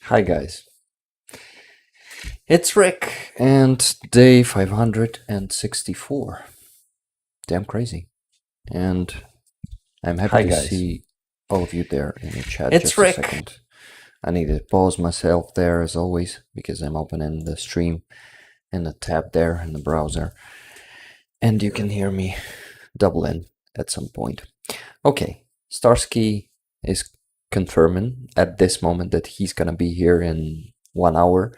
Hi guys, it's Rick and day 564. Damn crazy. And I'm happy Hi to guys. see all of you there in the chat. It's Just a Rick. second. I need to pause myself there as always because I'm opening the stream in the tab there in the browser. And you can hear me double in at some point. Okay, Starsky is confirming at this moment that he's gonna be here in 1 hour.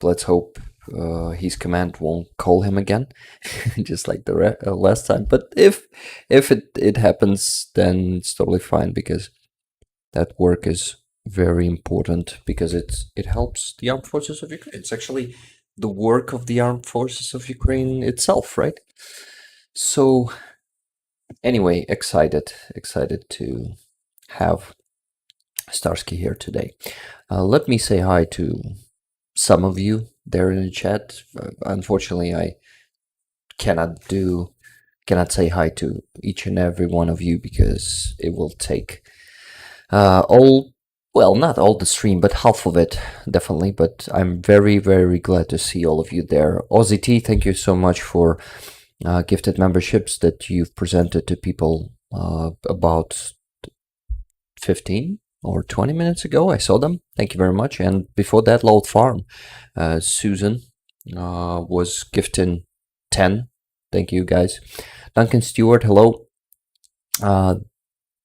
Let's hope his command won't call him again, just like the last time. But if it happens, then it's totally fine because that work is very important because it helps the armed forces of Ukraine. It's actually the work of the armed forces of Ukraine itself, right? So anyway, excited to have Starsky here today. Let me say hi to some of you there in the chat. Unfortunately, I cannot say hi to each and every one of you because it will take not all the stream, but half of it definitely. But I'm very glad to see all of you there. Ozzy T, thank you so much for gifted memberships that you've presented to people about 15 or 20 minutes ago. I saw them. Thank you very much. And before that, Loud Farm, Susan was gifting 10. Thank you, guys. Duncan Stewart, hello.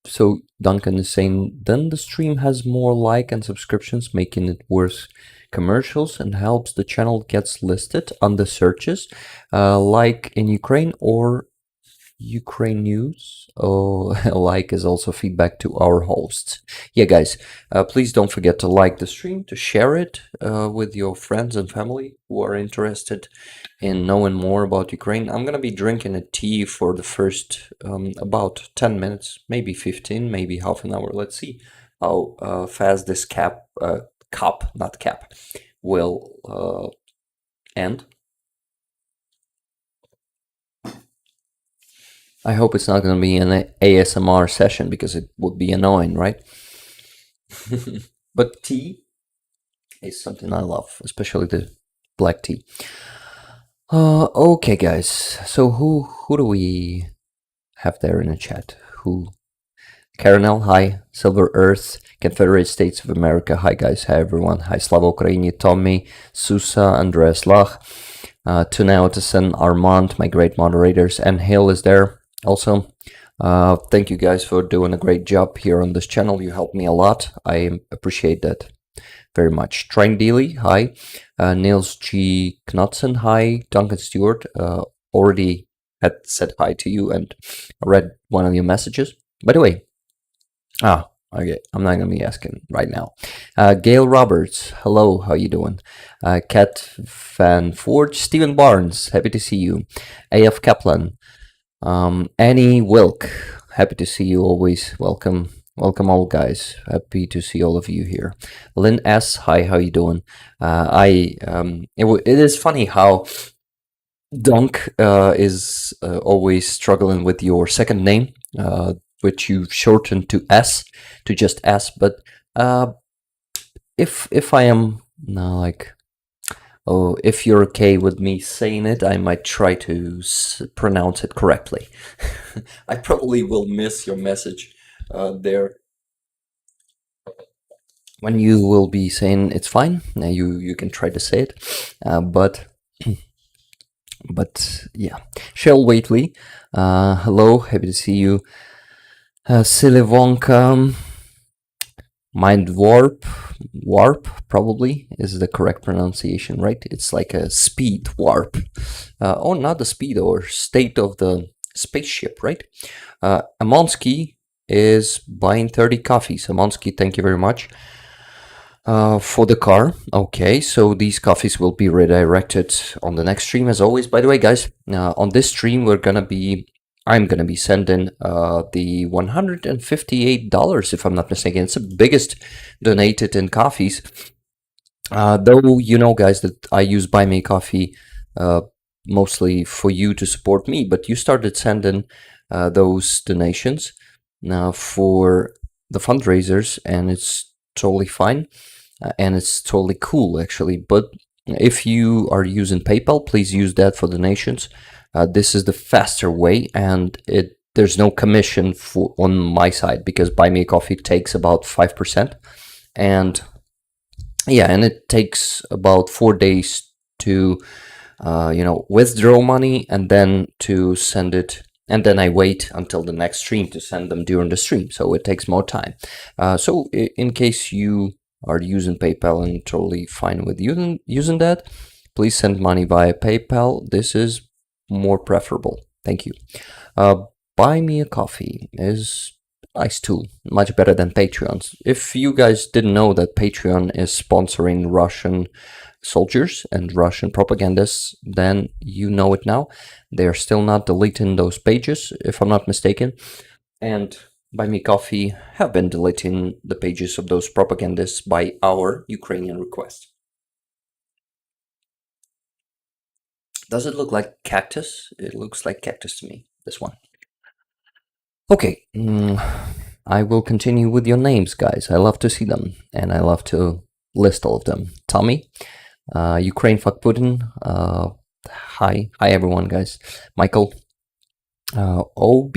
So Duncan is saying, then the stream has more like and subscriptions, making it worth commercials and helps the channel gets listed on the searches, like in Ukraine or Ukraine news. Oh, like is also feedback to our hosts. Yeah, guys, please don't forget to like the stream, to share it with your friends and family who are interested in knowing more about Ukraine. I'm gonna be drinking a tea for the first about 10 minutes, maybe 15, maybe half an hour. Let's see how fast this cup, not cap, will end. I hope it's not going to be an ASMR session because it would be annoying, right? But tea is something I love, especially the black tea. Okay, guys. So who do we have there in the chat? Who? Caranel, hi. Silver Earth, Confederate States of America, hi guys, hi everyone. Hi Slava Ukraini, Tommy, Susa, Andreas Lach, Tuna Ottesen, Armand, my great moderators, and Hill is there also. Thank you guys for doing a great job here on this channel. You helped me a lot. I appreciate that very much. Train Dealey, hi. Niels G. Knudsen, hi. Duncan Stewart, already had said hi to you and read one of your messages. By the way, okay, I'm not gonna be asking right now. Gail Roberts, hello, how you doing? Kat Van Forge, Stephen Barnes, happy to see you. AF Kaplan, Annie Wilk, happy to see you always. Welcome all guys. Happy to see all of you here. Lynn S, hi, how you doing? It is funny how Dunk is always struggling with your second name, which you shortened to S, to just S. But if I am if you're okay with me saying it, I might try to pronounce it correctly. I probably will miss your message there when you will be saying it's fine. You can try to say it, but yeah. Shell Waitley, hello, happy to see you. Silly Wonka, Mind Warp probably is the correct pronunciation, right? It's like a speed warp. Oh, not the speed or state of the spaceship, right? Amonsky is buying 30 coffees. Amonsky, thank you very much. For the car. Okay, so these coffees will be redirected on the next stream as always. By the way, guys, on this stream I'm gonna be sending the $158, if I'm not mistaken. It's the biggest donated in coffees. Though you know, guys, that I use Buy Me Coffee mostly for you to support me, but you started sending those donations now for the fundraisers, and it's totally fine, and it's totally cool actually. But if you are using PayPal, please use that for donations. This is the faster way, and there's no commission on my side, because Buy Me a Coffee takes about 5%, and yeah, and it takes about 4 days to withdraw money and then to send it, and then I wait until the next stream to send them during the stream, so it takes more time. So in case you are using PayPal and totally fine with using that, please send money via PayPal. This is more preferable. Thank you. Buy Me a Coffee is a nice tool, much better than Patreons. If you guys didn't know that Patreon is sponsoring Russian soldiers and Russian propagandists, then you know it now. They're still not deleting those pages, if I'm not mistaken. And Buy Me Coffee have been deleting the pages of those propagandists by our Ukrainian request. Does it look like cactus? It looks like cactus to me, this one. Okay, I will continue with your names, guys. I love to see them, and I love to list all of them. Tommy, Ukraine fuck Putin. Hi everyone, guys. Michael, OB,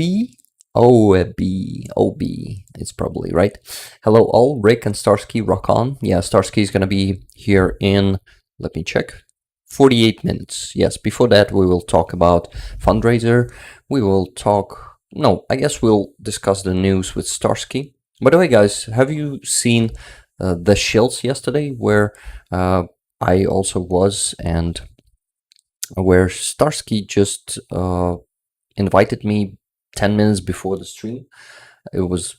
it's probably right. Hello all, Rick and Starsky, rock on. Yeah, Starsky is gonna be here in, let me check, 48 minutes. Yes, before that we will talk about Fundraiser. We will talk, no, I guess we'll discuss the news with Starsky. By the way, guys, have you seen the Shills yesterday, where I also was, and where Starsky just invited me 10 minutes before the stream? It was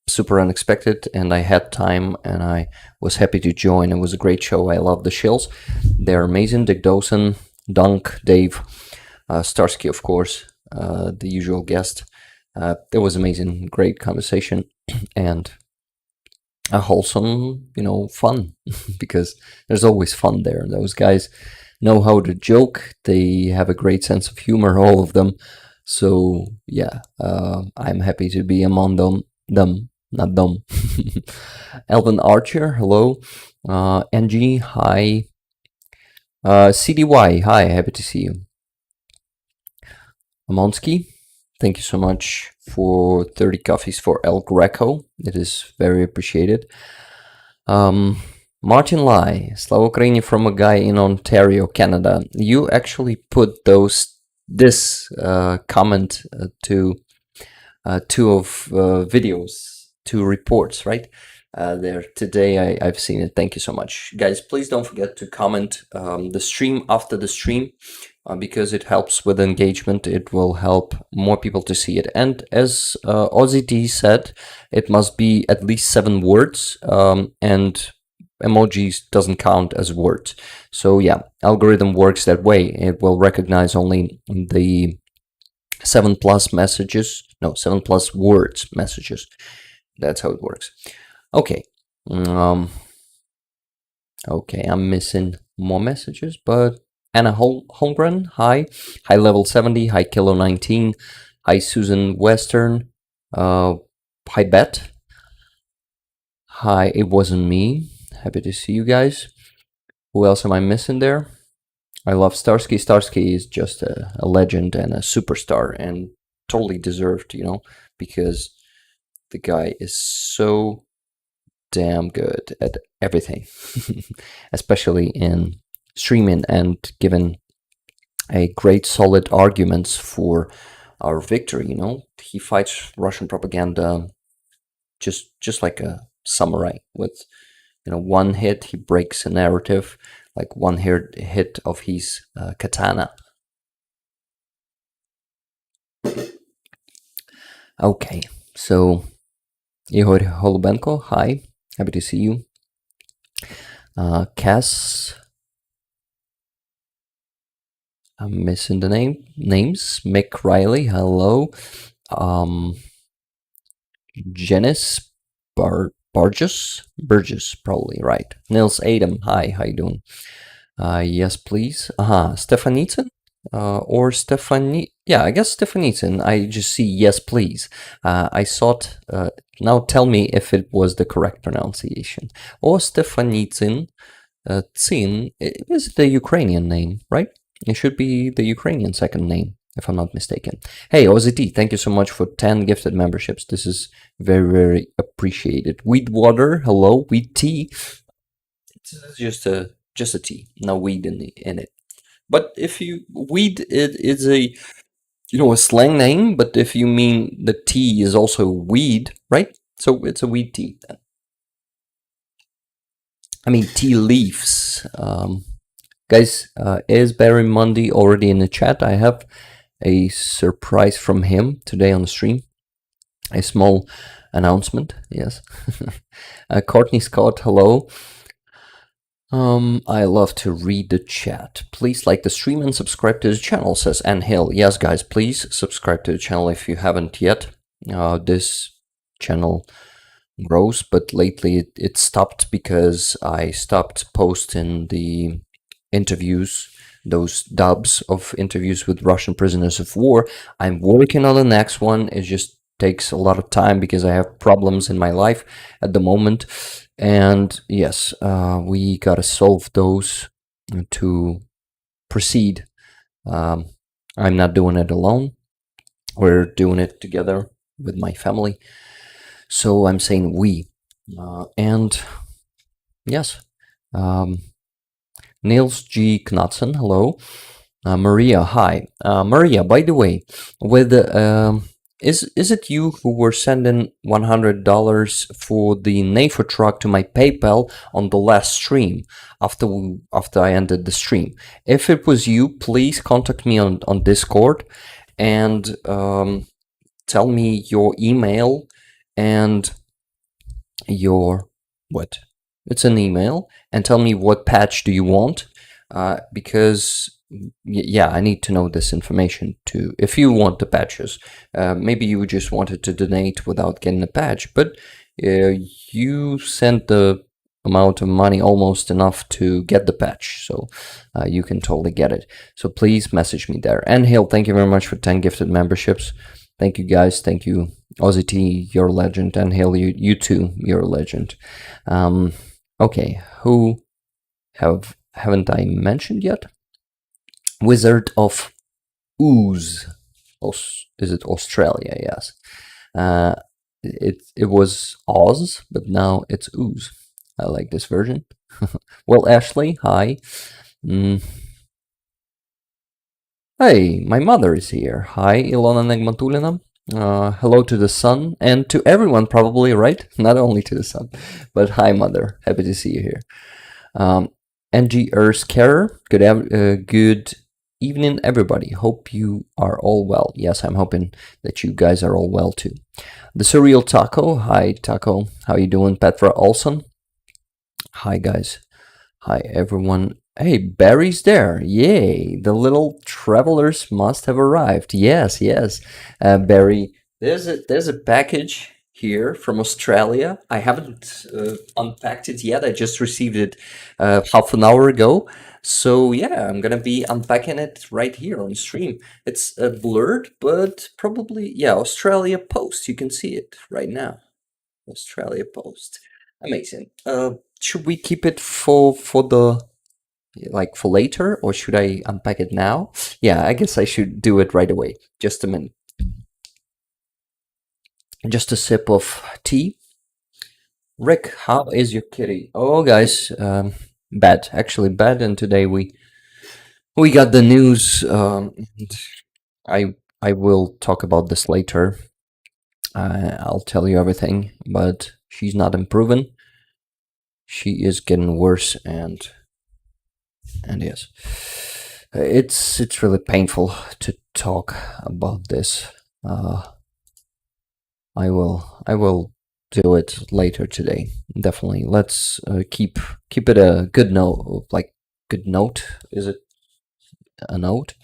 super unexpected, and I had time, and I was happy to join. It was a great show. I love the Shills. They're amazing. Dick Dawson, Dunk, Dave, Starsky, of course, the usual guest. It was amazing, great conversation, and a wholesome, fun, because there's always fun there. Those guys know how to joke. They have a great sense of humor, all of them. So yeah, I'm happy to be among them, not them. Elvin Archer, hello. NG, hi. CDY, hi, happy to see you. Amonsky, thank you so much for 30 coffees for El Greco. It is very appreciated. Martin Lai, Slava Ukraini, from a guy in Ontario, Canada. You actually put this comment to two of videos, 2 reports, right? There today. I've seen it. Thank you so much, guys. Please don't forget to comment the stream after the stream, because it helps with engagement. It will help more people to see it. And as Ozzy D said, it must be at least 7 words, and emojis doesn't count as words. So yeah, algorithm works that way. It will recognize only the 7+ messages, no, 7+ words messages. That's how it works. Okay. Okay, I'm missing more messages, but Anna Holmgren, hi. Hi Level 70, hi Kilo 19, hi Susan Western, hi Bet. Hi, it wasn't me. Happy to see you guys. Who else am I missing there? I love Starsky. Starsky is just a legend and a superstar, and totally deserved, because the guy is so damn good at everything, especially in streaming, and given a great solid arguments for our victory. He fights Russian propaganda just like a samurai. With one hit he breaks a narrative, like one hit of his katana. Okay, so Ihor Holubenko, hi, happy to see you. Cass, I'm missing the names. Mick Riley, hello. Janice Burgess, probably right. Nils Adam, hi, how you doing? Yes, please. Stefanicin, or Stephanie. Yeah, I guess Stefanitsin. I just see yes, please. I thought. Now tell me if it was the correct pronunciation. Or Stefanitsin. Tsin is the Ukrainian name, right? It should be the Ukrainian second name, if I'm not mistaken. Hey, OZT, thank you so much for 10 gifted memberships. This is very, very appreciated. Weed water, hello. Weed tea. It's just a tea, no weed in it. But if you weed, it is a a slang name. But if you mean the tea is also weed, right? So it's a weed tea then. I mean tea leaves. Guys, is Barry Mundy already in the chat? I have a surprise from him today on the stream. A small announcement, yes. Courtney Scott, hello. I love to read the chat. Please like the stream and subscribe to the channel, says Ann Hill. Yes, guys, please subscribe to the channel if you haven't yet. This channel grows, but lately it stopped because I stopped posting the interviews, those dubs of interviews with Russian prisoners of war. I'm working on the next one. It just takes a lot of time because I have problems in my life at the moment. And yes, we gotta solve those to proceed. I'm not doing it alone. We're doing it together with my family. So I'm saying we. And yes, Niels G. Knudsen, hello. Maria, hi. Maria, by the way, with is it you who were sending $100 for the NAFO truck to my PayPal on the last stream after I ended the stream? If it was you, please contact me on Discord and tell me your email and your what? It's an email, and tell me what patch do you want, because yeah, I need to know this information too. If you want the patches, maybe you just wanted to donate without getting a patch, but you sent the amount of money almost enough to get the patch, so you can totally get it. So please message me there. And Hale, thank you very much for 10 gifted memberships. Thank you, guys. Thank you, Ozzy T, you're a legend, and Hale, you too, you're a legend. Okay, who haven't I mentioned yet? Wizard of Oz. Is it Australia? Yes. It was Oz, but now it's Oz. I like this version. Well, Ashley, hi. Hey, my mother is here. Hi, Ilona Negmatulina. Hello to the sun and to everyone, probably, right? Not only to the sun, but hi, mother. Happy to see you here. NG Erskarer, good evening, everybody. Hope you are all well. Yes, I'm hoping that you guys are all well too. The Surreal Taco, hi, Taco. How you doing? Petra Olson. Hi, guys. Hi, everyone. Hey, Barry's there. Yay. The little travelers must have arrived. Yes, yes. Barry, there's a package here from Australia. I haven't unpacked it yet. I just received it half an hour ago. So yeah, I'm gonna be unpacking it right here on stream. It's blurred, but probably, yeah, Australia Post. You can see it right now. Australia Post. Amazing. Should we keep it for the for later, or should I unpack it now? Yeah, I guess I should do it right away. Just a minute. Just a sip of tea. Rick, how is your kitty? Oh, guys, bad. Actually, bad. And today we got the news. I will talk about this later. I'll tell you everything. But she's not improving. She is getting worse, and yes, it's really painful to talk about this. I will do it later today. Definitely. Let's keep it a good note. Like good note. Is it a note?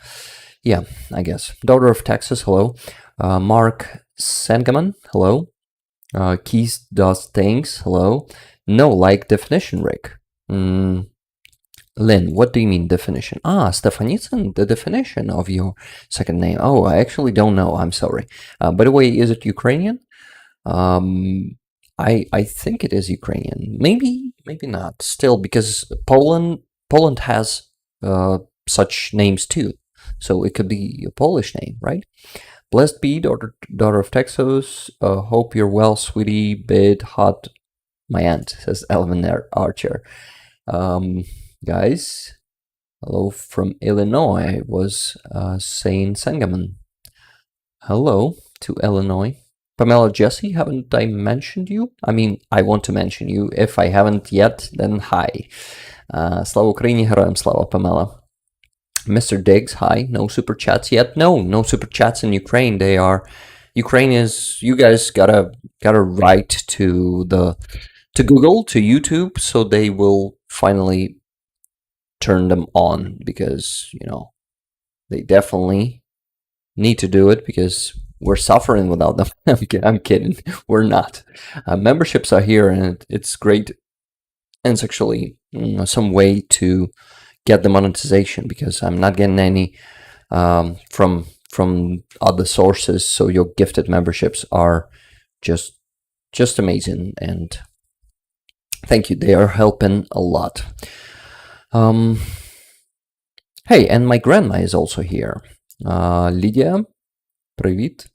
Yeah, I guess. Daughter of Texas. Hello. Mark Sangaman. Hello. Keys does things. Hello. No like definition, Rick. Lynn, what do you mean definition? Stefanitsyn, the definition of your second name. Oh, I actually don't know. I'm sorry. By the way, is it Ukrainian? I think it is Ukrainian. Maybe not. Still, because Poland has such names too, so it could be a Polish name, right? Blessed be daughter of Texas. Hope you're well, sweetie. Bit hot, my aunt, says Elvin Archer. Guys, hello from Illinois, was saying Sangaman. Hello to Illinois. Pamela Jesse, haven't I mentioned you? I mean, I want to mention you. If I haven't yet, then hi. Slava Ukraini, Heroям Slava, Pamela. Mr. Diggs, hi. No super chats yet? No super chats in Ukraine. Ukraine is, you guys gotta write to Google, to YouTube, so they will finally turn them on, because, they definitely need to do it, because we're suffering without them. I'm kidding. We're not. Memberships are here, and it's great. And it's actually some way to get the monetization, because I'm not getting any from other sources. So your gifted memberships are just amazing, and thank you. They are helping a lot. Hey, and my grandma is also here. Lydia, привіт.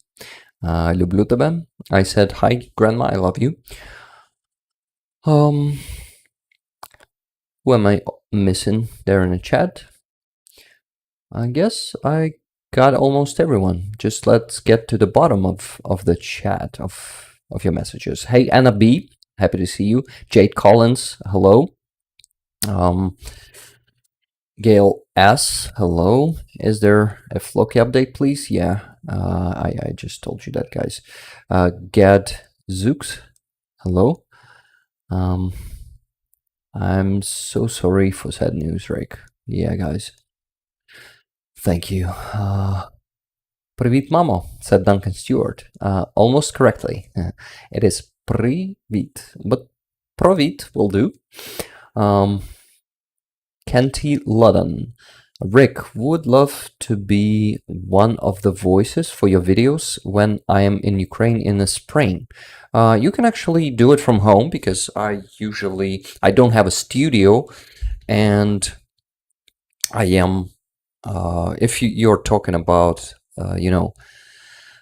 Люблю тебе. I said, hi, grandma, I love you. Who am I missing there in the chat? I guess I got almost everyone. Just let's get to the bottom of the chat, of your messages. Hey, Anna B, happy to see you. Jade Collins, hello. Gail S, hello. Is there a Floki update, please? Yeah, I just told you that, guys. Gad Zooks, hello. I'm so sorry for sad news, Rick. Yeah, guys. Thank you. Привіт, mamo, said Duncan Stewart. Almost correctly. It is привіт, but провіт will do. Kenty Ludden. Rick, would love to be one of the voices for your videos when I am in Ukraine in the spring. You can actually do it from home, because I don't have a studio, and I am, if you're talking about,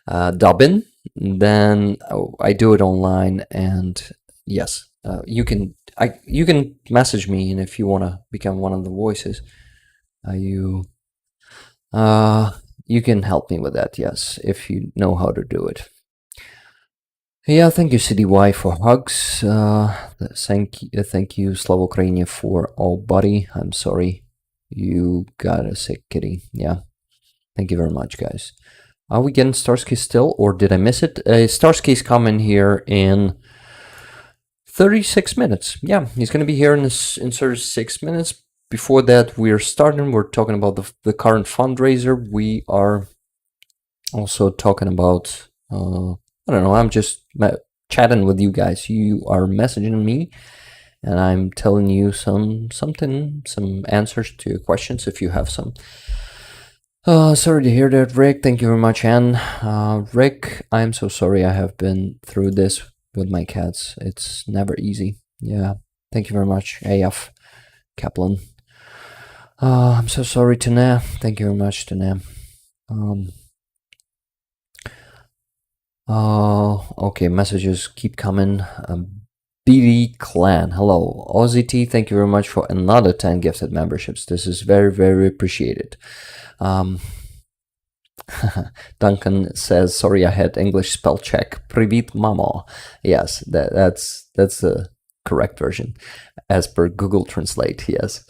dubbing, then I do it online, and yes, you can message me, and if you want to become one of the voices, you can help me with that, yes, if you know how to do it. Yeah, thank you, CDY, for hugs. Thank you, Slava Ukraini, for buddy. I'm sorry you got a sick kitty. Yeah, thank you very much, guys. Are we getting Starsky still, or did I miss it? Starsky's coming here in 36 minutes. Yeah, he's going to be here in 36 minutes. Before that, we're talking about the current fundraiser. We are also talking about, I don't know, I'm just chatting with you guys. You are messaging me, and I'm telling you some answers to your questions if you have some. Sorry to hear that, Rick. Thank you very much, Anne. Rick, I'm so sorry I have been through this with my cats. It's never easy. Yeah, thank you very much, AF Kaplan. I'm so sorry, Tana. Thank you very much, Tana. Okay, messages keep coming. BD Clan, hello. Aussie T, thank you very much for another 10 gifted memberships. This is very, very appreciated. Duncan says, sorry, I had English spell check. Привіт, mamo. Yes, that's the correct version as per Google Translate, yes.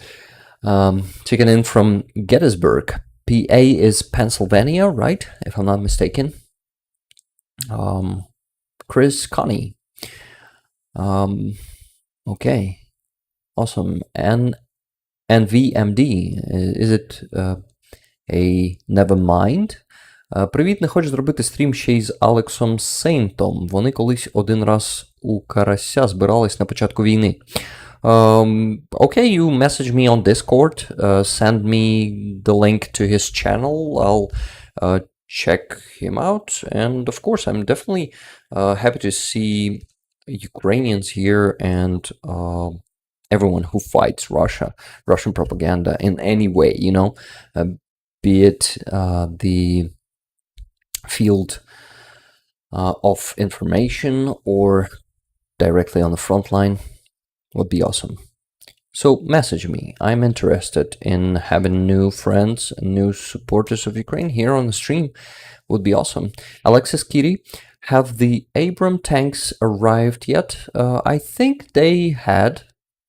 Checking in from Gettysburg. PA is Pennsylvania, right? If I'm not mistaken. Chris Connie. Okay. Awesome. NVMD. Is it a never mind? Привіт, не хочеш зробити стрім ще й з Алексом Сейнтом. Вони колись один раз у карася збирались на початку війни. Okay, you message me on Discord, send me the link to his channel, I'll check him out, and of course I'm definitely happy to see Ukrainians here and everyone who fights Russian propaganda in any way, you know, be it the field of information or directly on the front line, would be awesome. So message me. I'm interested in having new friends and new supporters of Ukraine here on the stream. Would be awesome. Alexis Kiri, have the Abram tanks arrived yet? I think they had,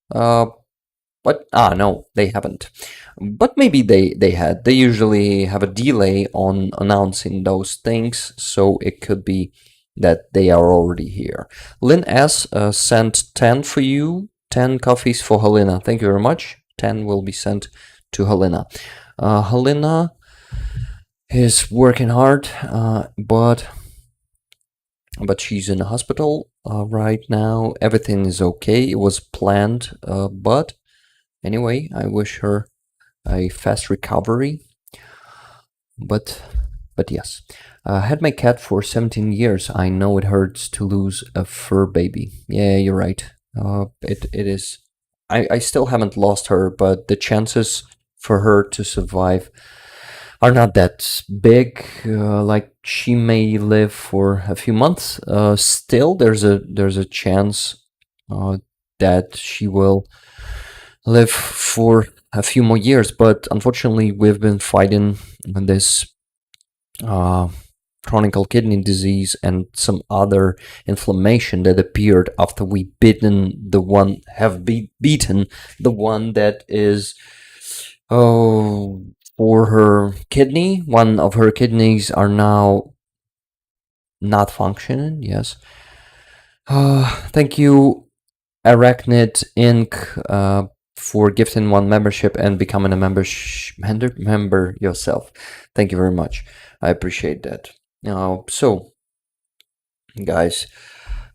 but no, they haven't. But maybe they had. They usually have a delay on announcing those things, so it could be that they are already here. Lynn S sent 10 for you. 10 coffees for Helena. Thank you very much. 10 will be sent to Helena. Helena is working hard, but she's in the hospital right now. Everything is okay. It was planned, but anyway, I wish her a fast recovery. But yes. Had my cat for 17 years. I know it hurts to lose a fur baby. Yeah, you're right. It is. I still haven't lost her, but the chances for her to survive are not that big. Like she may live for a few months. Still, there's a chance that she will live for a few more years. But unfortunately, we've been fighting this chronic kidney disease and some other inflammation that appeared after we beaten the one that is for her kidney. One of her kidneys are now not functioning. Yes. Thank you, Arachnid Inc. For gifting one membership and becoming a member yourself. Thank you very much. I appreciate that. So, guys,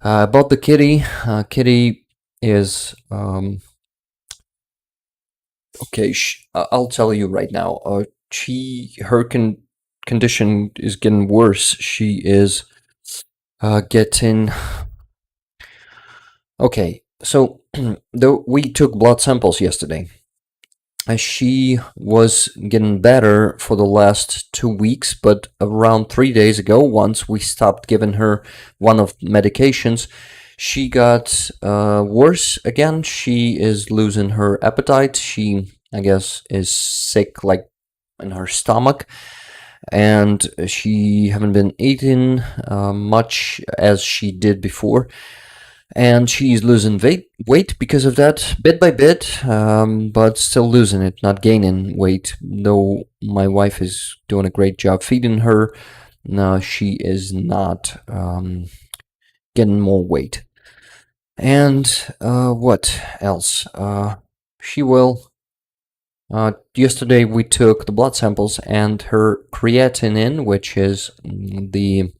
about the kitty. Kitty is okay. I'll tell you right now. Her condition is getting worse. She is getting. Okay, so we took blood samples yesterday. She was getting better for the last 2 weeks, but around 3 days ago, once we stopped giving her one of the medications, she got worse again. She is losing her appetite. She, I guess, is sick, like in her stomach, and she haven't been eating much as she did before. And she's losing weight because of that, bit by bit, but still losing it, not gaining weight. Though my wife is doing a great job feeding her, no, she is not getting more weight. And what else? She will. Yesterday we took the blood samples, and her creatinine, which is the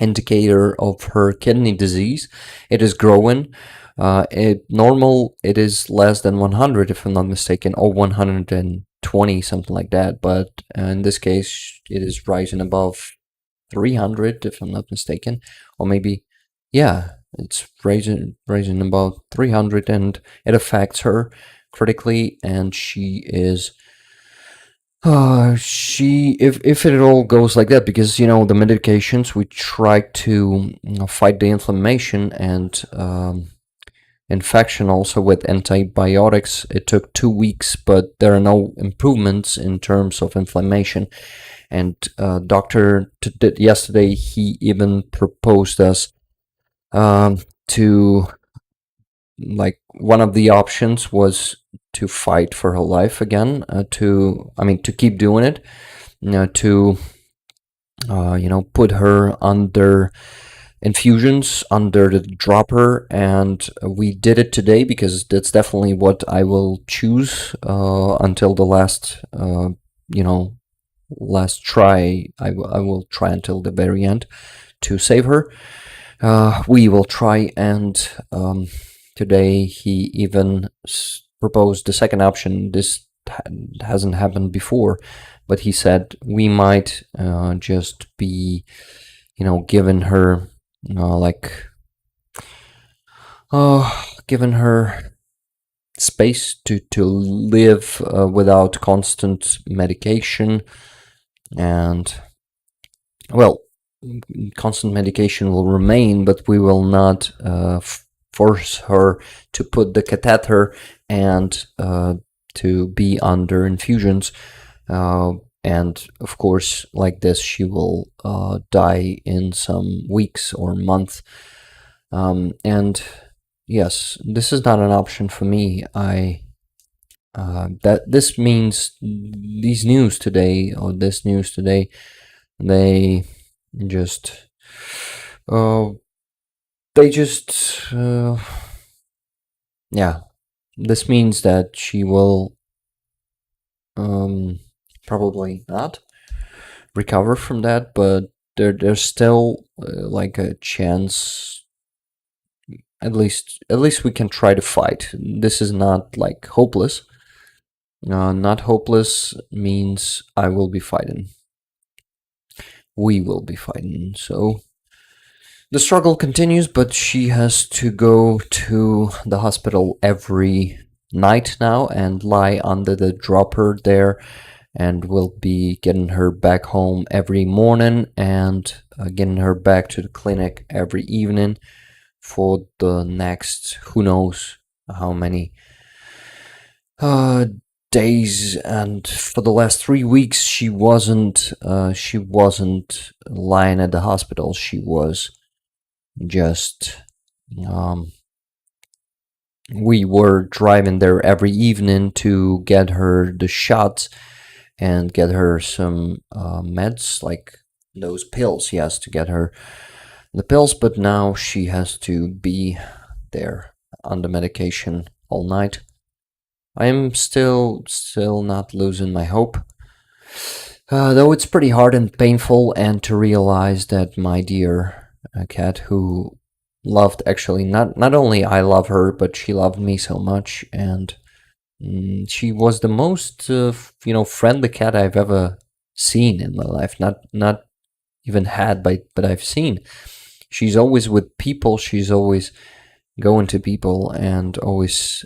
indicator of her kidney disease, it is growing. Normal it is less than 100, if I'm not mistaken, or 120, something like that, but in this case it is rising above 300, if I'm not mistaken, or maybe, yeah, it's rising about 300, and it affects her critically, and she is if it all goes like that, because the medications, we try to fight the inflammation and infection also with antibiotics. It took 2 weeks, but there are no improvements in terms of inflammation. And doctor yesterday, he even proposed us to, like, one of the options was to fight for her life again, to keep doing it, to put her under infusions, under the dropper, and we did it today because that's definitely what I will choose until the last last try. I will try until the very end to save her. We will try, and today he even proposed the second option. This hasn't happened before, but he said we might just be, given her, like, given her space to live without constant medication. And well, constant medication will remain, but we will not force her to put the catheter and to be under infusions. And of course, like this, she will die in some weeks or months. And yes, this is not an option for me. That this means this news today, they just they just yeah, this means that she will probably not recover from that, but there's still like a chance. At least we can try to fight. This is not like hopeless. Not hopeless means I will be fighting. We will be fighting. So the struggle continues, but she has to go to the hospital every night now and lie under the dropper there, and we'll be getting her back home every morning and getting her back to the clinic every evening for the next who knows how many days. And for the last 3 weeks she wasn't lying at the hospital. She was just we were driving there every evening to get her the shots and get her some meds, like those pills. Yes, to get her the pills, but now she has to be there under medication all night. I am still not losing my hope, though it's pretty hard and painful, and to realize that my dear cat, who loved, actually, not only I love her, but she loved me so much, and she was the most friendly cat I've ever seen in my life. Not even had, but I've seen. She's always with people. She's always going to people and always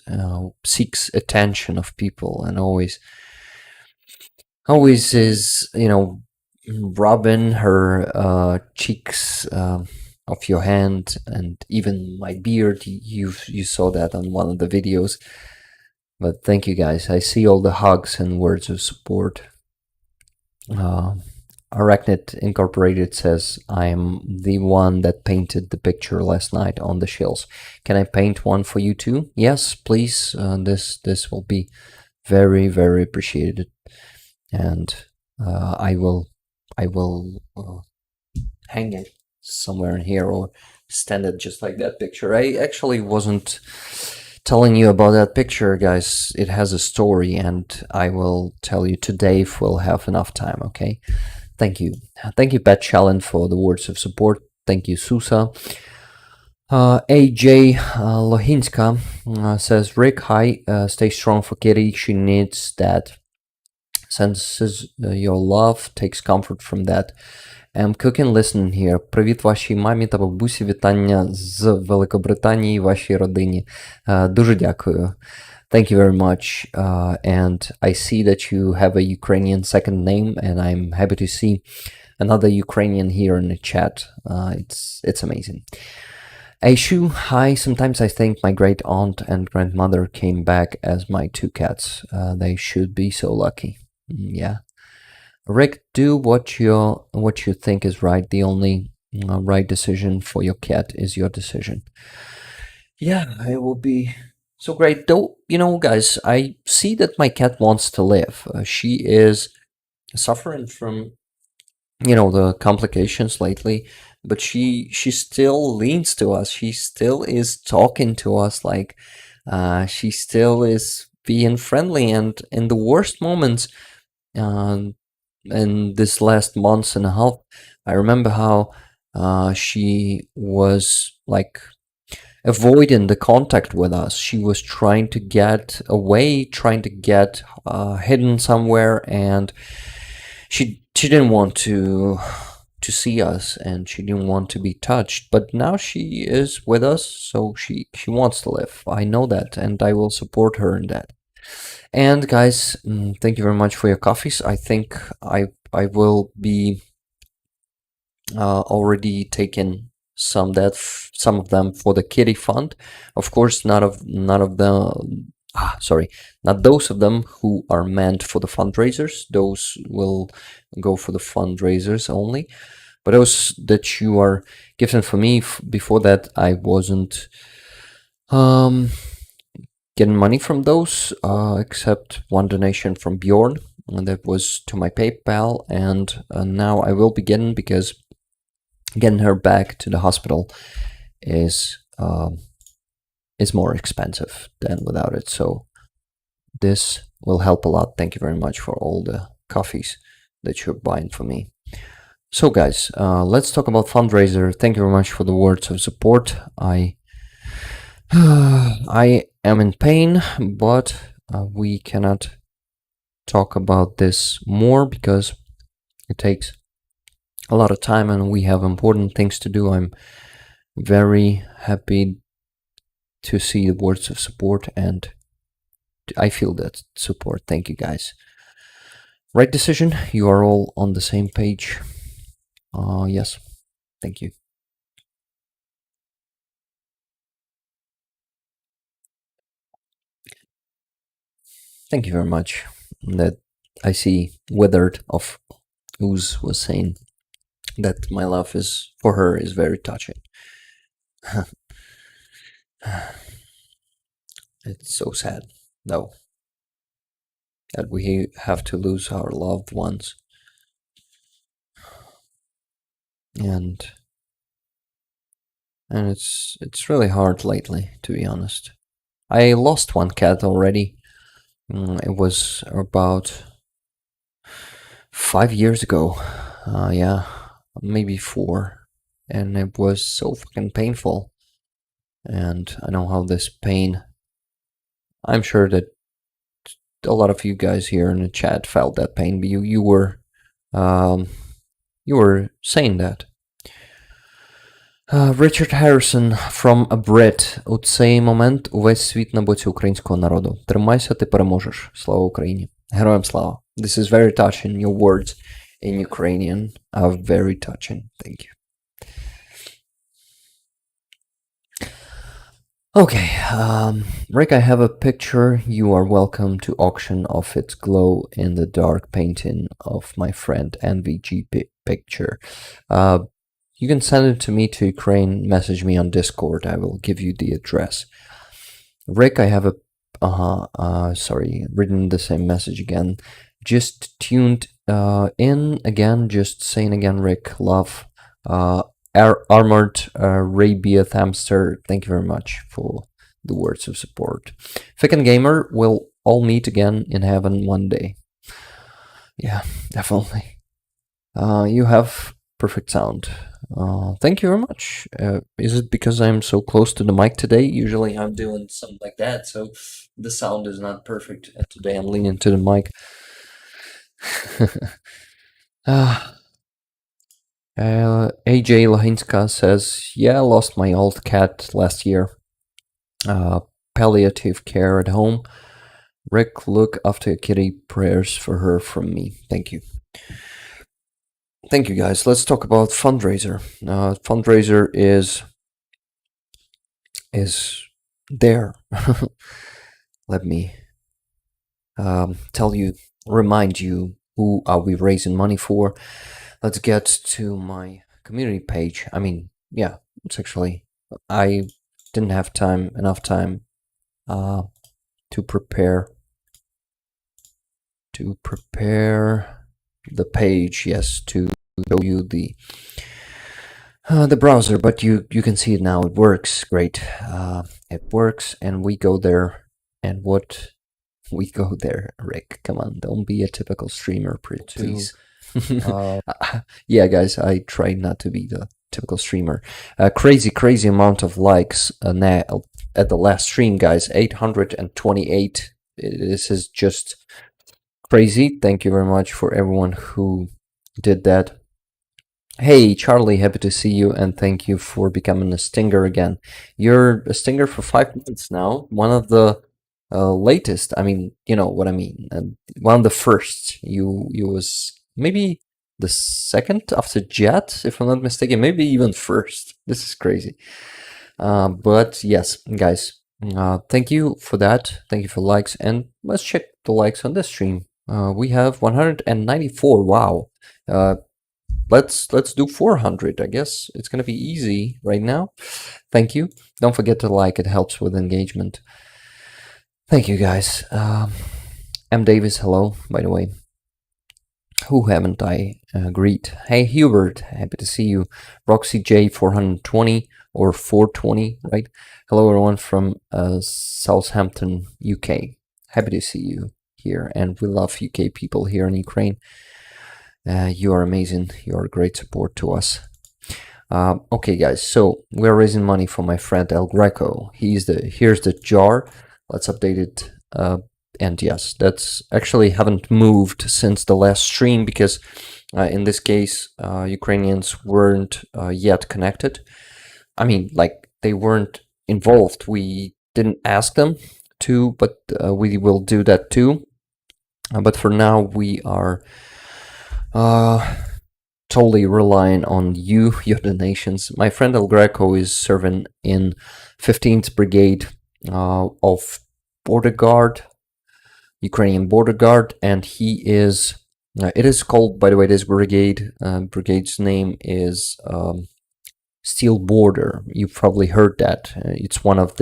seeks attention of people, and always is rubbing her cheeks of your hand, and even my beard. You saw that on one of the videos. But thank you guys. I see all the hugs and words of support. Arachnid Incorporated says, I am the one that painted the picture last night on the shills. Can I paint one for you too? Yes, please. This will be very, very appreciated. And I will hang it somewhere in here, or stand it just like that picture. I actually wasn't telling you about that picture, guys. It has a story, and I will tell you today if we'll have enough time, okay? Thank you. Thank you, Pat Challen, for the words of support. Thank you, Susa. AJ Lohinska says, Rick, hi, stay strong for Kitty. She needs that. Senses your love, takes comfort from that. I'm cooking, listening here. Привіт вашій мамі та бабусі, вітання з Великобританії і вашій родині. Дуже дякую. Thank you very much. And I see that you have a Ukrainian second name, and I'm happy to see another Ukrainian here in the chat. It's amazing. Aishu, hi. Sometimes I think my great aunt and grandmother came back as my two cats. They should be so lucky. Yeah. Rick, do what you think is right. The only right decision for your cat is your decision. Yeah, it will be so great. Though, guys, I see that my cat wants to live. She is suffering from, the complications lately, but she still leans to us. She still is talking to us, like she still is being friendly. And in the worst moments, in this last month and a half, I remember how She was like avoiding the contact with us. She was trying to get away, trying to get hidden somewhere, and she didn't want to see us, and she didn't want to be touched. But now she is with us, so she wants to live. I know that, and I will support her in that. And guys, thank you very much for your coffees. I think I will be already taken some of them for the kitty fund. Of course, not those of them who are meant for the fundraisers. Those will go for the fundraisers only. But those that you are given for me, before that I wasn't getting money from those, except one donation from Bjorn, and that was to my PayPal, and now I will be getting, because getting her back to the hospital is more expensive than without it. So this will help a lot. Thank you very much for all the coffees that you're buying for me. So guys, let's talk about Fundraiser. Thank you very much for the words of support. I am in pain, but we cannot talk about this more because it takes a lot of time and we have important things to do. I'm very happy to see the words of support, and I feel that support. Thank you guys. Right decision. You are all on the same page. Yes. Thank you. Thank you very much. That I see Withered of Ooze was saying that my love is for her is very touching. It's so sad, though, that we have to lose our loved ones. And it's really hard lately, to be honest. I lost one cat already. It was about 5 years ago. Yeah, maybe 4. And it was so fucking painful. And I know how this pain, I'm sure that a lot of you guys here in the chat felt that pain, but you were saying that. Richard Harrison from a Brit. У цей момент увесь світ на боці українського народу. Тримайся, ти переможеш. Слава Україні. Героям слава. This is very touching. Your words in Ukrainian are very touching. Thank you. Okay, Rick, I have a picture. You are welcome to auction off its glow in the dark painting of my friend NVG picture. You can send it to me to Ukraine, message me on Discord. I will give you the address. Rick, I have written the same message again. Just tuned in again, just saying again, Rick, love. Armored Arabia Hamster, thank you very much for the words of support. Fick and Gamer will all meet again in heaven one day. Yeah, definitely. You have perfect sound. Thank you very much. Is it because I'm so close to the mic today? Usually I'm doing something like that, so the sound is not perfect. And today I'm leaning to the mic. AJ Lahinska says, yeah, I lost my old cat last year. Palliative care at home. Rick, look after your kitty. Prayers for her from me. Thank you. Thank you, guys. Let's talk about Fundraiser. Fundraiser is there. Let me remind you, who are we raising money for? Let's get to my community page. I mean, yeah, it's actually, I didn't have enough time to prepare the page, yes, to show you the browser, but you can see it now. It works great. It works, and we go there. And what we go there, Rick? Come on, don't be a typical streamer, please. Yeah, guys, I try not to be typical streamer. Crazy amount of likes at the last stream, guys. 828. This is just crazy. Thank you very much for everyone who did that. Hey, Charlie, happy to see you, and thank you for becoming a stinger again. You're a stinger for 5 months now. One of the latest. I mean, you know what I mean. One of the first. You was maybe the second after Jet, if I'm not mistaken. Maybe even first. This is crazy. But yes, guys. Thank you for that. Thank you for likes, and let's check the likes on this stream. We have 194. Wow. Let's do 400. I guess it's gonna be easy right now. Thank you. Don't forget to like. It helps with engagement. Thank you, guys. M. Davis, hello, by the way. Who haven't I greet? Hey, Hubert, happy to see you. Roxy J, 420 or 420, right? Hello, everyone from Southampton, UK. Happy to see you here, and we love UK people here in Ukraine. You are amazing. You are a great support to us. Okay, guys. So we're raising money for my friend El Greco. Here's the jar. Let's update it. And yes, that's actually haven't moved since the last stream because in this case, Ukrainians weren't yet connected. I mean, like they weren't involved. We didn't ask them to, but we will do that too. But for now, we are totally relying on your donations. My friend El Greco is serving in 15th Brigade of Border Guard, Ukrainian Border Guard, and he is, it is called, by the way, this brigade's name is Steel Border. You've probably heard that. It's one of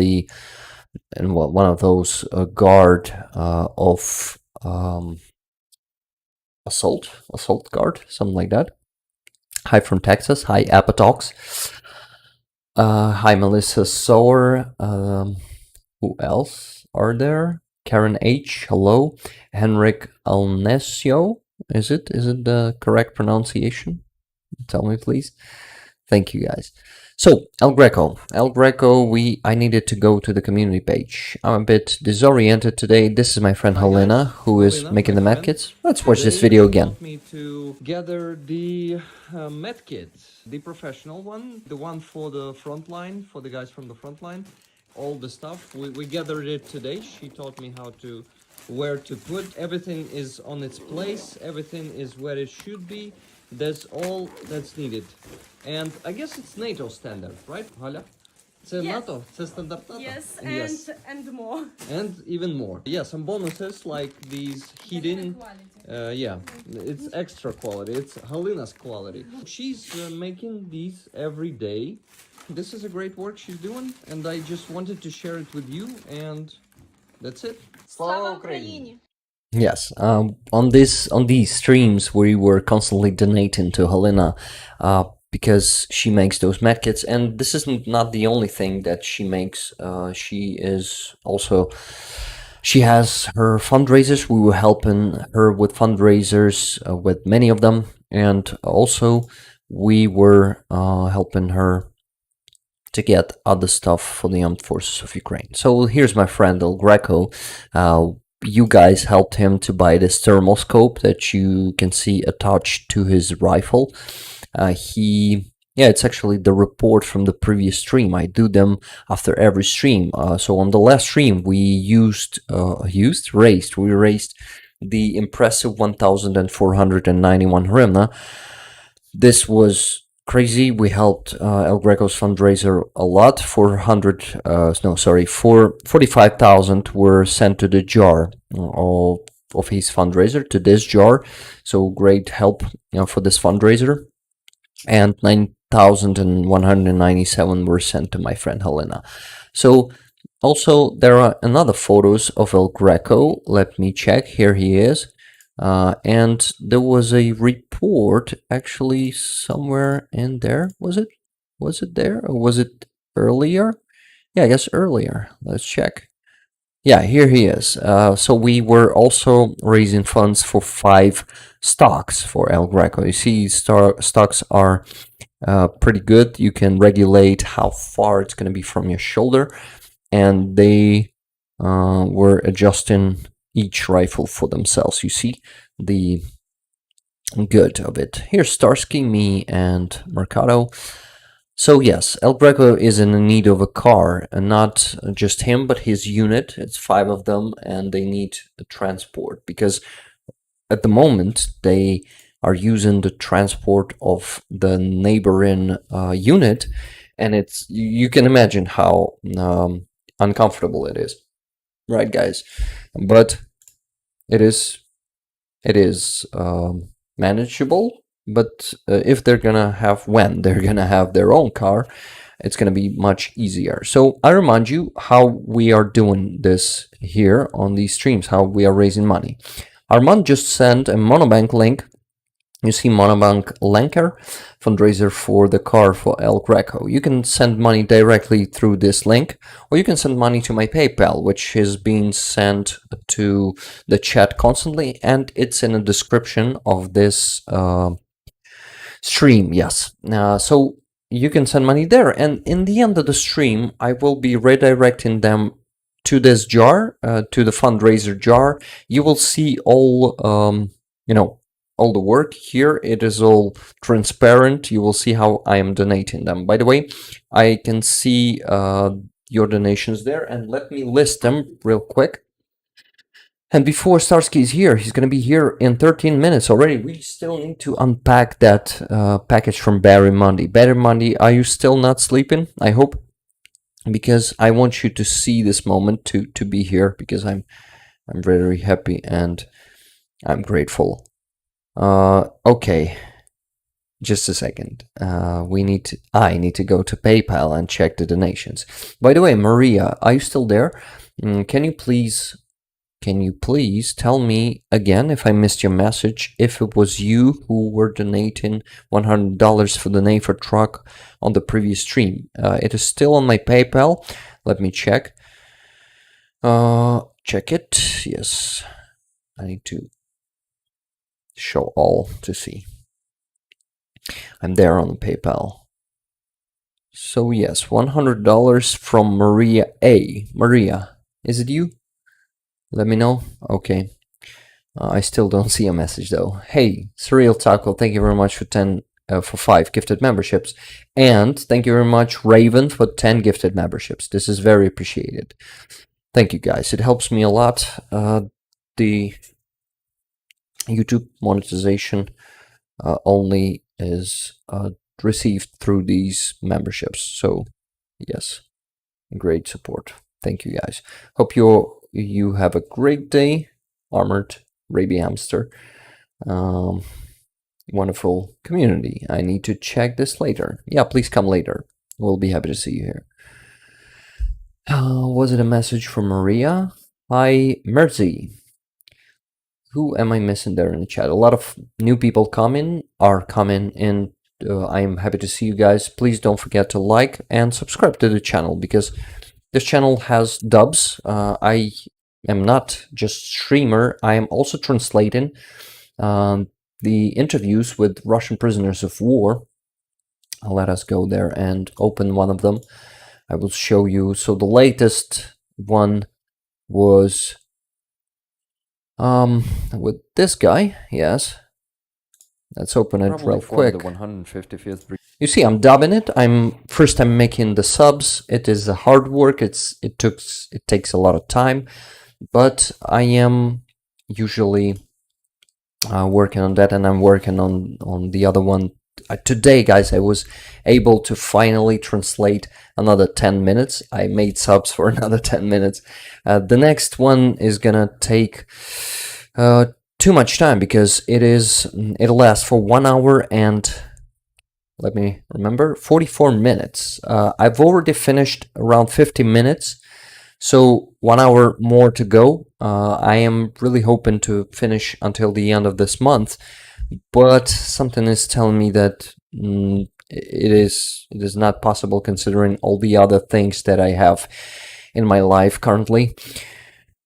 those guard of assault guard, something like that. Hi from Texas. Hi Apatox. Hi Melissa Sower. Who else are there? Karen H. Hello. Henrik Alnesio. Is it the correct pronunciation? Tell me, please. Thank you, guys. So El Greco, I needed to go to the community page. I'm a bit disoriented today. This is my friend Helena, who is making the medkits. Let's watch this video again. Me to gather the medkits, the professional one, the one for the Frontline, for the guys from the Frontline. All the stuff we gathered it today. She taught me where to put everything. Is on its place, everything is where it should be. That's all that's needed. And I guess it's NATO standard, right, Галя? Це Yes. NATO, це стандарт НАТО. Yes, Yes. and more. And even more. Yeah, some bonuses like these hidden. Yeah, it's extra quality. It's Halina's quality. She's making these every day. This is a great work she's doing, and I just wanted to share it with you, and that's it. Слава Україні! Yes, on these streams we were constantly donating to Helena because she makes those medkits, and this is not the only thing that she makes. She has her fundraisers. We were helping her with fundraisers, with many of them, and also we were helping her to get other stuff for the armed forces of Ukraine. So here's my friend El Greco. You guys helped him to buy this thermal scope that you can see attached to his rifle. It's actually the report from the previous stream. I do them after every stream. So on the last stream, we raised the impressive 1,491 hryvnia. This was crazy. We helped El Greco's fundraiser a lot. 45,000 were sent to the jar of his fundraiser, to this jar. So great help for this fundraiser. And 9,197 were sent to my friend Helena. So also there are another photos of El Greco. Let me check. Here he is. And there was a report actually somewhere in there. Was it there, or was it earlier? Yeah, I guess earlier. Let's check. Yeah, here he is. So we were also raising funds for 5 stocks for El Greco. You see, stocks are pretty good. You can regulate how far it's going to be from your shoulder, and they were adjusting each rifle for themselves. You see the good of it. Here's Starsky, me, and Mercado. So yes, El Greco is in need of a car, and not just him, but his unit. It's 5 of them, and they need a transport because at the moment they are using the transport of the neighboring unit, and it's you can imagine how uncomfortable it is, right, guys? But it is manageable. But if they're gonna have when they're gonna have their own car, it's gonna be much easier. So I remind you how we are doing this here on these streams, how we are raising money. Armand just sent a Monobank link. You see Monobank Lenker, fundraiser for the car for El Greco. You can send money directly through this link, or you can send money to my PayPal, which is being sent to the chat constantly, and it's in the description of this stream. Yes. So you can send money there, and in the end of the stream, I will be redirecting them to this jar, to the fundraiser jar. You will see all, all the work here. It is all transparent. You will see how I am donating them. By the way, I can see your donations there, and let me list them real quick. And before Starsky is here, he's going to be here in 13 minutes already. We still need to unpack that package from Barry Mundy. Barry Mundy, are you still not sleeping? I hope, because I want you to see this moment to be here, because I'm very happy and I'm grateful. Okay, just a second. I need to go to PayPal and check the donations. By the way, Maria, are you still there? Can you please tell me again if I missed your message, if it was you who were donating $100 for the NAFO truck on the previous stream? It is still on my PayPal. Let me check. Check it. Yes. I need to show all to see. I'm there on the PayPal. So yes, $100 from Maria A. Maria, is it you? Let me know. Okay. I still don't see a message though. Hey, Surreal Taco, thank you very much for 5 gifted memberships. And thank you very much, Raven, for 10 gifted memberships. This is very appreciated. Thank you, guys. It helps me a lot. The YouTube monetization only is received through these memberships. So, yes, great support. Thank you, guys. Hope you have a great day, Armored Raby Hamster. Wonderful community. I need to check this later. Yeah, please come later. We'll be happy to see you here. Was it a message from Maria? Hi, Mercy. Who am I missing there in the chat? A lot of new people are coming in. I'm happy to see you guys. Please don't forget to like and subscribe to the channel, because this channel has dubs. I am not just streamer. I am also translating the interviews with Russian prisoners of war. Let us go there and open one of them. I will show you. So the latest one was with this guy. Yes. Let's open it real quick. The 155th. You see, I'm dubbing it. I'm making the subs. It is a hard work. It takes a lot of time, but I am usually working on that, and I'm working on the other one. Today, guys, I was able to finally translate another 10 minutes. I made subs for another 10 minutes. The next one is gonna take too much time, because it'll last for 1 hour and, let me remember, 44 minutes. I've already finished around 50 minutes, so 1 hour more to go. I am really hoping to finish until the end of this month, but something is telling me that it is not possible, considering all the other things that I have in my life currently.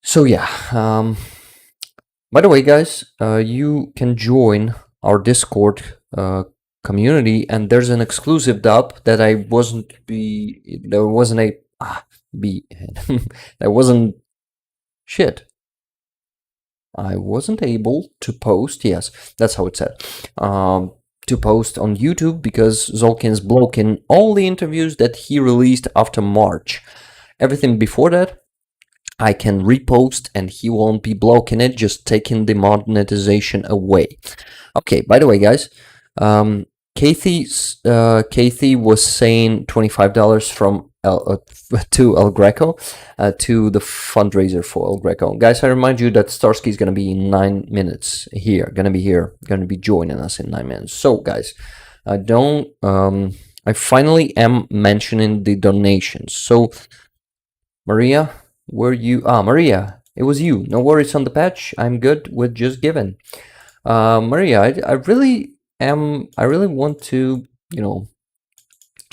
So yeah. By the way, guys, you can join our Discord community, and there's an exclusive dub that I wasn't there wasn't a there wasn't shit. I wasn't able to post. Yes, that's how it said. To post on YouTube because Zolkin's bloking all the interviews that he released after March. Everything before that, I can repost and he won't be blocking it, just taking the monetization away. Okay, by the way, guys, Kathy was saying $25 from to El Greco to the fundraiser for El Greco. Guys, I remind you that Starsky is going to be in 9 minutes here, going to be joining us in 9 minutes. So, guys, I finally am mentioning the donations. So, Maria, were you? Maria, it was you. No worries on the patch. I'm good with just giving. Maria, I really want to, to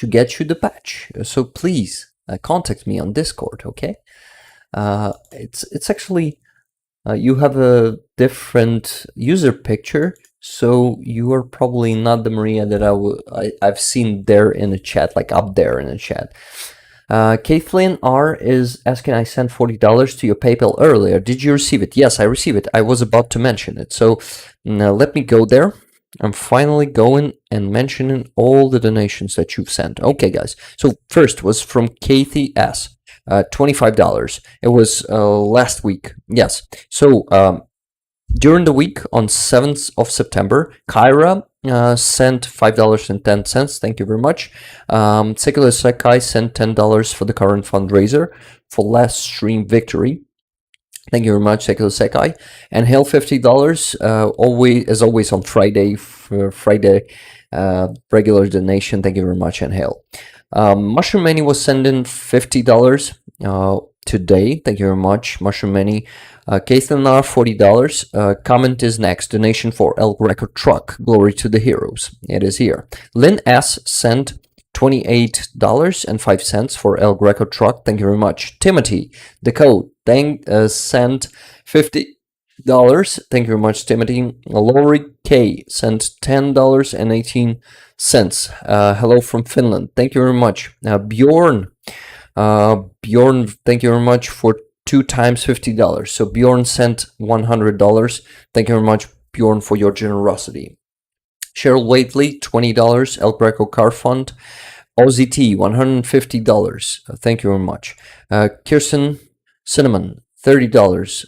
get you the patch. So please contact me on Discord, okay? It's actually you have a different user picture, so you are probably not the Maria that I've seen there in the chat, like up there in the chat. Kathleen R is asking, I sent $40 to your PayPal earlier. Did you receive it? Yes, I received it. I was about to mention it. So now let me go there. I'm finally going and mentioning all the donations that you've sent. Okay, guys. So first was from Kathy S. $25. It was last week. Yes. So during the week on 7th of September, Kyra sent $5.10. Thank you very much. Secular Sakai sent $10 for the current fundraiser for last stream victory. Thank you very much, Secular Sakai. And Hail $50, always on Friday, for Friday regular donation. Thank you very much, and Hail. Mushroom Many was sending $50 today. Thank you very much, Mushroom Many. Caitlin R, $40. Comment is next. Donation for El Greco truck. Glory to the heroes. It is here. Lynn S sent $28.05 for El Greco truck. Thank you very much. Timothy, the code, sent $50. Thank you very much, Timothy. Lori K sent $10.18. Hello from Finland. Thank you very much. Bjorn, thank you very much for 2 times $50. So Bjorn sent $100. Thank you very much, Bjorn, for your generosity. Cheryl Waitley, $20. El Greco Car Fund. Ozzy T, $150. Thank you very much. Kirsten Cinnamon, $30.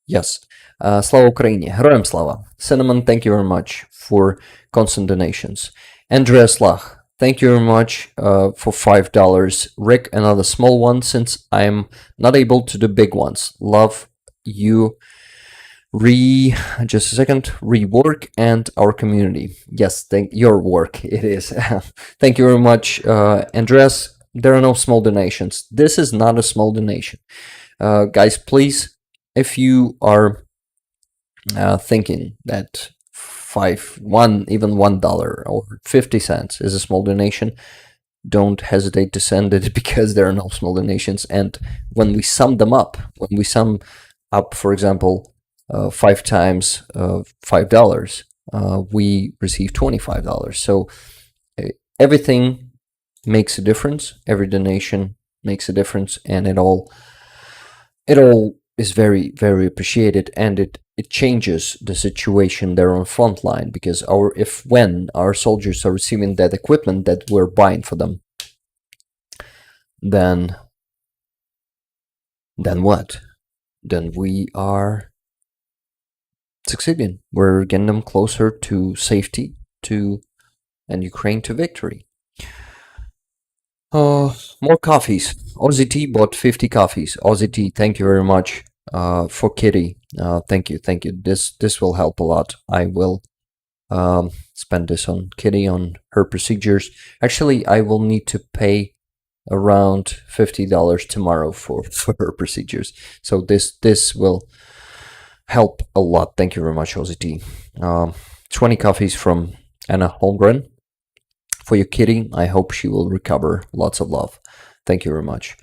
Yes. Slava Ukraini. Героям слава. Cinnamon, thank you very much for constant donations. Andreas Lach, thank you very much for $5. Rick, another small one since I'm not able to do big ones. Love you. Just a second. Rework and our community. Yes, your work. It is. Thank you very much, Andreas. There are no small donations. This is not a small donation. Guys, please, if you are thinking that even $1 or 50 cents is a small donation, don't hesitate to send it because there are no small donations. And when we sum them up, for example, 5 times $5, we receive $25. So everything makes a difference. Every donation makes a difference, and it all is very, very appreciated, and it changes the situation there on Frontline, because when our soldiers are receiving that equipment that we're buying for them, then what? Then we are succeeding. We're getting them closer to safety, and Ukraine to victory. More coffees. Ozzy T bought 50 coffees. Ozzy T, thank you very much. For Kitty, thank you. This will help a lot. I will spend this on Kitty, on her procedures. Actually, I will need to pay around $50 tomorrow for her procedures. So this will help a lot. Thank you very much, Ozzy T. 20 coffees from Anna Holmgren for your Kitty. I hope she will recover. Lots of love. Thank you very much.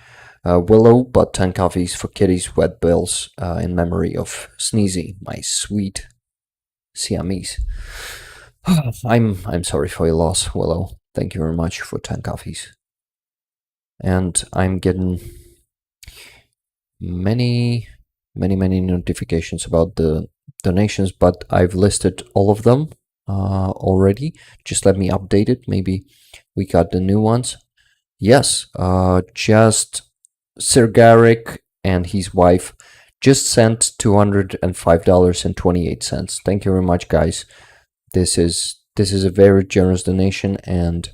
Willow bought 10 coffees for Kitty's wet bills in memory of Sneezy, my sweet Siamese. I'm sorry for your loss, Willow. Thank you very much for 10 coffees. And I'm getting many notifications about the donations, but I've listed all of them already. Just let me update it. Maybe we got the new ones. Yes, just Sir Garrick and his wife just sent $205.28. Thank you very much, guys. This is a very generous donation, and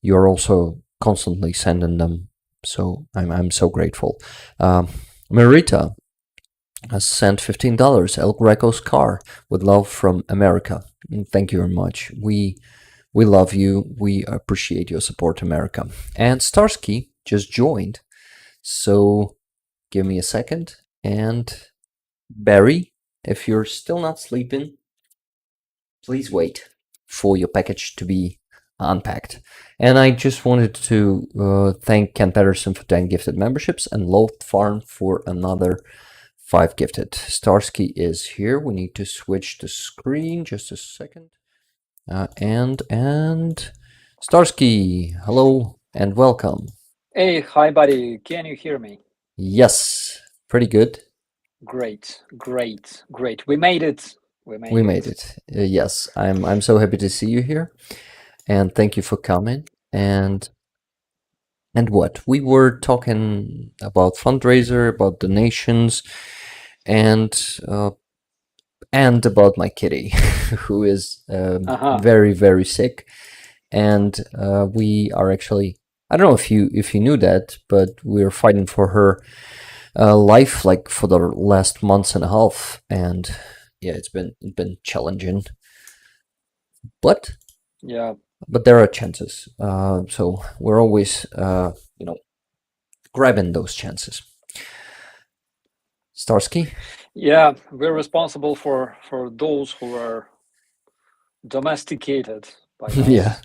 you're also constantly sending them. So I'm so grateful. Marita has sent $15. El Greco's car with love from America. Thank you very much. We love you. We appreciate your support, America. And Starsky just joined. So give me a second. And Barry, if you're still not sleeping, please wait for your package to be unpacked. And I just wanted to thank Ken Patterson for 10 gifted memberships and Loth Farm for another 5 gifted. Starsky is here. We need to switch the screen. Just a second. And Starsky, hello and welcome. Hey, hi, buddy. Can you hear me? Yes, pretty good. Great. We made it. We made it. Yes, I'm so happy to see you here, and thank you for coming. And what we were talking about Fundraiser, about donations, and about my kitty, who is very sick, and we are actually. I don't know if you knew that, but we're fighting for her life like for the last months and a half, and yeah, it's been challenging, but yeah, but there are chances. So we're always grabbing those chances. Starsky? Yeah, we're responsible for those who are domesticated by us. Yeah.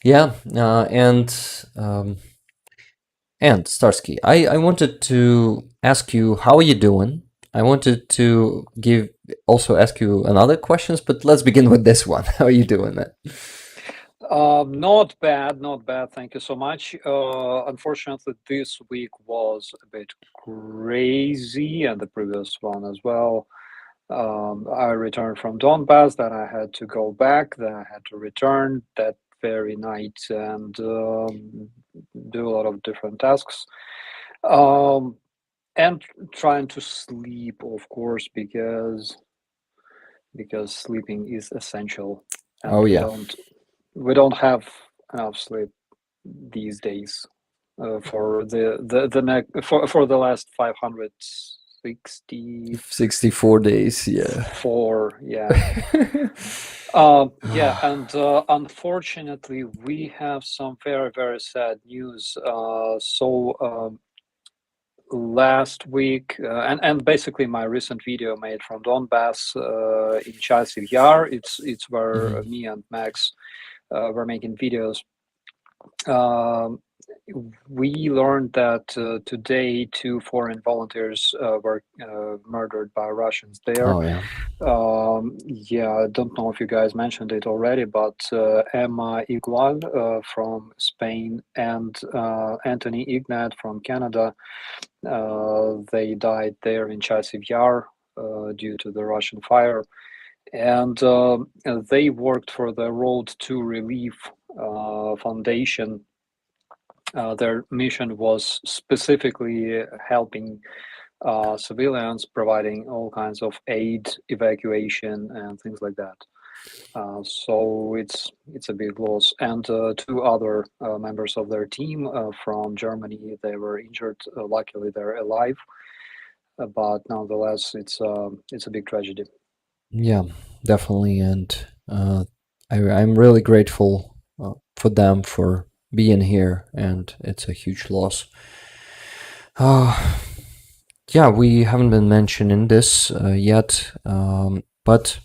Yeah, and Starsky, I wanted to ask you, how are you doing? I wanted to ask you another questions, but let's begin with this one. How are you doing, man? Not bad. Thank you so much. Unfortunately, this week was a bit crazy, and the previous one as well. I returned from Donbass, then I had to go back, then I had to return that very night and do a lot of different tasks. And trying to sleep, of course, because sleeping is essential. And Oh yeah. we don't have enough sleep these days for the last 560 64 days, yeah. 4, yeah. Yeah, and unfortunately, we have some very sad news. Last week, and basically my recent video made from Donbass in Chasiv Yar, it's where me and Max were making videos. We learned that today 2 foreign volunteers were murdered by Russians there. Oh yeah. Yeah, I don't know if you guys mentioned it already, but Emma Igual from Spain and Anthony Ignat from Canada, they died there in Chasiv Yar due to the Russian fire. And they worked for the Road to Relief Foundation. Their mission was specifically helping civilians, providing all kinds of aid, evacuation, and things like that. So it's a big loss. And 2 other members of their team from Germany, they were injured. Luckily, they're alive, but nonetheless, it's a big tragedy. Yeah, definitely, and I'm really grateful for them for being here, and it's a huge loss. Yeah, we haven't been mentioning this yet, but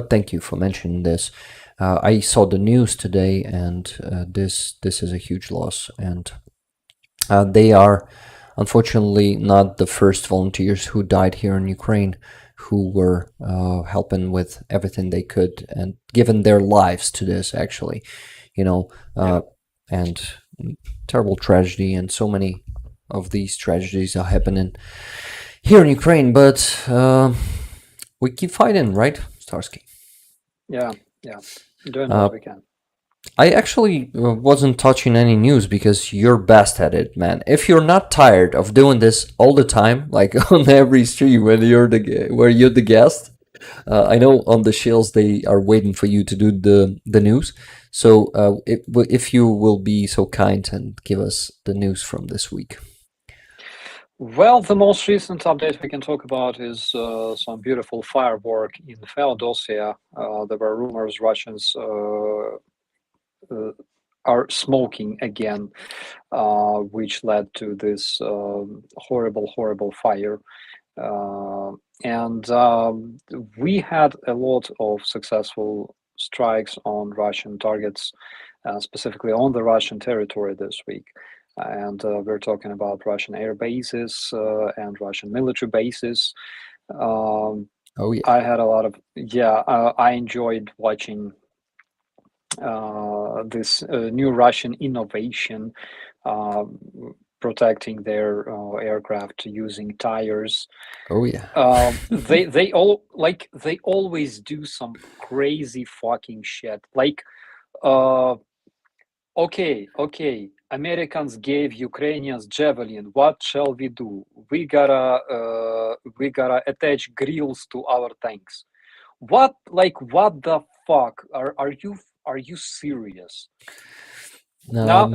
thank you for mentioning this. I saw the news today, and this is a huge loss, and they are unfortunately not the first volunteers who died here in Ukraine who were helping with everything they could and given their lives to this, actually, you know, and terrible tragedy, and so many of these tragedies are happening here in Ukraine, but we keep fighting, right, Starsky? Yeah, doing what we can. I actually wasn't touching any news because you're best at it, man. If you're not tired of doing this all the time, like on every stream when you're the guest, I know on the shills they are waiting for you to do the news. So if you will be so kind and give us the news from this week. Well, the most recent update we can talk about is some beautiful firework in Feodosia. There were rumors Russians are smoking again, which led to this horrible fire. And we had a lot of successful strikes on Russian targets, specifically on the Russian territory this week. And we're talking about Russian air bases and Russian military bases. Oh yeah. I had a lot of, I enjoyed watching this new Russian innovation, protecting their aircraft using tires. Oh yeah. They always do some crazy fucking shit. Like, okay, Americans gave Ukrainians Javelin. What shall we do? We gotta attach grills to our tanks. What the fuck? Are you serious? Now,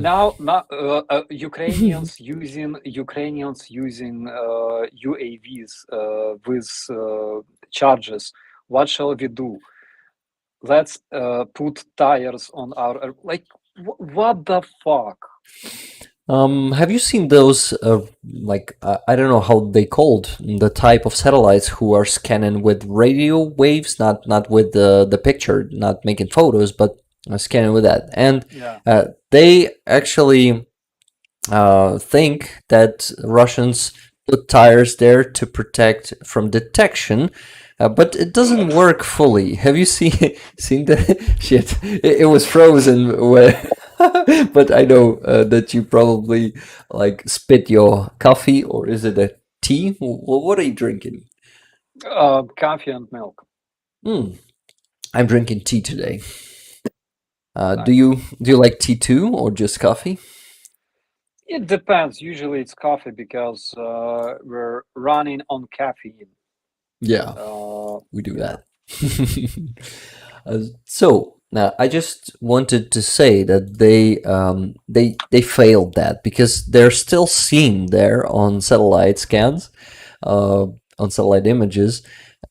Ukrainians using UAVs with charges. What shall we do? Let's put tires on our what the fuck? Have you seen those, I don't know how they called, the type of satellites who are scanning with radio waves, not with the picture, not making photos, but scanning with that. And they actually think that Russians put tires there to protect from detection, but it doesn't work fully. Have you seen that shit? It was frozen but I know that you probably like spit your coffee, or is it a tea? What are you drinking? Coffee and milk. I'm drinking tea today. Do you like tea too, or just coffee? It depends. Usually it's coffee because we're running on caffeine. Yeah, we do that. So now I just wanted to say that they failed that, because they're still seen there on satellite scans, on satellite images.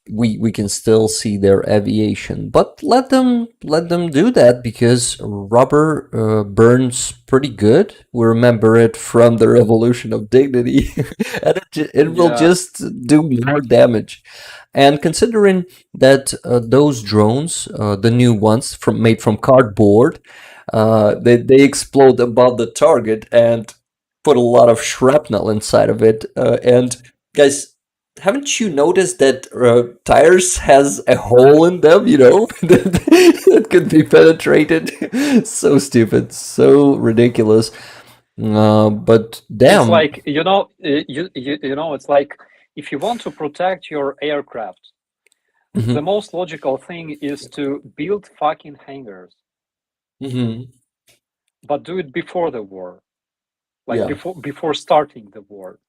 We can still see their aviation, but let them do that, because rubber burns pretty good. We remember it from the Revolution of Dignity, and it will just do more damage. And considering that those drones, the new ones made from cardboard, they explode above the target and put a lot of shrapnel inside of it. And guys, haven't you noticed that tires has a hole in them? You know that could be penetrated. So stupid, so ridiculous. But damn, it's like you know, it's like if you want to protect your aircraft, the most logical thing is to build fucking hangars. But do it before the war, before starting the war.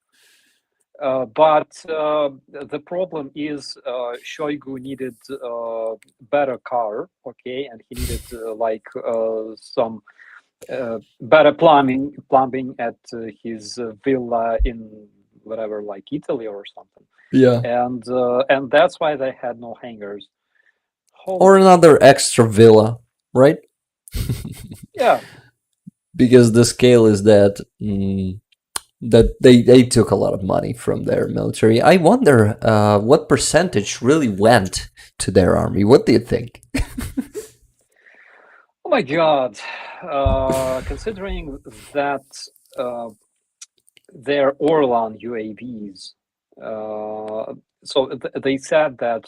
But the problem is Shoigu needed better car, okay, and he needed some better plumbing at his villa in whatever, like Italy or something. Yeah, and that's why they had no hangars. Or another extra villa, right? Yeah, because the scale is that that they took a lot of money from their military. I wonder what percentage really went to their army. What do you think? Oh my God! Considering that their Orlan UAVs, So they said that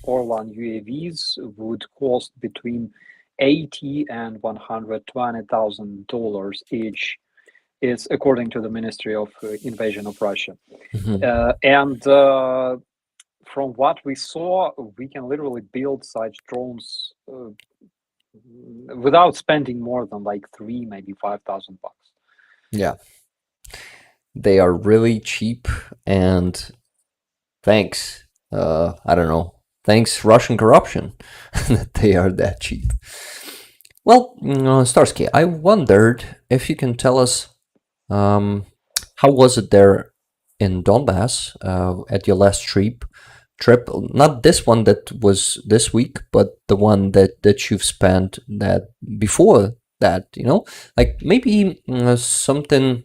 Orlan UAVs would cost between $80 and $120,000 each. It's according to the Ministry of Invasion of Russia. And from what we saw, we can literally build such drones without spending more than like $3, maybe $5,000. Yeah. They are really cheap, and thanks, I don't know, thanks Russian corruption that they are that cheap. Well, Starsky, I wondered if you can tell us how was it there in Donbass at your last trip? Not this one that was this week, but the one that you've spent that before that, like maybe something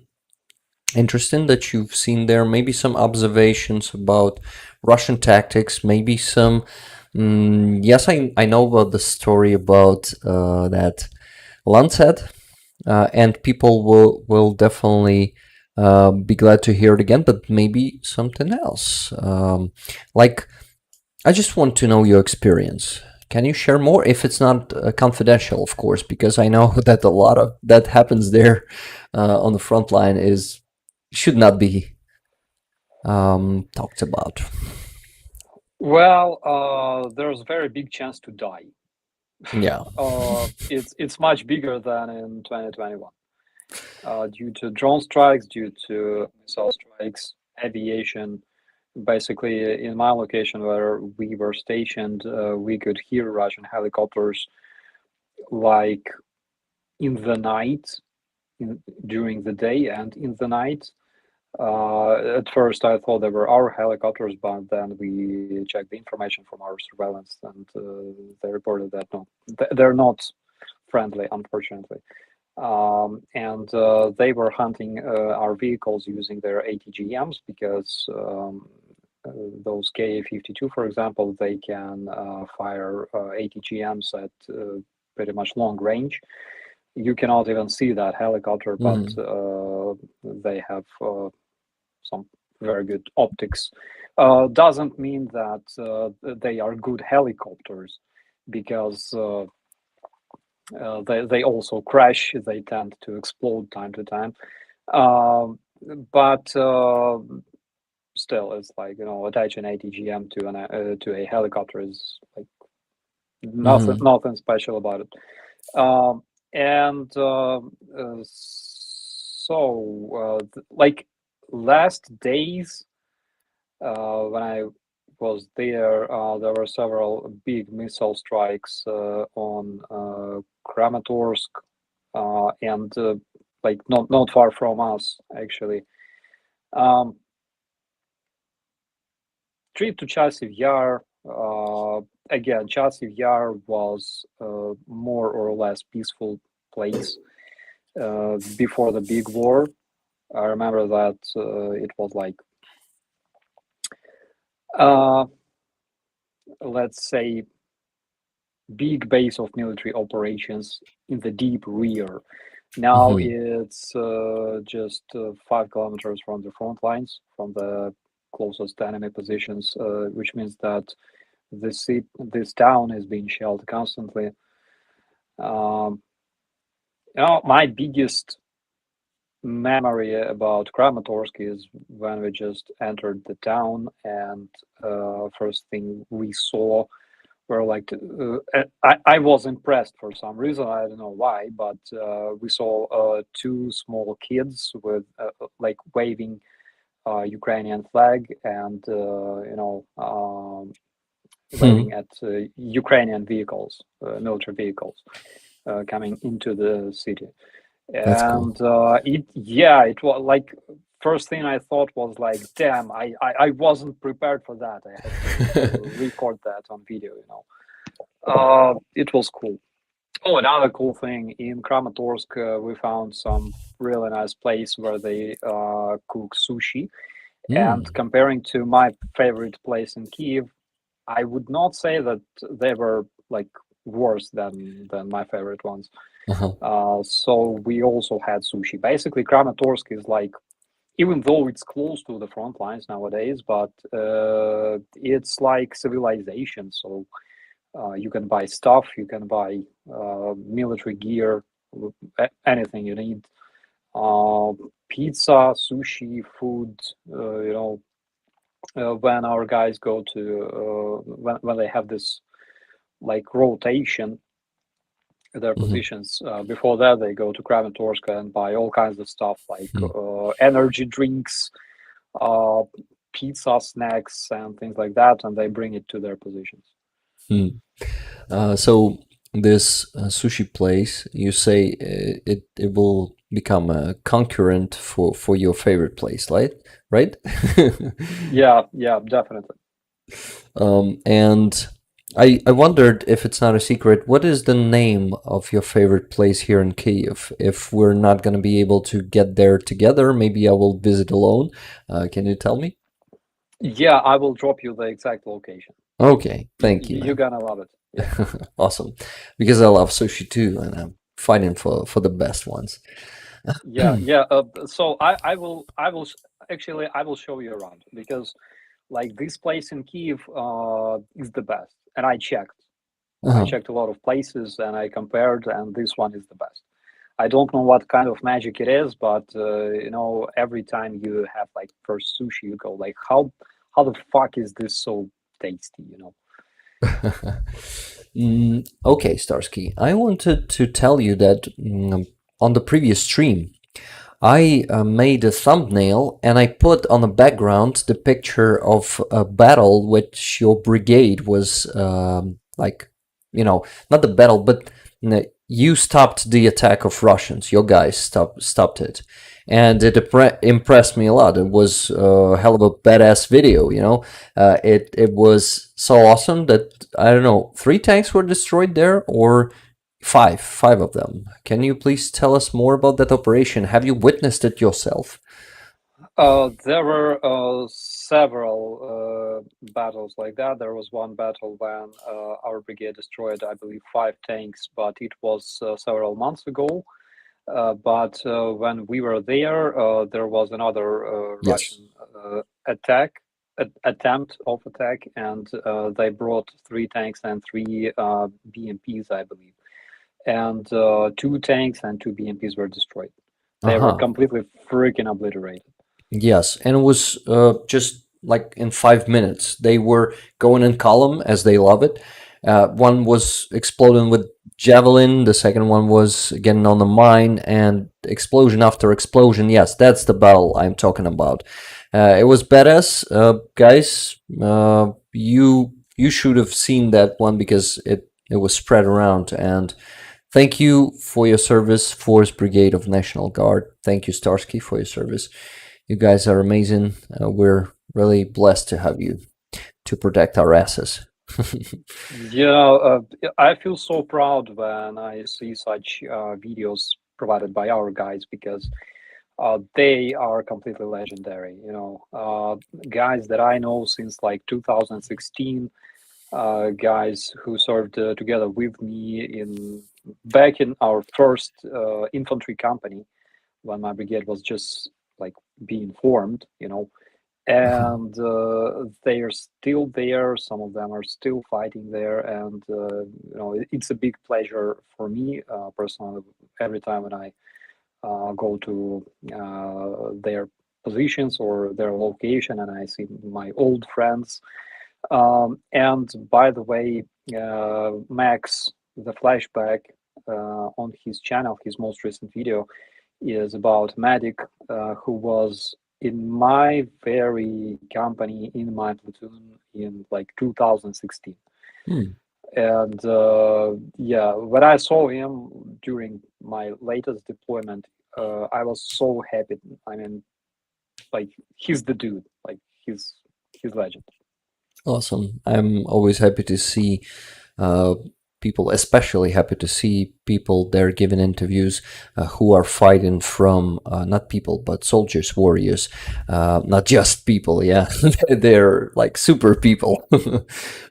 interesting that you've seen there, maybe some observations about Russian tactics, maybe some yes, I know about the story about that Lancet, and people will definitely be glad to hear it again, but maybe something else. Like, I just want to know your experience. Can you share more if it's not confidential, of course, because I know that a lot of that happens there on the front line should not be talked about. Well, there's a very big chance to die. Yeah. It's much bigger than in 2021 due to drone strikes, due to missile strikes, aviation. Basically, in my location where we were stationed, we could hear Russian helicopters like in the night, during the day and in the night. At first, I thought they were our helicopters, but then we checked the information from our surveillance, and they reported that no, they're not friendly, unfortunately. And they were hunting our vehicles using their ATGMs because those Ka-52, for example, they can fire ATGMs at pretty much long range. You cannot even see that helicopter, but they have some very good optics. Doesn't mean that they are good helicopters, because they also crash. They tend to explode time to time. But still, it's like, attach an ATGM to a helicopter is like nothing special about it. And so like last days when I was there, there were several big missile strikes on Kramatorsk and like not far from us, actually. Trip to Chasiv Yar. Again, Chasiv Yar was more or less peaceful place before the big war. I remember that it was like, let's say, big base of military operations in the deep rear. Now it's just 5 kilometers from the front lines, from the closest enemy positions, which means that this town is being shelled constantly. My biggest memory about Kramatorsk is when we just entered the town, and first thing we saw were like I was impressed for some reason. I don't know why, but we saw 2 small kids with like waving Ukrainian flag and waving at Ukrainian vehicles, military vehicles, coming into the city. That's And cool. it was like, first thing I thought was like, damn, I wasn't prepared for that. I had to record that on video. It was cool. Oh, another cool thing, in Kramatorsk, we found some really nice place where they cook sushi. And comparing to my favorite place in Kiev, I would not say that they were like worse than my favorite ones. So we also had sushi. Basically, Kramatorsk is like even though it's close to the front lines nowadays, but it's like civilization. So you can buy stuff, you can buy military gear, anything you need. Pizza, sushi, food. When our guys go to when they have this like rotation their Hmm. positions. Before that, they go to Kramatorsk and buy all kinds of stuff like Hmm. energy drinks, uh, pizza, snacks, and things like that, and they bring it to their positions. Hmm. So this sushi place, you say it will become a concurrent for your favorite place, right? Right? Yeah, yeah, definitely. And I wondered if it's not a secret, what is the name of your favorite place here in Kyiv? If we're not going to be able to get there together, maybe I will visit alone. Can you tell me? Yeah, I will drop you the exact location. Okay, thank you, You're man. gonna love it. Yeah, Awesome. Because I love sushi too, and I'm fighting for the best ones. yeah, yeah. So actually I will show you around because like this place in Kiev is the best, and I checked. I Uh-huh. checked a lot of places and I compared, and this one is the best. I don't know what kind of magic it is, but every time you have like first sushi, you go like, how the fuck is this so tasty? Okay, Starsky. I wanted to tell you that on the previous stream, I made a thumbnail and I put on the background the picture of a battle which your brigade was like, not the battle, but you stopped the attack of Russians. Your guys stopped it, and it impressed me a lot. It was a hell of a badass video. It was so awesome that I don't know, 3 tanks were destroyed there, or five of them. Can you please tell us more about that operation? Have you witnessed it yourself? There were several battles like that. There was one battle when our brigade destroyed, I believe, 5 tanks, but it was several months ago. But when we were there was another Yes. Russian attempt of attack, and they brought 3 tanks and 3 BMPs, I believe, and 2 tanks and 2 BMPs were destroyed. They were Uh-huh. completely freaking obliterated. Yes, and it was just like in 5 minutes. They were going in column as they love it. One was exploding with javelin. The second one was getting on the mine, and explosion after explosion. Yes, that's the battle I'm talking about. It was badass, guys. You should have seen that one because it was spread around. And thank you for your service, Force Brigade of National Guard. Thank you, Starsky, for your service. You guys are amazing. We're really blessed to have you to protect our asses. Yeah, I feel so proud when I see such videos provided by our guys because they are completely legendary. Guys that I know since like 2016, guys who served together with me back in our first infantry company when my brigade was just like being formed. And they are still there. Some of them are still fighting there, and it's a big pleasure for me personally every time when I go to their positions or their location and I see my old friends. And by the way, Max, the flashback on his channel, his most recent video, is about medic who was in my very company in my platoon in like 2016. Hmm. And yeah, when I saw him during my latest deployment, I was so happy. I mean, like he's the dude. Like he's legend. Awesome. I'm always happy to see uh, people, especially happy to see people there giving interviews who are fighting from not people, but soldiers, warriors, not just people. Yeah, they're like super people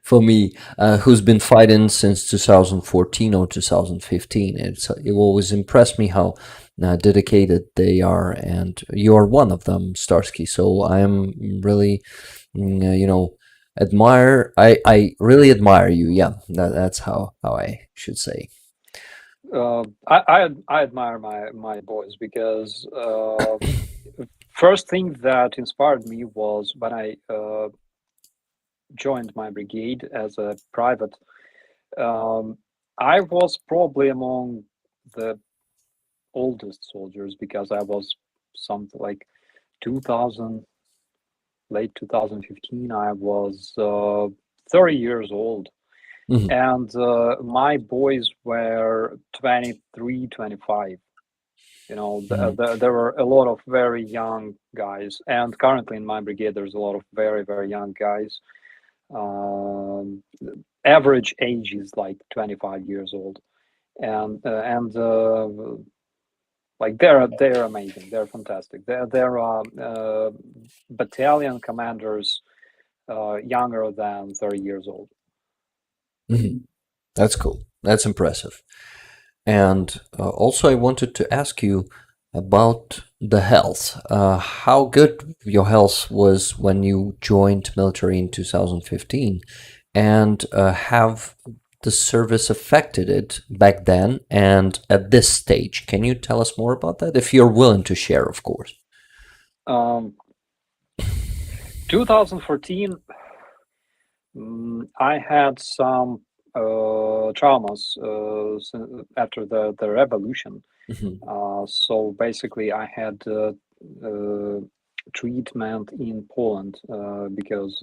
for me, who's been fighting since 2014 or 2015. It always impressed me how dedicated they are, and you are one of them, Starsky. So I'm really, admire. I really admire you. Yeah, that's how I should say. I admire my boys because first thing that inspired me was when I joined my brigade as a private. Um, I was probably among the oldest soldiers because I was something like 2000, late 2015. I was 30 years old, Mhm. and my boys were 23, 25. Mhm. There were a lot of very young guys, and currently in my brigade, there's a lot of very, very young guys. Um, Average age is like 25 years old, and like they're amazing. They're fantastic. They're battalion commanders younger than 30 years old. Mhm. That's cool. That's impressive. And also, I wanted to ask you about the health. How good your health was when you joined military in 2015, and have the service affected it back then and at this stage? Can you tell us more about that, if you're willing to share, of course? Um, 2014, I had some traumas after the revolution. Mhm. So basically, I had uh, treatment in Poland because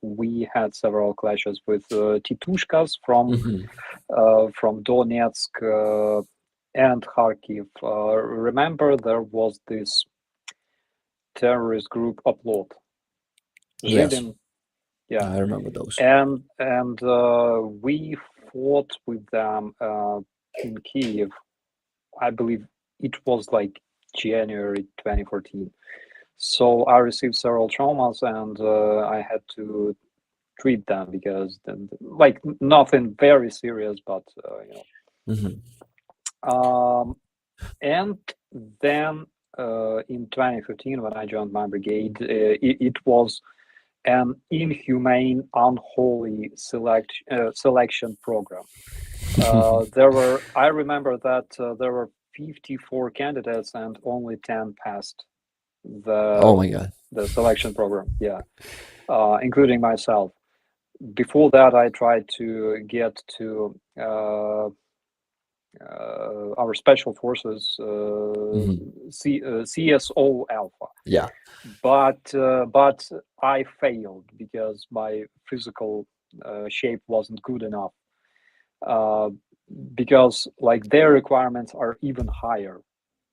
we had several clashes with Titushkas Mhm. from Donetsk and Kharkiv. Remember, there was this terrorist group Upload, Yes, Zhidin, yeah, I remember those. and we fought with them in Kiev. I believe it was like January 2014. So I received several traumas, and I had to treat them because, like, nothing very serious, but Mhm. Um, and then in 2015, when I joined my brigade, it was an inhumane, unholy selection program. I remember that there were 54 candidates and only 10 passed Oh the my God. the selection program. Yeah, including myself. Before that, I tried to get to our special forces Mhm. CSO Alpha, Yeah. but I failed because my physical shape wasn't good enough. Uh, because like their requirements are even higher,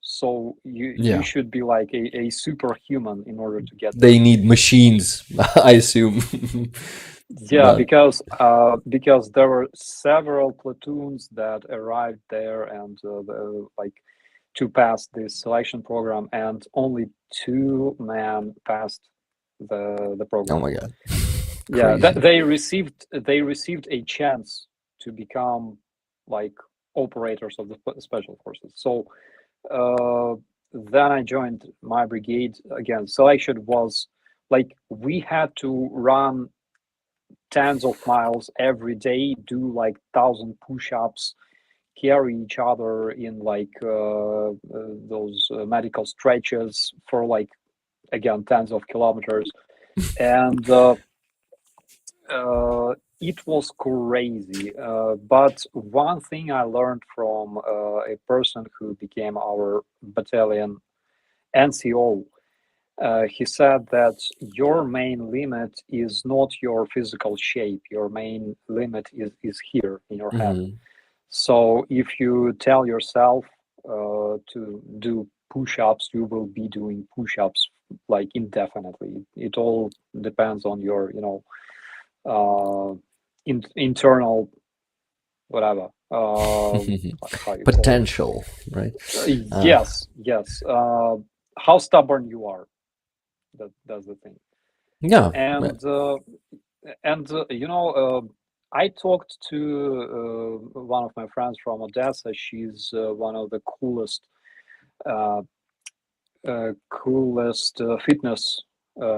so you Yeah. should be like a superhuman in order to get They there. need machines, I assume. Yeah, But because there were several platoons that arrived there and like to pass this selection program, and only two men passed the oh program. my God, Yeah, crazy. they received a chance to become like operators of the special forces. So uh, then I joined my brigade again. Selection was like we had to run tens of miles every day, do like 1,000 push-ups, carry each other in like those medical stretches for like again tens of kilometers, and it was crazy. But one thing I learned from a person who became our battalion NCO, he said that your main limit is not your physical shape. Your main limit is here in your head. Mhm. So if you tell yourself to do push-ups, you will be doing push-ups like indefinitely. It all depends on your, internal whatever. How you call it? Potential, right? Uh, Yes, yes. How stubborn you are. That's the thing. yeah, And I talked to one of my friends from Odessa. She's one of the uh, coolest fitness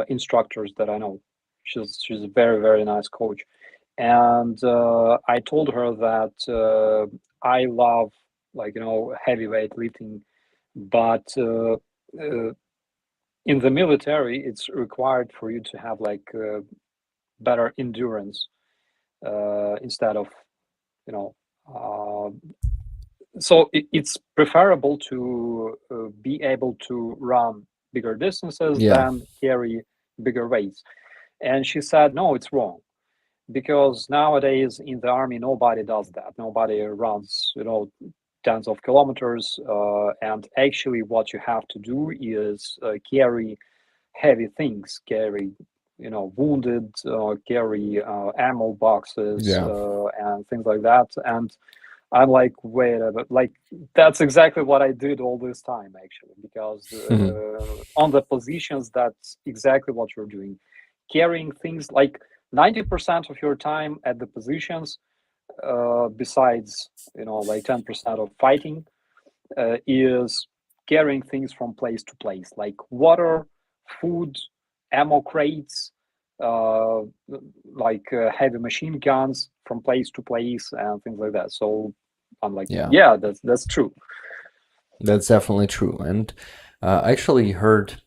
instructors that I know. She's a very nice coach, and I told her that I love, like, heavyweight lifting, but in the military it's required for you to have like better endurance instead of, you know uh, so it's preferable to be able to run bigger distances Yeah. than carry bigger weights. And she said, no, it's wrong, because nowadays in the army nobody does that. Nobody runs, tens of kilometers, and actually what you have to do is carry heavy things, carry, wounded, carry ammo boxes, Yeah. and things like that. And I'm like, wait a bit, like, that's exactly what I did all this time, actually, because on the positions, that's exactly what you're doing. Carrying things like 90% of your time at the positions, besides, like 10% of fighting, is carrying things from place to place, like water, food, ammo crates, uh, like heavy machine guns from place to place and things like that. So I'm like, Yeah. yeah, that's true. That's definitely true. And I actually heard.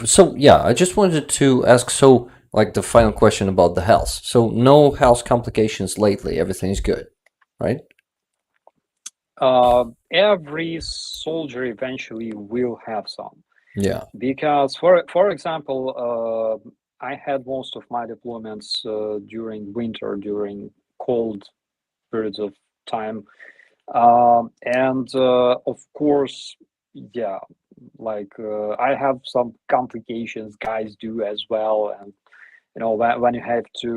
So yeah, I just wanted to ask. So, like the final question about the health. So no health complications lately. Everything's good, right? Every soldier eventually will have some, Yeah. because for example, I had most of my deployments during winter, during cold periods of time. And of course, yeah, like I have some complications, guys do as well. And when you have to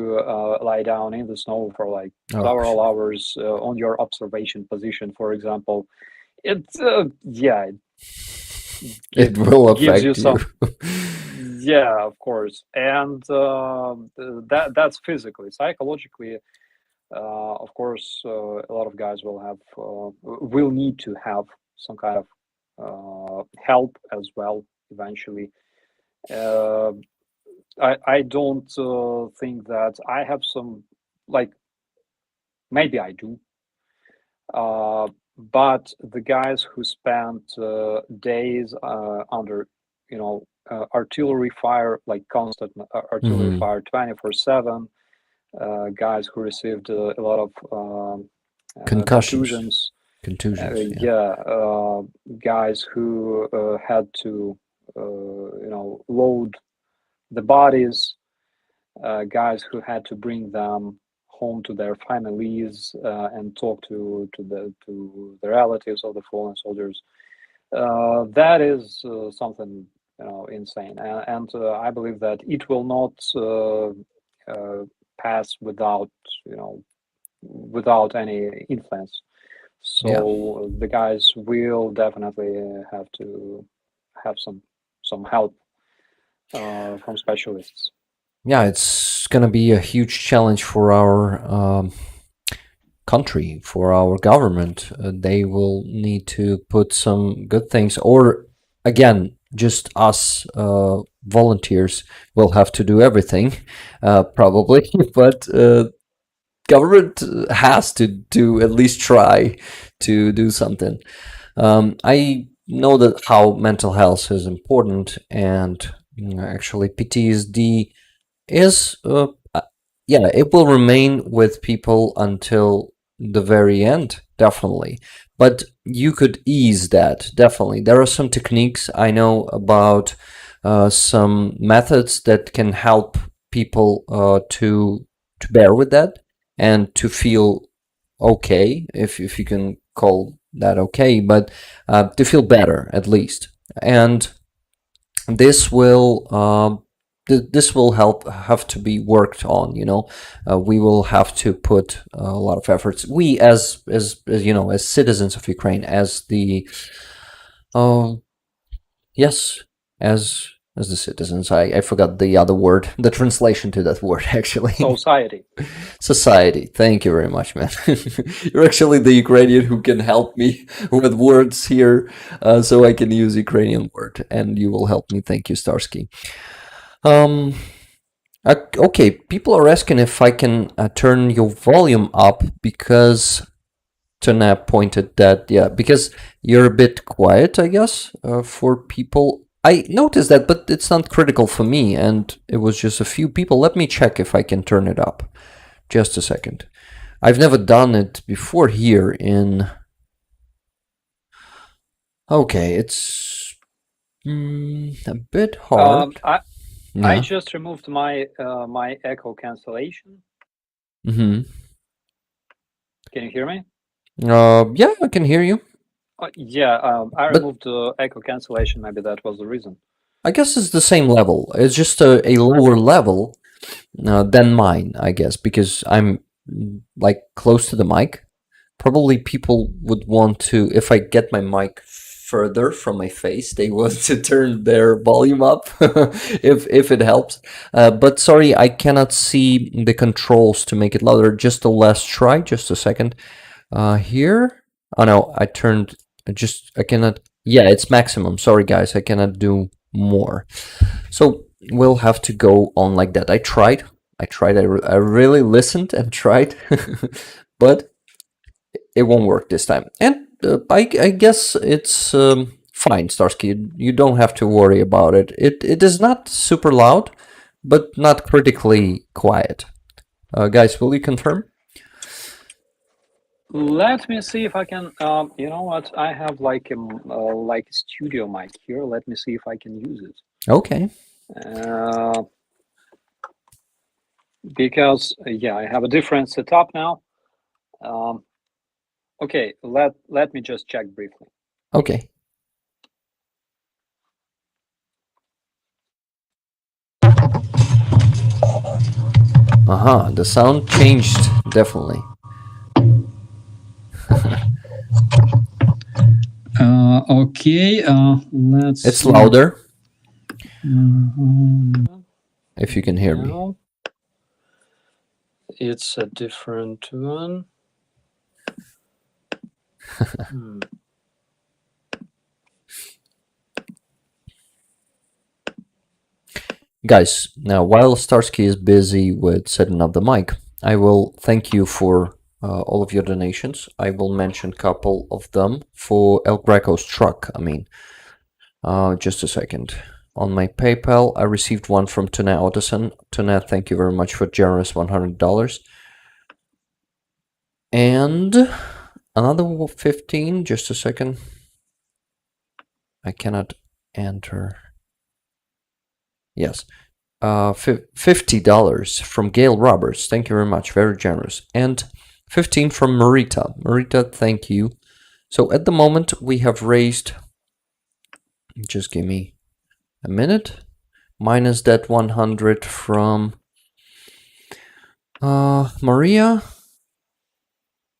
lie down in the snow for like Oh, several hours on your observation position, for example, it yeah, it it will gives you affect you. some. Yeah, of course. And that's physically. Psychologically, of course, a lot of guys will need to have some kind of help as well eventually. Uh, I don't think that I have some, like, maybe I do, uh, but the guys who spent days under, artillery fire, like constant artillery Hmm. fire 24/7, guys who received a lot of Concussions, contusions. contusions. Yeah. Yeah, guys who had to, load the bodies, guys who had to bring them home to their families and talk to the relatives of the fallen soldiers. That is something, insane, and I believe that it will not pass without, without any influence. Yeah. So the guys will definitely have to have some help from specialists. Yeah. It's gonna be a huge challenge for our country, for our government. They will need to put some good things, or again, just us volunteers will have to do everything, probably. But government has to do at least try to do something. I know that how mental health is important, and actually PTSD is yeah, it will remain with people until the very end, definitely. But you could ease that, definitely. There are some techniques I know about, some methods that can help people to bear with that and to feel okay, if you can call that okay, but to feel better at least. And this will this will have to be worked on. We will have to put a lot of efforts. We, as as citizens of Ukraine, as the uh, yes, as as the citizens. I forgot the other word, the translation to that word, actually. Society. Society. Thank you very much, man. You're actually the Ukrainian who can help me with words here, so I can use Ukrainian word, and you will help me. Thank you, Starsky. Okay, people are asking if I can turn your volume up because Tana pointed that, yeah, because you're a bit quiet, I guess, for people. I noticed that, but it's not critical for me, and it was just a few people. Let me check if I can turn it up. Just a second. I've never done it before here in... Okay, it's a bit hard. I just removed my my echo cancellation. Mm-hmm. Can you hear me? Yeah, I can hear you. I removed the echo cancellation. Maybe that was the reason. I guess it's the same level. It's just a lower level than mine, I guess, because I'm like close to the mic. Probably people would want to, if I get my mic further from my face, they want to turn their volume up if it helps. But sorry, I cannot see the controls to make it louder. Just a last try, just a second. Here. Oh no, I cannot. Yeah, it's maximum. Sorry guys, I cannot do more. So we'll have to go on like that. I tried. I really listened and tried, but it won't work this time. And I guess it's fine, Starsky. You don't have to worry about it. It is not super loud, but not critically quiet. Guys, will you confirm? Let me see if I can. You know what? I have like a studio mic here. Let me see if I can use it. Okay. Because I have a different setup now. Okay, let me just check briefly. Okay. The sound changed, definitely. Okay, let's It's see. louder. If you can hear me. It's a different one. Guys, now while Starsky is busy with setting up the mic, I will thank you for all of your donations. I will mention a couple of them for El Greco's truck. Just a second. On my PayPal, I received one from Tuna Ottoson. Tuna, thank you very much for generous $100. And another 15, just a second. I cannot enter. Yes. $50 from Gail Roberts. Thank you very much. Very generous. And 15 from Marita. Marita, thank you. So at the moment, we have raised, just give me a minute, minus that 100 from Maria.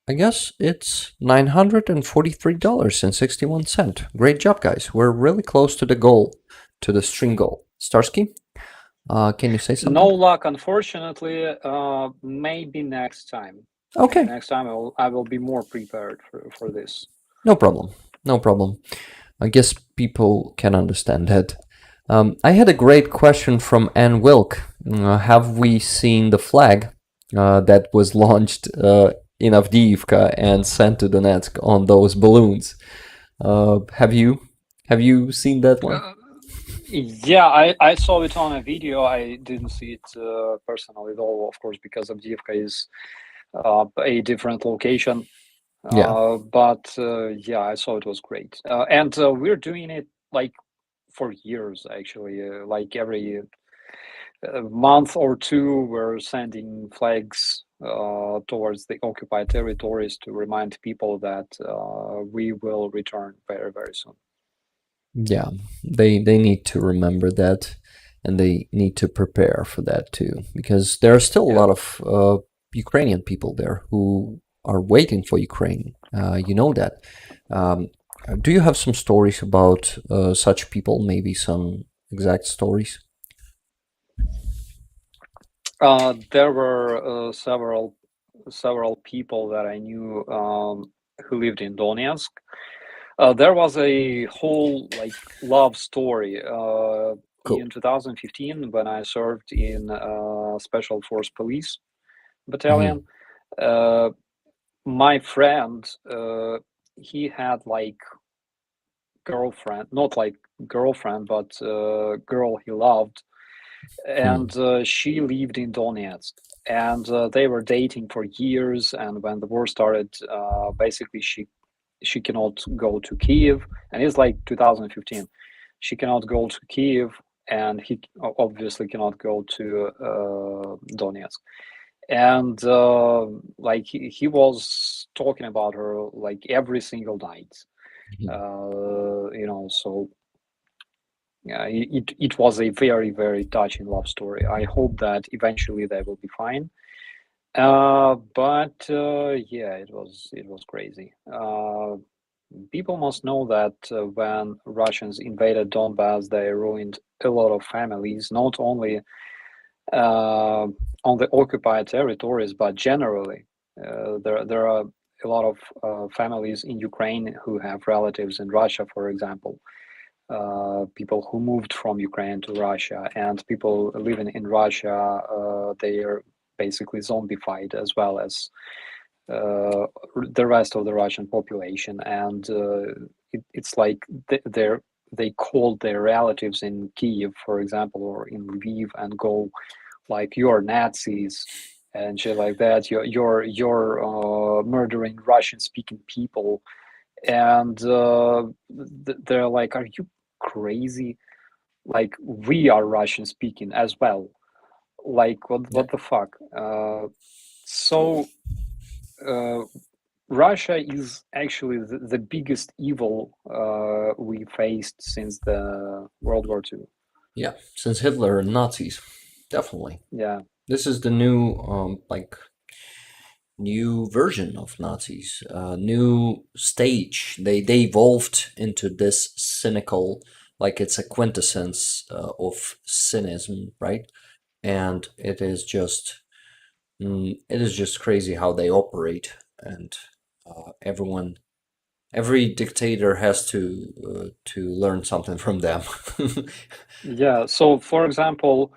I guess it's $943.61. Great job, guys. We're really close to the goal, to the string goal. Starsky, can you say something? No luck, unfortunately. Maybe next time. Okay. Next time I will be more prepared for this. No problem. No problem. I guess people can understand that. I had a great question from Ann Wilk. Have we seen the flag that was launched in Avdiivka and sent to Donetsk on those balloons? Have you seen that one? I saw it on a video. I didn't see it personally at all, of course, because Avdiivka is a different location. But I saw it was great. And we're doing it like for years, actually. Like every month or two, we're sending flags towards the occupied territories to remind people that we will return very, very soon. Yeah, they need to remember that, and they need to prepare for that too, because there are still a lot of Ukrainian people there who are waiting for Ukraine. You know that. Do you have some stories about such people? Maybe some exact stories? There were several people that I knew who lived in Donetsk. There was a whole like love story Cool. in 2015 when I served in Special Force Police Mm-hmm. Battalion. My friend, he had like girlfriend, not like girlfriend, but girl he loved, and she lived in Donetsk. And they were dating for years. And when the war started, basically she cannot go to Kiev, and it's like 2015. She cannot go to Kiev, and he obviously cannot go to Donetsk. And like he was talking about her like every single night. So yeah, it was a very, very touching love story. I hope that eventually they will be fine. But yeah, it was crazy. People must know that when Russians invaded Donbass, they ruined a lot of families, not only on the occupied territories, but generally. There are a lot of families in Ukraine who have relatives in Russia, for example. People who moved from Ukraine to Russia, and people living in Russia, they are basically zombified as well as the rest of the Russian population. And it's like they call their relatives in Kiev, for example, or in Lviv, and go like, "You're Nazis," and shit like that. You're murdering Russian-speaking people, and they're like, "Are you crazy? Like, we are Russian speaking as well. Like, what the fuck?" So Russia is actually the biggest evil we faced since the World War II. Yeah, since Hitler and Nazis, definitely. Yeah. This is the new, new version of Nazis, new stage. They evolved into this cynical, like it's a quintessence of cynism, right? And it is just crazy how they operate, and every dictator has to learn something from them. Yeah. So, for example,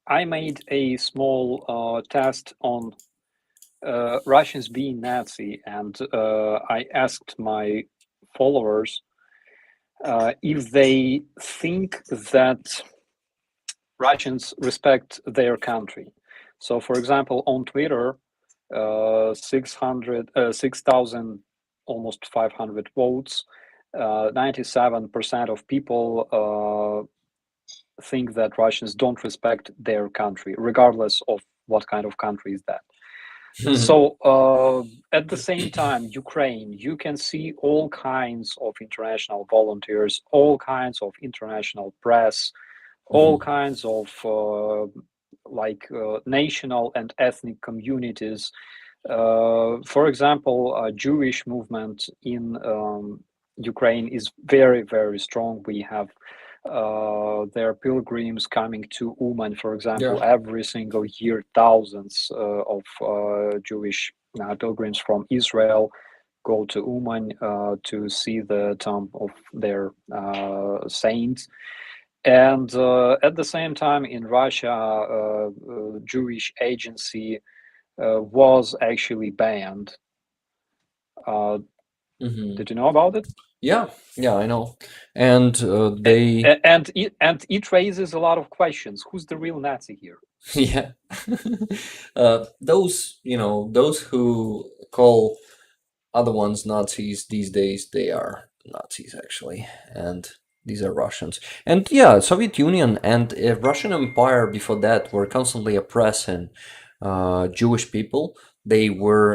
I made a small test on Russians being Nazi, and I asked my followers if they think that Russians respect their country. So, for example, on Twitter, 6,000, almost 500 votes, 97% of people think that Russians don't respect their country, regardless of what kind of country is that. So at the same time, Ukraine, you can see all kinds of international volunteers, all kinds of international press, all kinds of national and ethnic communities. For example, Jewish movement in Ukraine is very, very strong. We have there are pilgrims coming to Uman, for example, Yeah. every single year. Thousands of Jewish pilgrims from Israel go to Uman to see the tomb of their saints. And at the same time, in Russia, Jewish agency was actually banned. Did you know about it? Yeah, yeah, I know. And they, And it raises a lot of questions. Who's the real Nazi here? yeah, those who call other ones Nazis these days, they are Nazis actually, and these are Russians. And yeah, Soviet Union and Russian Empire before that were constantly oppressing Jewish people. They were,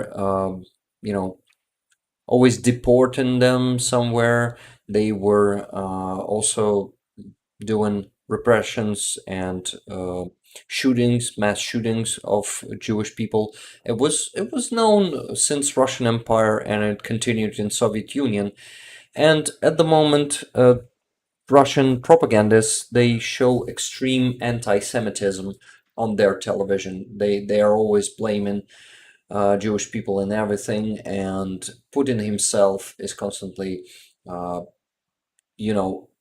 always deporting them somewhere. They were also doing repressions and shootings, mass shootings of Jewish people. It was known since Russian Empire, and it continued in Soviet Union. And at the moment, Russian propagandists, they show extreme anti-Semitism on their television. They are always blaming Jewish people in everything, and Putin himself is constantly,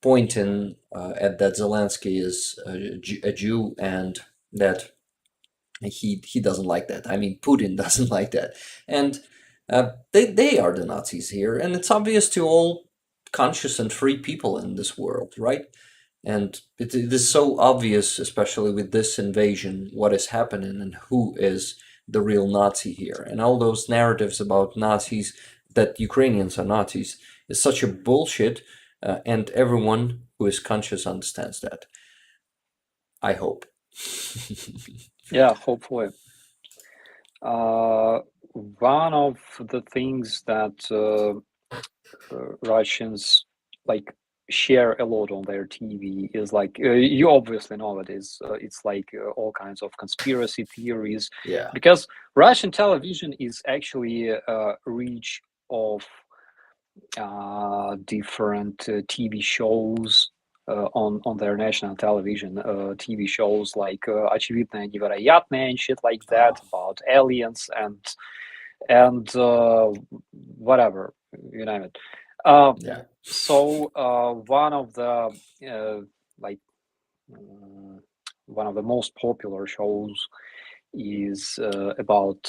pointing at that Zelensky is a Jew, and that he doesn't like that. I mean, Putin doesn't like that, and they are the Nazis here, and it's obvious to all conscious and free people in this world, right? And it is so obvious, especially with this invasion, what is happening and who is the real Nazi here. And all those narratives about Nazis, that Ukrainians are Nazis, is such a bullshit, and everyone who is conscious understands that. I hope. Yeah, hopefully. One of the things that Russians like share a lot on their TV is like you obviously know it is. It's like all kinds of conspiracy theories, Yeah. because Russian television is actually rich of different TV shows on their national television. TV shows like "Очевидное невероятное" and shit like that about aliens and whatever, you name it. Yeah. So one of the like one of the most popular shows is about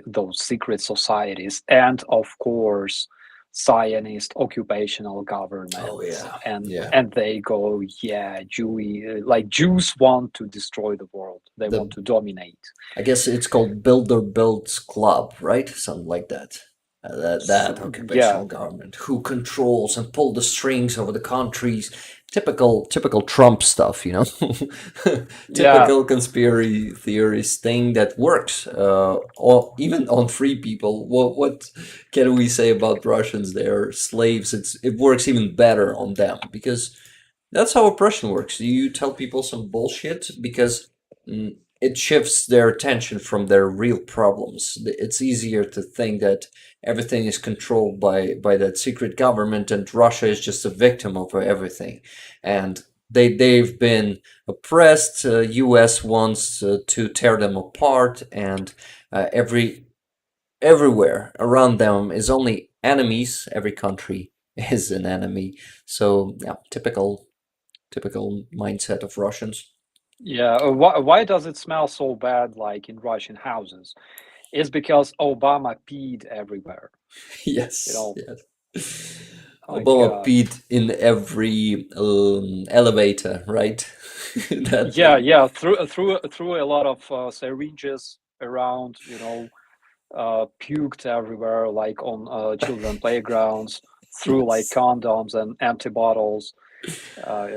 those secret societies, and of course Zionist occupational government. Oh, yeah. and Yeah. and they go, yeah, Jews want to destroy the world, they The- want to dominate. I guess it's called Builder Builds Club, right? Something like that. That So, occupational government who controls and pull the strings over the countries. Typical Trump stuff, you know. Typical conspiracy theories thing that works. Or even on free people. What can we say about Russians? They're slaves. It works even better on them because that's how oppression works. You tell people some bullshit because it shifts their attention from their real problems. It's easier to think that everything is controlled by that secret government and Russia is just a victim of everything. And they've been oppressed. US wants to tear them apart, and everywhere around them is only enemies. Every country is an enemy. So yeah, typical mindset of Russians. Yeah, why does it smell so bad like in Russian houses? It's because Obama peed everywhere. Yes, You know, yes. like Obama peed in every elevator, right? That yeah, through a lot of syringes around, puked everywhere, like on children playgrounds, through like yes. condoms and empty bottles. Uh,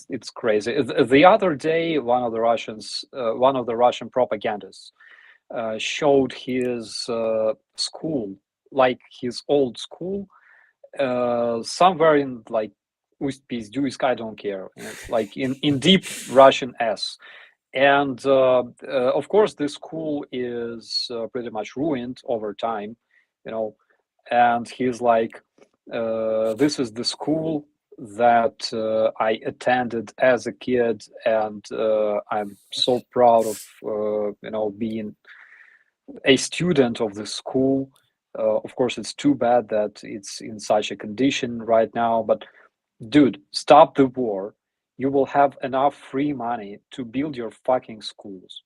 it's crazy. The other day, one of the Russian propagandists, showed his school, like his old school, somewhere in like Ust-Pizduisk, I don't care. It's like in deep Russian S. And of course, this school is pretty much ruined over time, you know. And he's like, "This is the school that I attended as a kid, and I'm so proud of being a student of the school. Of course, it's too bad that it's in such a condition right now, but dude, stop the war. You will have enough free money to build your fucking schools."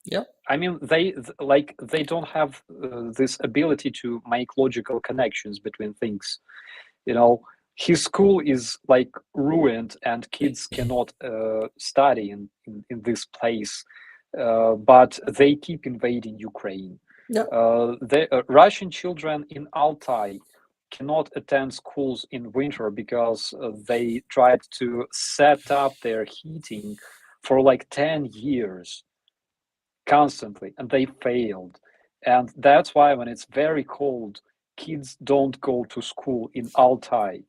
Yeah. I mean, they don't have this ability to make logical connections between things. You know, his school is like ruined, and kids cannot study in this place. But they keep invading Ukraine. Yeah. The Russian children in Altai cannot attend schools in winter because they tried to set up their heating for like 10 years constantly, and they failed. And that's why when it's very cold, kids don't go to school in Altai.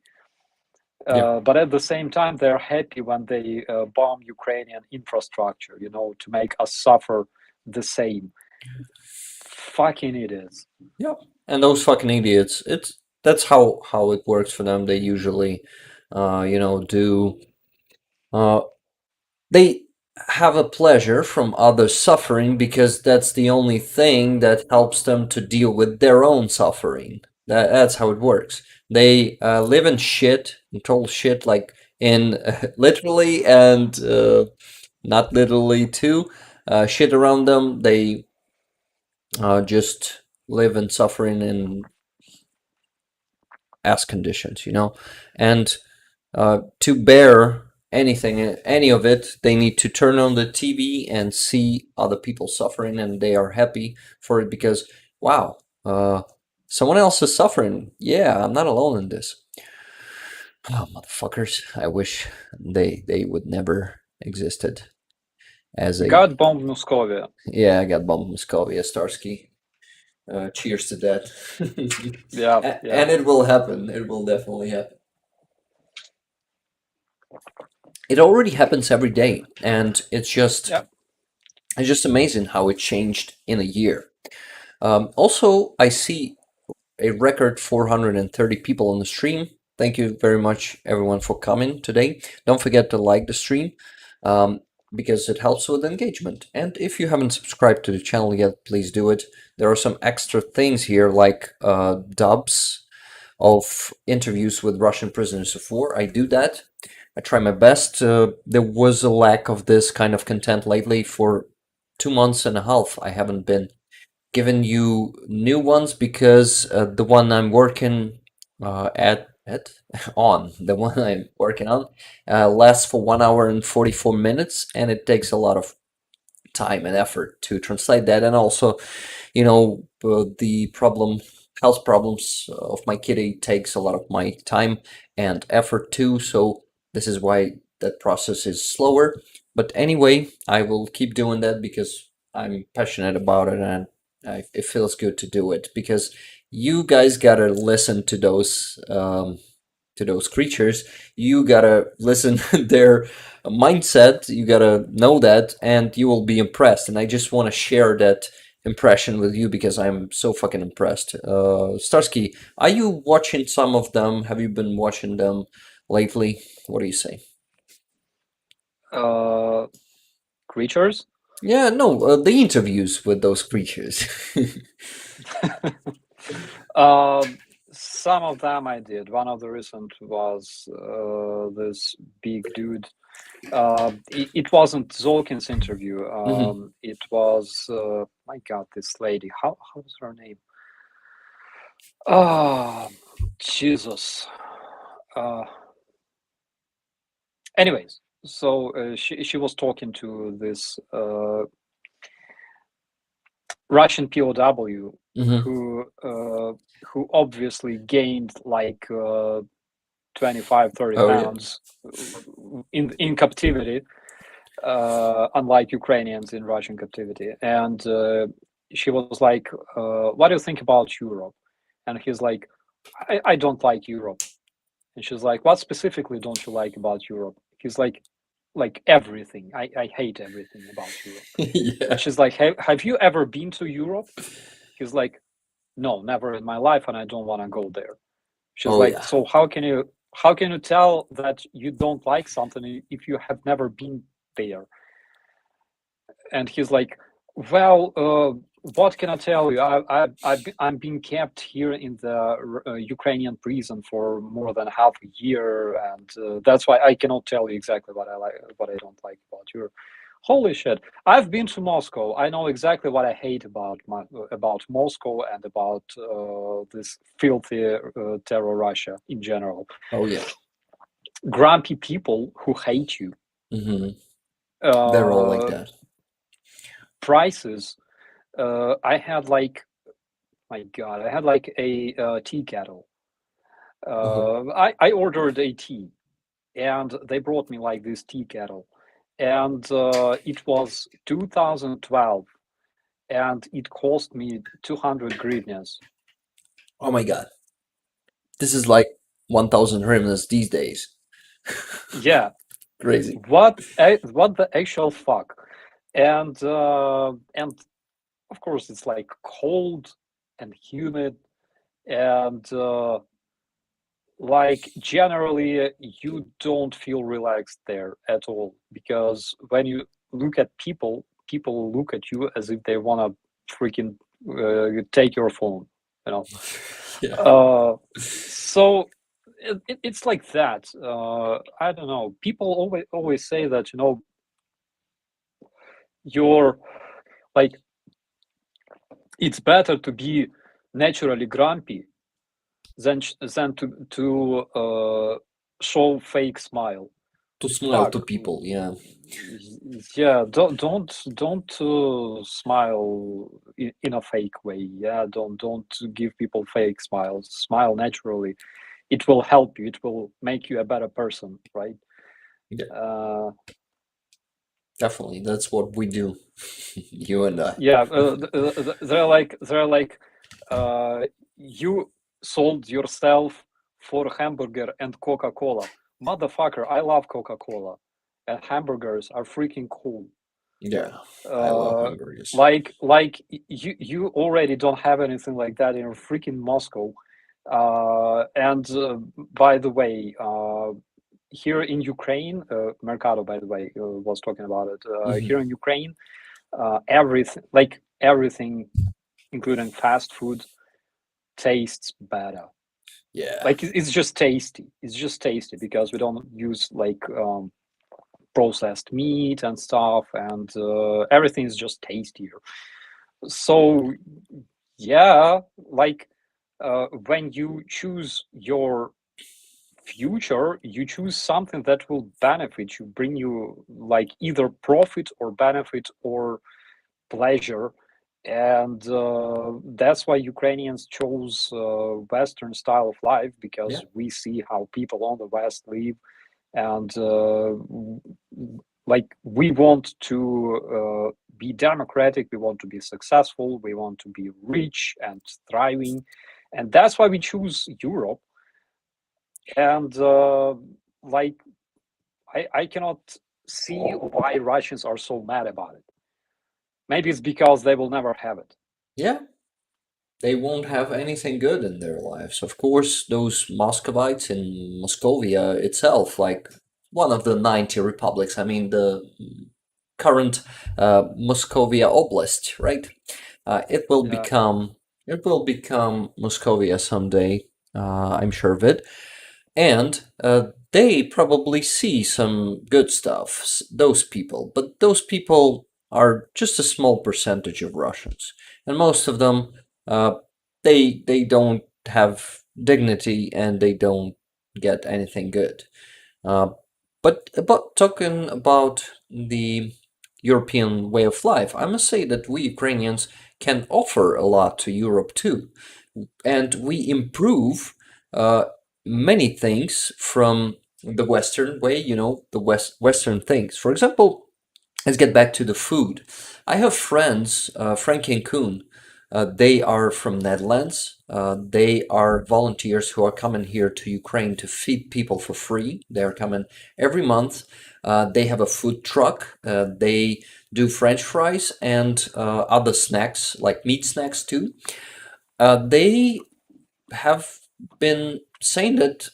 Yeah. But at the same time, they're happy when they bomb Ukrainian infrastructure, to make us suffer the same. Fucking idiots. Yeah. And those fucking idiots, that's how it works for them. They usually, do they have a pleasure from others suffering because that's the only thing that helps them to deal with their own suffering. That's how it works. They live in shit, in total shit, like in literally and not literally too. Shit around them. They just live in suffering in ass conditions, and to bear anything, any of it, they need to turn on the TV and see other people suffering, and they are happy for it because, wow, someone else is suffering. Yeah, I'm not alone in this. Oh, motherfuckers! I wish they would never existed as a. God bombed Moscovia. Yeah, I got bombed Moscovia, Starsky. Cheers to that. Yeah, And it will happen. It will definitely happen. It already happens every day, and it's just amazing how it changed in a year. Also, I see a record 430 people on the stream. Thank you very much, everyone, for coming today. Don't forget to like the stream because it helps with engagement. And if you haven't subscribed to the channel yet, please do it. There are some extra things here like dubs of interviews with Russian prisoners of war. I do that. I try my best. There was a lack of this kind of content lately. For 2 months and a half, I haven't been giving you new ones because the one I'm working at on the one I'm working on lasts for 1 hour and 44 minutes, and it takes a lot of time and effort to translate that, and also the health problems of my kitty takes a lot of my time and effort too, so this is why that process is slower. But anyway, I will keep doing that because I'm passionate about it, and it feels good to do it because you guys gotta listen to those creatures. You gotta listen their mindset. You gotta know that, and you will be impressed. And I just want to share that impression with you because I'm so fucking impressed. Starsky, are you watching some of them? Have you been watching them lately? What do you say? Creatures. Yeah, no, the interviews with those creatures. Some of them I did. One of the recent was this big dude. It wasn't Zolkin's interview. It was my God, this lady. How's her name? Oh, Jesus. Anyways, so she was talking to this Russian POW who obviously gained like 25, 30 pounds in captivity, unlike Ukrainians in Russian captivity. And she was like, what do you think about Europe? And he's like, I don't like Europe. And she's like, what specifically don't you like about Europe? He's like everything. I hate everything about Europe. Yeah. And she's like, have you ever been to Europe? He's like, no, never in my life, and I don't want to go there. She's like, so how can you tell that you don't like something if you have never been there? And he's like, well, what can I tell you? I'm being kept here in the Ukrainian prison for more than half a year, and that's why I cannot tell you exactly what I like, what I don't like about Europe. Holy shit! I've been to Moscow. I know exactly what I hate about Moscow and about this filthy terror Russia in general. Oh yeah. Grumpy people who hate you. They're all like that. Prices. I had like, my God, I had like a tea kettle. I ordered a tea, and they brought me like this tea kettle, and it was 2012, and it cost me 200 hryvnias. Oh my God. This is like 1,000 hryvnias these days. Yeah. Crazy. What the actual fuck? And of course it's like cold and humid, and like generally you don't feel relaxed there at all, because when you look at people, people look at you as if they want to freaking take your phone, you know. Yeah. So it's like that. I don't know, people always say that, you know, you're like, it's better to be naturally grumpy than to show fake smile. To smile to Fuck. people, yeah. Yeah, don't smile in a fake way. Yeah, don't give people fake smiles. Smile naturally. It will help you. It will make you a better person, right? Yeah, Uh, definitely. That's what we do, you and I. yeah, they're like, you sold yourself for hamburger and Coca-Cola. Motherfucker, I love Coca-Cola, and hamburgers are freaking cool. Yeah, I love Uh, hamburgers. like you already don't have anything like that in freaking Moscow. And by the way, here in Ukraine, Mercado, by the way, was talking about it. Here Hmm. in Ukraine, everything, including fast food, tastes better. Yeah, Like it's just tasty. It's just tasty because we don't use like processed meat and stuff, and everything is just tastier. So yeah, like when you choose your future, you choose something that will benefit you, bring you like either profit or benefit or pleasure. And that's why Ukrainians chose Western style of life, yeah, because we see how people on the West live, and like we want to be democratic, we want to be successful, we want to be rich and thriving, and that's why we choose Europe. And like I cannot see why Russians are so mad about it. Maybe it's because they will never have it. yeah. They won't have anything good in their lives. Of course, those Muscovites in Moscovia itself, like one of the 90 republics, I mean, the current Moscovia Oblast, right? It will Yeah, become it will become Moscovia someday. I'm sure of it. And they probably see some good stuff, those people, but those people are just a small percentage of Russians, and most of them, uh, they don't have dignity and they don't get anything good. Uh, but about talking about the European way of life, I must say that we Ukrainians can offer a lot to Europe too, and we improve uh, many things from the Western way. You know, the Western things. For example, let's get back to the food. I have friends, Franky and Coen. They are from Netherlands. They are volunteers who are coming here to Ukraine to feed people for free. They are coming every month. They have a food truck. They do French fries and other snacks, like meat snacks too. They have been saying that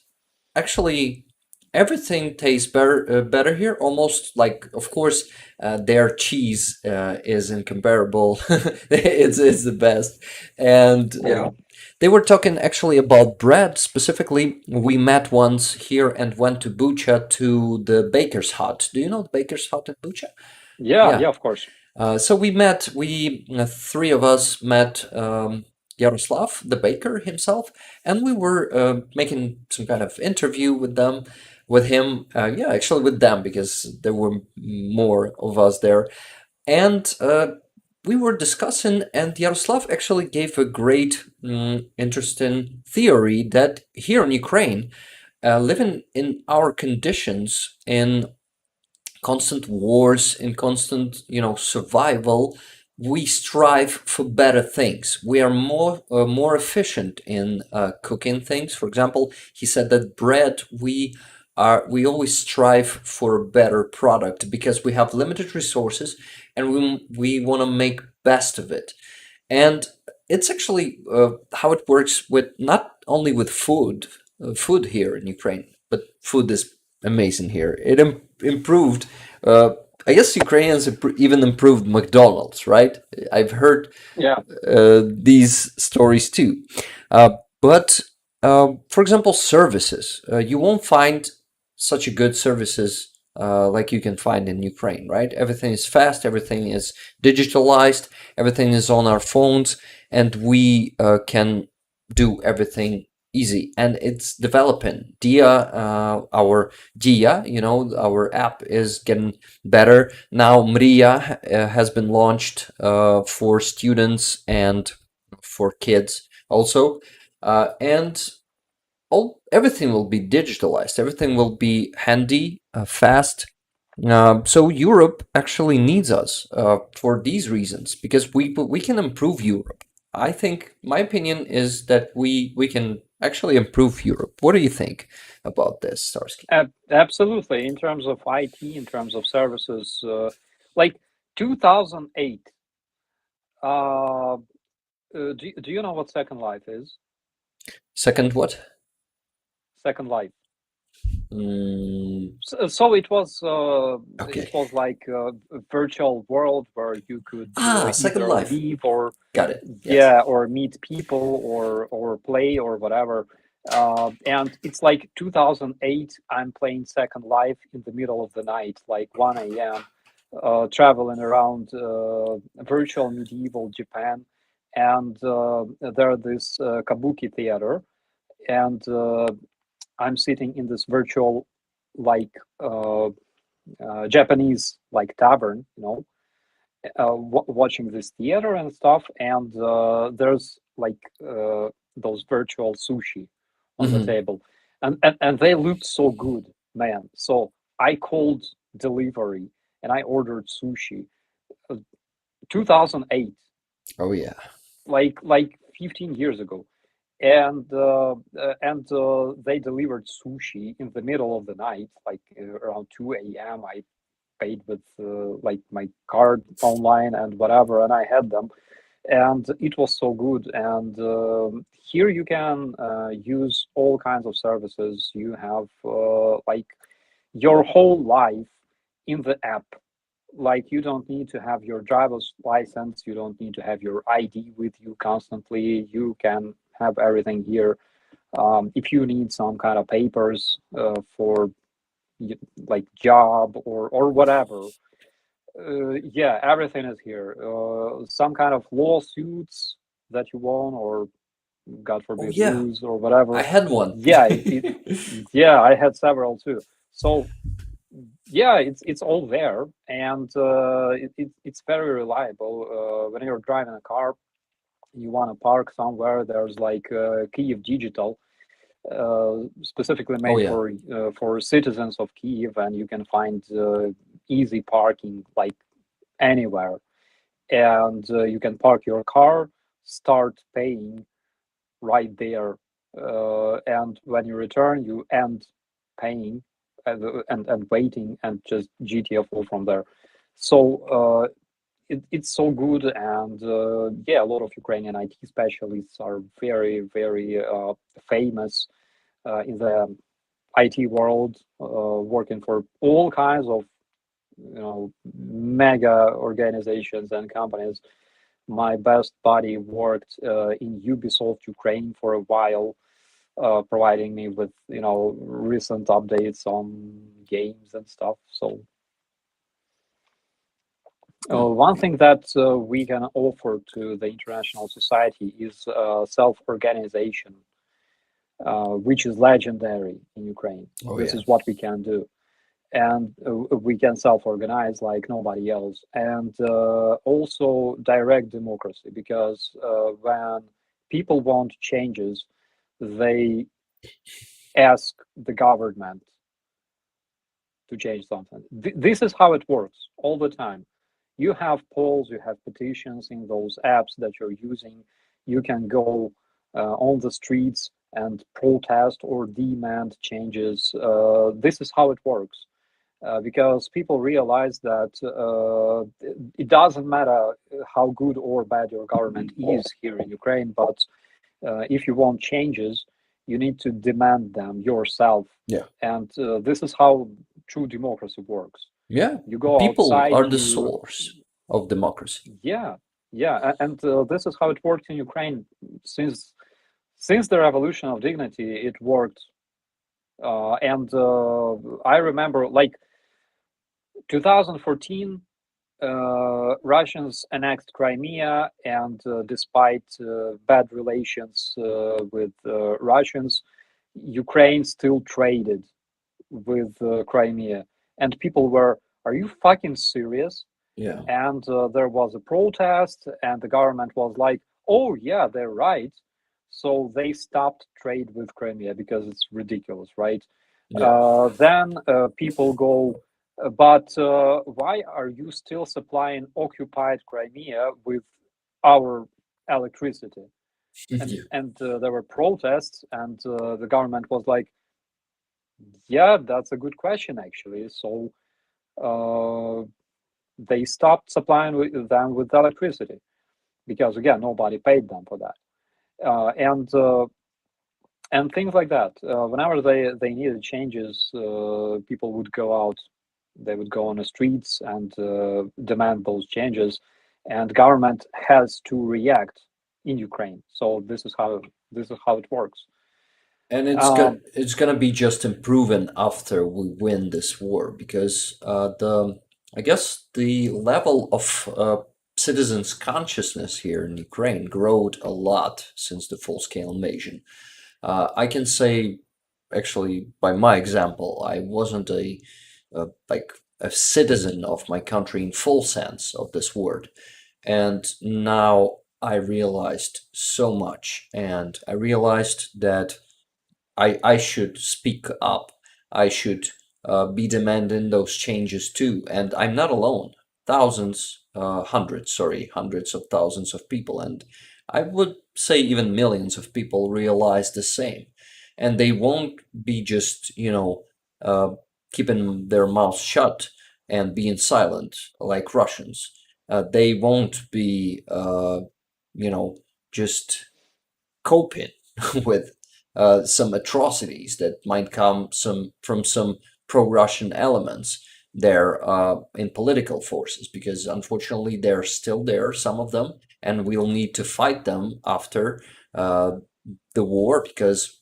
actually everything tastes better here, almost like, of course, their cheese is incomparable. It's the best. And yeah, they were talking actually about bread specifically. We met once here and went to Bucha to the baker's hut. Do you know the baker's hut in Bucha? yeah, Yeah. yeah, of course. So we three of us met Yaroslav, the baker himself, and we were making some kind of interview with him. Yeah, actually with them, because there were more of us there, and we were discussing, and Yaroslav actually gave a great, interesting theory that here in Ukraine, living in our conditions in constant wars, in constant, survival, we strive for better things. We are more efficient in cooking things. For example, he said that bread, we always strive for a better product because we have limited resources, and we want to make best of it. And it's actually how it works with not only with food. food here in Ukraine, but food is amazing here. It improved. I guess Ukrainians even improved McDonald's, right? I've heard Yeah. these stories too. But for example, services, you won't find such a good services like you can find in Ukraine, right? Everything is fast, everything is digitalized, everything is on our phones, and we can do everything easy. And it's developing. Our Dia, our app is getting better. Now Mria has been launched for students and for kids also. And everything will be digitalized. Everything will be handy, fast. So Europe actually needs us for these reasons because we can improve Europe. I think my opinion is that we can actually improve Europe. What do you think about this, Starsky? Absolutely. In terms of IT, in terms of services, like 2008. Do you know what Second Life is? Second, what? Second Life. Mm, So it was okay. it was like a virtual world where you could Second either Life. live or Got it. yeah, or meet people or play or whatever. And it's like 2008. I'm playing Second Life in the middle of the night, like 1 a.m. Traveling around virtual medieval Japan, and there's this kabuki theater, and I'm sitting in this virtual like Japanese like tavern, watching this theater and stuff, and there's like those virtual sushi on the Mhm. table, and they looked so good, man. So I called delivery and I ordered sushi. 2008, Oh yeah. like 15 years ago, and they delivered sushi in the middle of the night, like around 2 a.m. I paid with like my card online and whatever, and I had them, and it was so good. And here you can use all kinds of services. You have like your whole life in the app. Like you don't need to have your driver's license, you don't need to have your ID with you constantly. You can have everything here. If you need some kind of papers for like job or whatever, yeah, everything is here. Some kind of lawsuits that you won, or God Oh forbid yeah. lose or I whatever. had one. Yeah, yeah, I had several too. So yeah, it's all there, and it's very reliable. When you're driving a car, you want to park somewhere. There's like Kyiv Digital, specifically Oh made yeah. for citizens of Kyiv, and you can find easy parking like anywhere, and you can park your car, start paying right there, and when you return, you end paying and waiting and just GTFO from there. So it's so good, and yeah, a lot of Ukrainian IT specialists are very, very famous in the IT world, working for all kinds of mega organizations and companies. My best buddy worked in Ubisoft Ukraine for a while, providing me with recent updates on games and stuff. So one thing that we can offer to the international society is self-organization, which is legendary in Ukraine. Oh This yeah. is what we can do, and we can self-organize like nobody else, and also direct democracy, because when people want changes, they ask the government to change something. This is how it works all the time. You have polls, you have petitions in those apps that you're using. You can go on the streets and protest or demand changes. This is how it works. Because people realize that it doesn't matter how good or bad your government is here in Ukraine, but if you want changes, You need to demand them yourself. Yeah. And this is how true democracy works. Yeah. You go People outside, are the source of democracy. yeah, yeah, and this is how it worked in Ukraine since the revolution of dignity. It worked, and I remember like 2014. Russians annexed Crimea, and despite bad relations with Russians, Ukraine still traded with Crimea. And people were, are you fucking serious? Yeah. And there was a protest, and the government was like, oh, yeah, they're right. So they stopped trade with Crimea because it's ridiculous, right? Yeah. Then people go, but why are you still supplying occupied Crimea with our electricity? Yeah. And there were protests, and the government was like, yeah, that's a good question, actually. So they stopped supplying them with electricity because, again, nobody paid them for that. And things like that. Whenever they needed changes, people would go out, they would go on the streets and demand those changes, and government has to react in Ukraine. So this is how it works. And Um, it's gonna be just improving after we win this war because the I guess the level of citizens' consciousness here in Ukraine growed a lot since the full-scale invasion. I can say, actually, by my example, I wasn't like a citizen of my country in full sense of this word, and now I realized so much, and I realized that I should speak up. I should be demanding those changes too. And I'm not alone. Hundreds of thousands of people, and I would say even millions of people realize the same. And they won't be just, keeping their mouths shut and being silent like Russians. They won't be, just coping with some atrocities that might come from some pro-Russian elements there in political forces, because unfortunately they're still there, some of them, and we'll need to fight them after uh, the war, because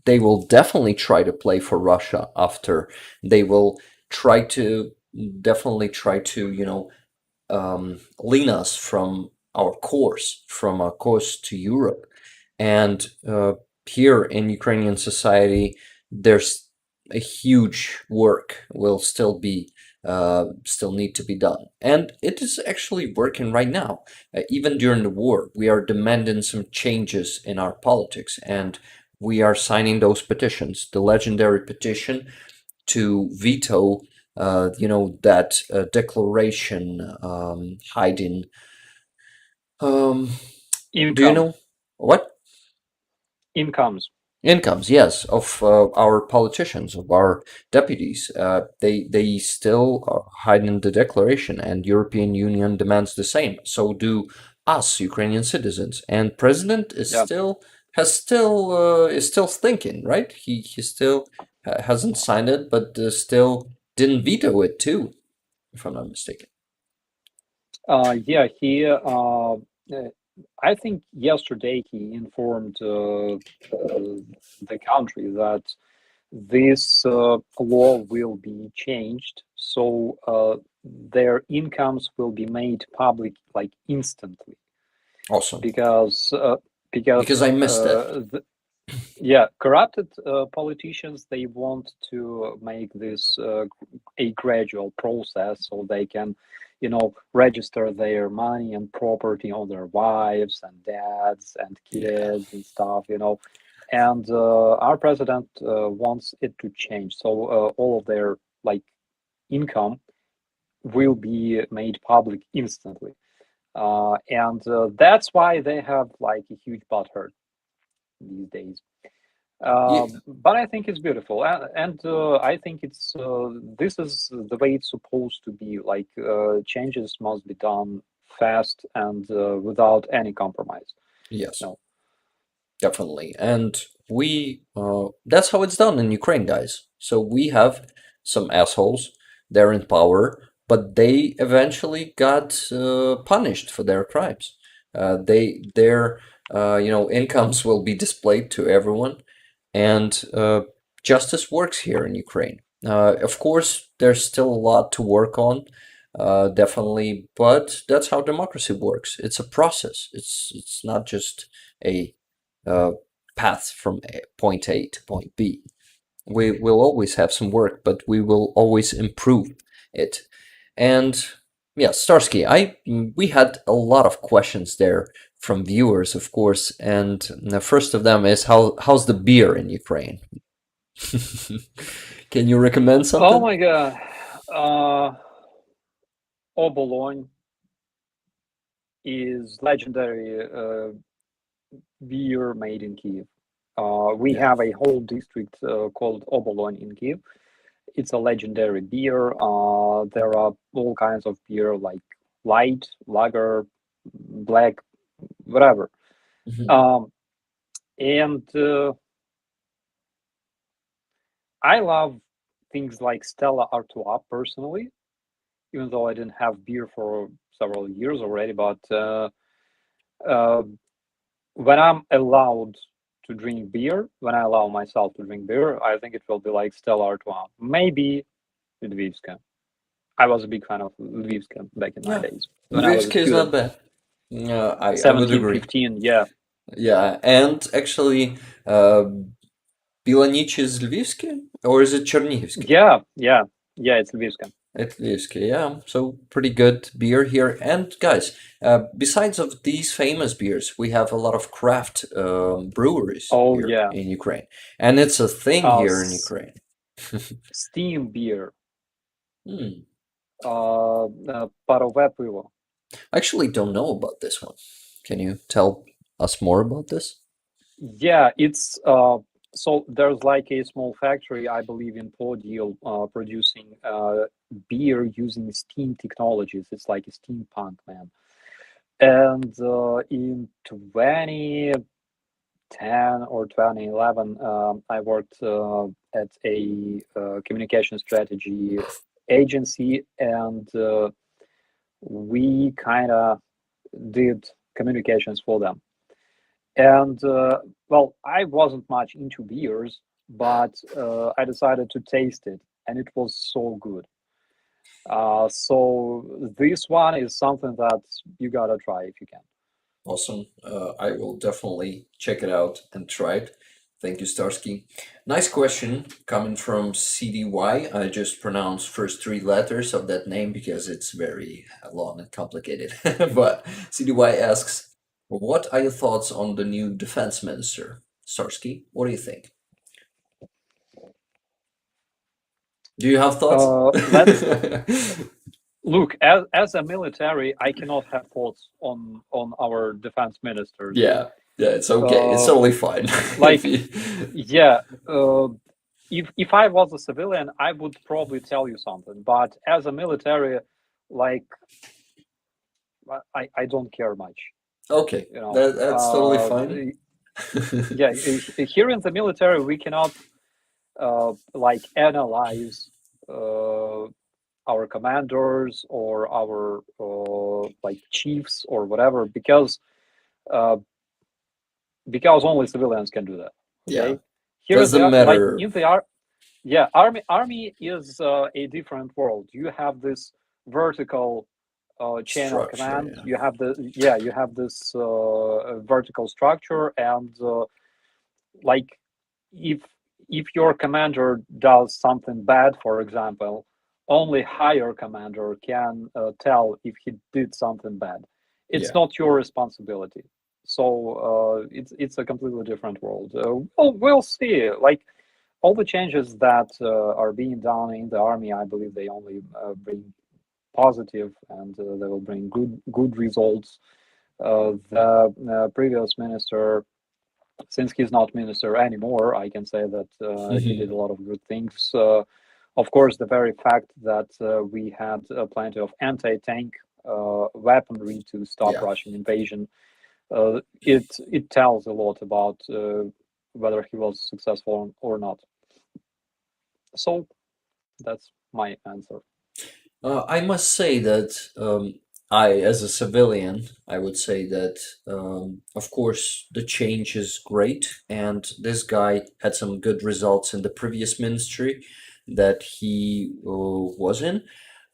they will definitely try to play for Russia after. They will try to definitely try to, lean us from our course to Europe. And here in Ukrainian society, there's a huge work will still need to be done, and it is actually working right now. Even during the war, we are demanding some changes in our politics, and we are signing those petitions. The legendary petition to veto, that declaration hiding. Um, do you income, know what? incomes. Incomes, yes, of our politicians, of our deputies. They still are hiding the declaration, and European Union demands the same. So do us, Ukrainian citizens. And President Yeah. is still thinking, right? He still hasn't signed it, but still didn't veto it too, if I'm not mistaken. Yeah, I think yesterday he informed the country that this law will be changed, so their incomes will be made public like instantly, Awesome, because because I missed it. yeah, corrupted politicians, they want to make this a gradual process so they can, register their money and property on their wives and dads and Yeah, kids and stuff, And our president wants it to change. So all of their like income will be made public instantly. And that's why they have like a huge butthurt these days. yeah, But I think it's beautiful, and I think it's this is the way it's supposed to be. Like changes must be done fast and without any compromise. yes. No, Definitely. And that's how it's done in Ukraine, guys. So we have some assholes. They're in power, but they eventually got punished for their crimes. Their incomes will be displayed to everyone, and justice works here in Ukraine. Of course, there's still a lot to work on, definitely, but that's how democracy works. It's a process. It's not just a uh, path from point A to point B. We will always have some work, but we will always improve it. And yeah, Starsky, we had a lot of questions there from viewers, of course, and the first of them is how's the beer in Ukraine? Can you recommend something? Oh my god. Obolon is legendary beer made in Kiev. We Yeah. have a whole district called Obolon in Kiev. It's a legendary beer. There are all kinds of beer like light, lager, black, whatever. Mhm. And I love things like Stella Artois personally, even though I didn't have beer for several years already. But when I'm allowed to drink beer, when I allow myself to drink beer, I think it will be like Stella Artois, maybe Lvivska. I was a big fan of Lvivska back in my Yeah, days when I was a Lvivsk is not student. bad. Yeah, I would 17, agree. 15, yeah. Yeah, and actually, uh, Bilanich is Lvivsky, or is it Chernihivsky? Yeah, yeah, yeah, it's Lvivska. It's Lvivsky, yeah. So pretty good beer here. And guys, besides of these famous beers, we have a lot of craft breweries Oh, here yeah. in Ukraine, and it's a thing here in S Ukraine. Steam beer, Hmm. Парове пиво. I actually don't know about this one. Can you tell us more about this? Yeah, it's so there's like a small factory, I believe, in Podil, producing beer using steam technologies. It's like a steampunk, man. And in 2010 or 2011, I worked at a communication strategy agency, and we kind of did communications for them. And well, I wasn't much into beers, but I decided to taste it, and it was so good. So this one is something that you gotta try if you can. Awesome. I will definitely check it out and try it. Thank you, Starsky. Nice question coming from CDY. I just pronounced first three letters of that name because it's very long and complicated. But CDY asks, what are your thoughts on the new defense minister? Starsky, what do you think? Do you have thoughts? Let's look, as a military, I cannot have thoughts on our defense ministers. Yeah, yeah, it's okay. It's totally fine. Like, you... yeah, if I was a civilian, I would probably tell you something. But as a military, like, I don't care much. Okay, You know, that's totally fine. yeah, here in the military, we cannot like analyze our commanders or our like chiefs or whatever uh, because only civilians can do that. Okay, Yeah, here in doesn't the like matter. in the yeah, army is a different world. You have this vertical chain of Structure, command. yeah. You have this vertical structure, and like if your commander does something bad, for example, only higher commander can tell if he did something bad. It's Yeah. not your responsibility. So it's a completely different world. Well, we'll see. Like all the changes that are being done in the army, I believe they only bring positive, and they will bring good results. The previous minister, since he's not minister anymore, I can say that he did a lot of good things. Of course, the very fact that we had plenty of anti-tank weaponry to stop Yeah. Russian invasion, it tells a lot about whether he was successful or not. So that's my answer. I must say that as a civilian, I would say that, of course, the change is great, and this guy had some good results in the previous ministry that he was in.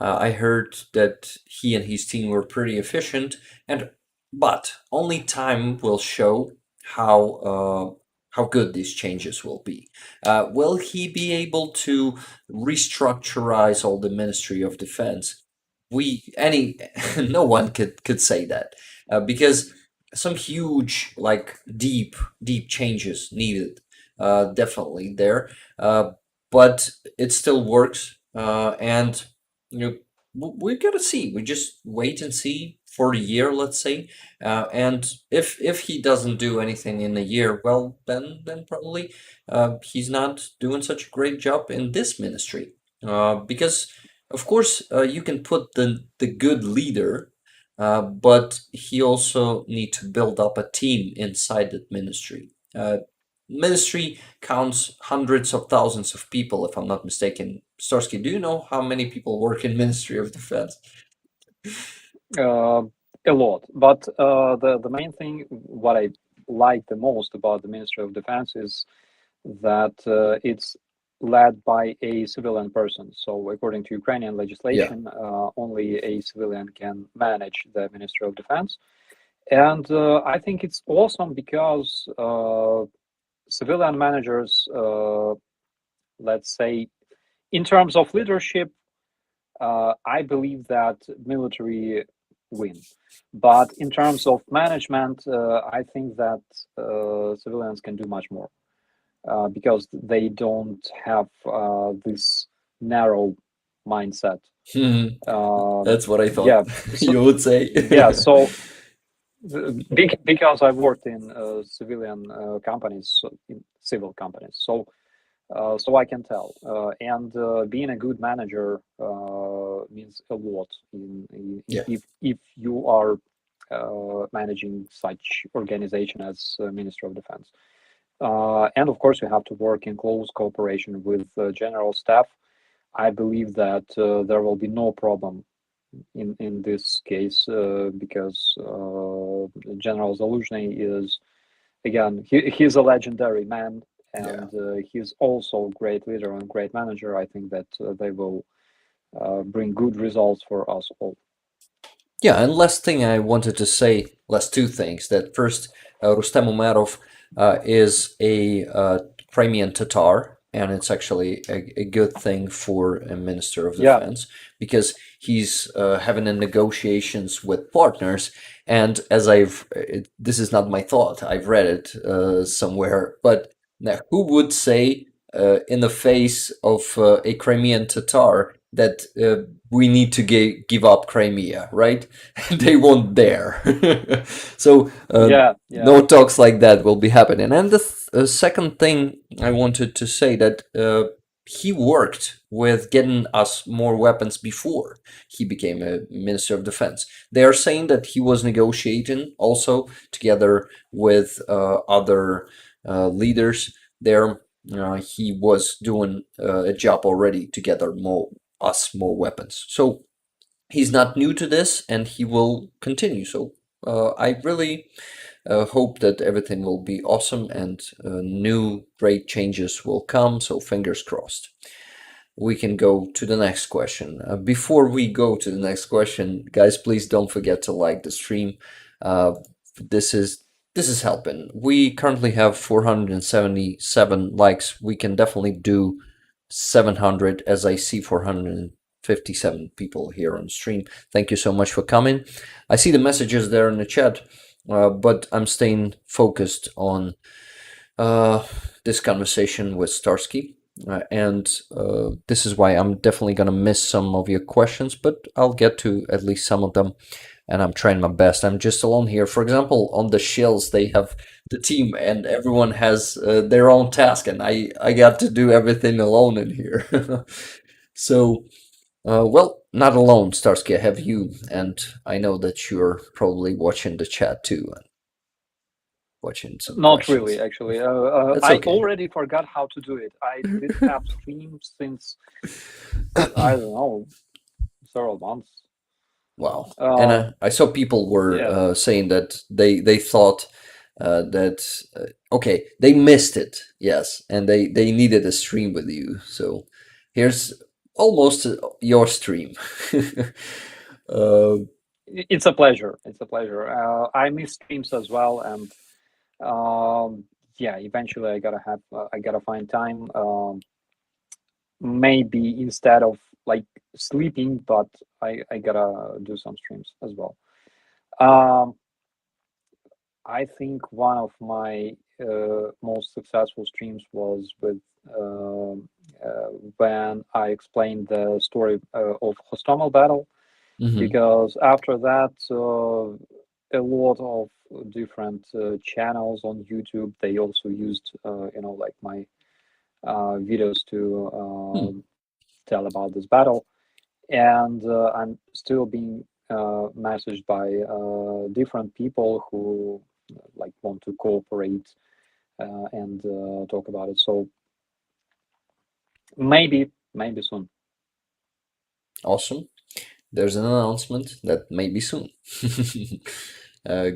I heard that he and his team were pretty efficient, and but only time will show how good these changes will be. Will he be able to restructurize all the Ministry of Defense? Any no one could say that, because some huge, like, deep changes needed, definitely there, but it still works, and you know we gotta see. We just wait and see for a year, let's say, and if he doesn't do anything in a year, well, then probably he's not doing such a great job in this ministry, because of course you can put the good leader, but he also need to build up a team inside that ministry. Ministry counts hundreds of thousands of people, if I'm not mistaken. Starsky, do you know how many people work in Ministry of Defense? Uh, a lot, but the main thing, what I like the most about the Ministry of Defense is that it's led by a civilian person. So according to Ukrainian Yeah. legislation, only a civilian can manage the Ministry of Defense. And I think it's awesome because civilian managers, let's say, in terms of leadership, I believe that military win. But in terms of management, I think that civilians can do much more because they don't have this narrow mindset. That's what I thought Yeah, so you would say. yeah, so because I worked in civilian companies, in civil companies, so I can tell. And being a good manager means a lot Yeah. if you are managing such organization as Minister of Defense. And of course, we have to work in close cooperation with general staff. I believe that there will be no problem in this case because General Zaluzhny is, again, he's a legendary man, Yeah. and he's also a great leader and great manager. I think that they will bring good results for us all. Yeah, and last thing I wanted to say, last two things. That first, Rustem Umerov is a Crimean Tatar, and it's actually a good thing for a Minister of Yeah, Defense because he's having a negotiations with partners. And as this is not my thought, I've read it somewhere, but now who would say in the face of a Crimean Tatar that we need to give up Crimea, right? They won't dare. So yeah. no talks like that will be happening. And the second thing I wanted to say that he worked with getting us more weapons before he became a Minister of Defense. They are saying that he was negotiating also together with other leaders there. He was doing a job already to gather more weapons. So he's not new to this, and he will continue. So I really hope that everything will be awesome and new great changes will come. So fingers crossed. We can go to the next question. Before we go to the next question, guys, please don't forget to like the stream. Uh, this is this is helping. We currently have 477 likes. We can definitely do 700, as I see 457 people here on stream. Thank you so much for coming. I see the messages there in the chat, but I'm staying focused on this conversation with Starsky. And this is why I'm definitely going to miss some of your questions, but I'll get to at least some of them. And I'm trying my best. I'm just alone here. For example, on the shills, they have the team, and everyone has their own task, and I got to do everything alone in here. So, well, not alone, Starsky. I have you, and I know that you're probably watching the chat too. watching some Not questions. really, actually. That's I okay. already forgot how to do it. I didn't have streams since, I don't know, several months. Wow. And I saw people were Yeah. saying that they thought that okay, they missed it, yes, and they needed a stream with you. So here's almost your stream. uh, It's a pleasure. It's a pleasure. I miss streams as well, and yeah, eventually I gotta find time. Maybe instead of like sleeping, but I gotta do some streams as well. Um, I think one of my most successful streams was with when I explained the story of Hostomel battle, mhm. because after that, a lot of different channels on YouTube, they also used, like my videos to tell about this battle. And I'm still being messaged by different people who like want to cooperate and talk about it. So maybe soon. Awesome. There's an announcement that may be soon. uh,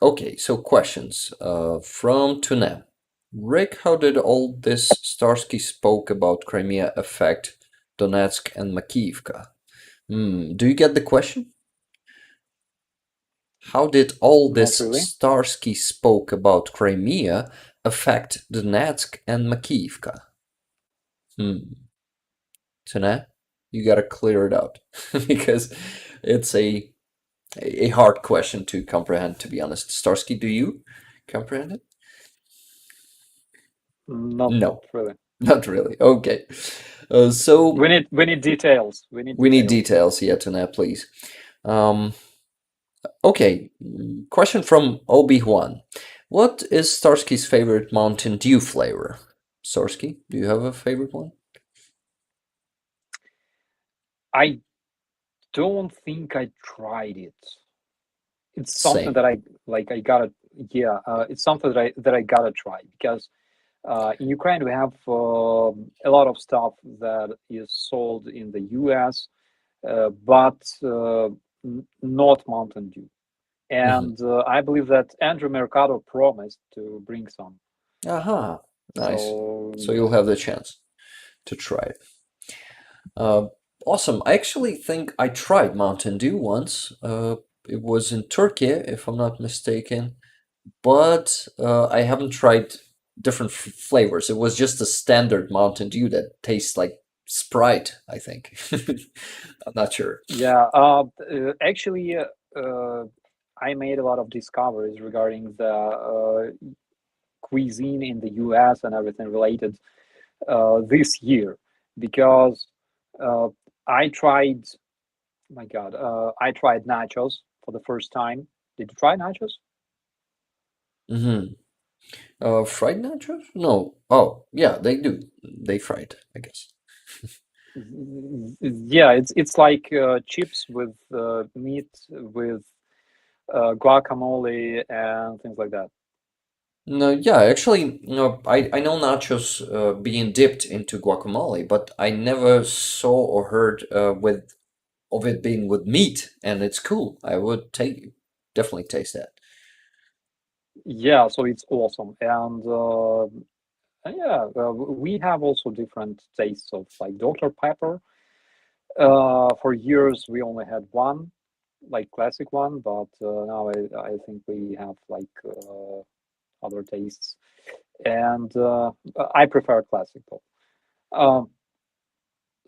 okay, so questions from Tuna. Rick, how did all this Starsky spoke about Crimea affect Donetsk and Makivka? Do you get the question? How did all Not this really. Starsky spoke about Crimea affect Donetsk and Makivka? Tuna, you gotta clear it out because it's a hard question to comprehend, to be honest. Starsky, do you comprehend it? Not No, really. not really. Okay. So We need details. We need we need details. details, yeah, Tuna, please. Okay, question from Obi-Wan. What is Starsky's favorite Mountain Dew flavor? Starsky, do you have a favorite one? I don't think I tried it. It's something Same. that I like. I gotta. Yeah, it's something that I gotta try because in Ukraine we have a lot of stuff that is sold in the U.S., but not Mountain Dew. Mhm. And I believe that Andrew Mercado promised to bring some. Aha, nice. So So you'll have the chance to try it. Awesome. I actually think I tried Mountain Dew once. It was in Turkey, if I'm not mistaken, but I haven't tried different flavors. It was just a standard Mountain Dew that tastes like Sprite, I think. I'm not sure. yeah, actually, I made a lot of discoveries regarding the cuisine in the U.S. and everything related this year because uh, I tried. My God, I tried nachos for the first time. Did you try nachos? Mm-hmm. Fried nachos? No. Oh, yeah, they do. They fried, I guess. Yeah, it's like chips with meat with guacamole and things like that. No, yeah, actually, I know nachos being dipped into guacamole, but I never saw or heard with of it being with meat, and it's cool. I would definitely taste that. Yeah, so it's awesome. And yeah, we have also different tastes of like Dr. Pepper. For years we only had one, like classic one, but now I think we have like other tastes, and I prefer classic though. Um,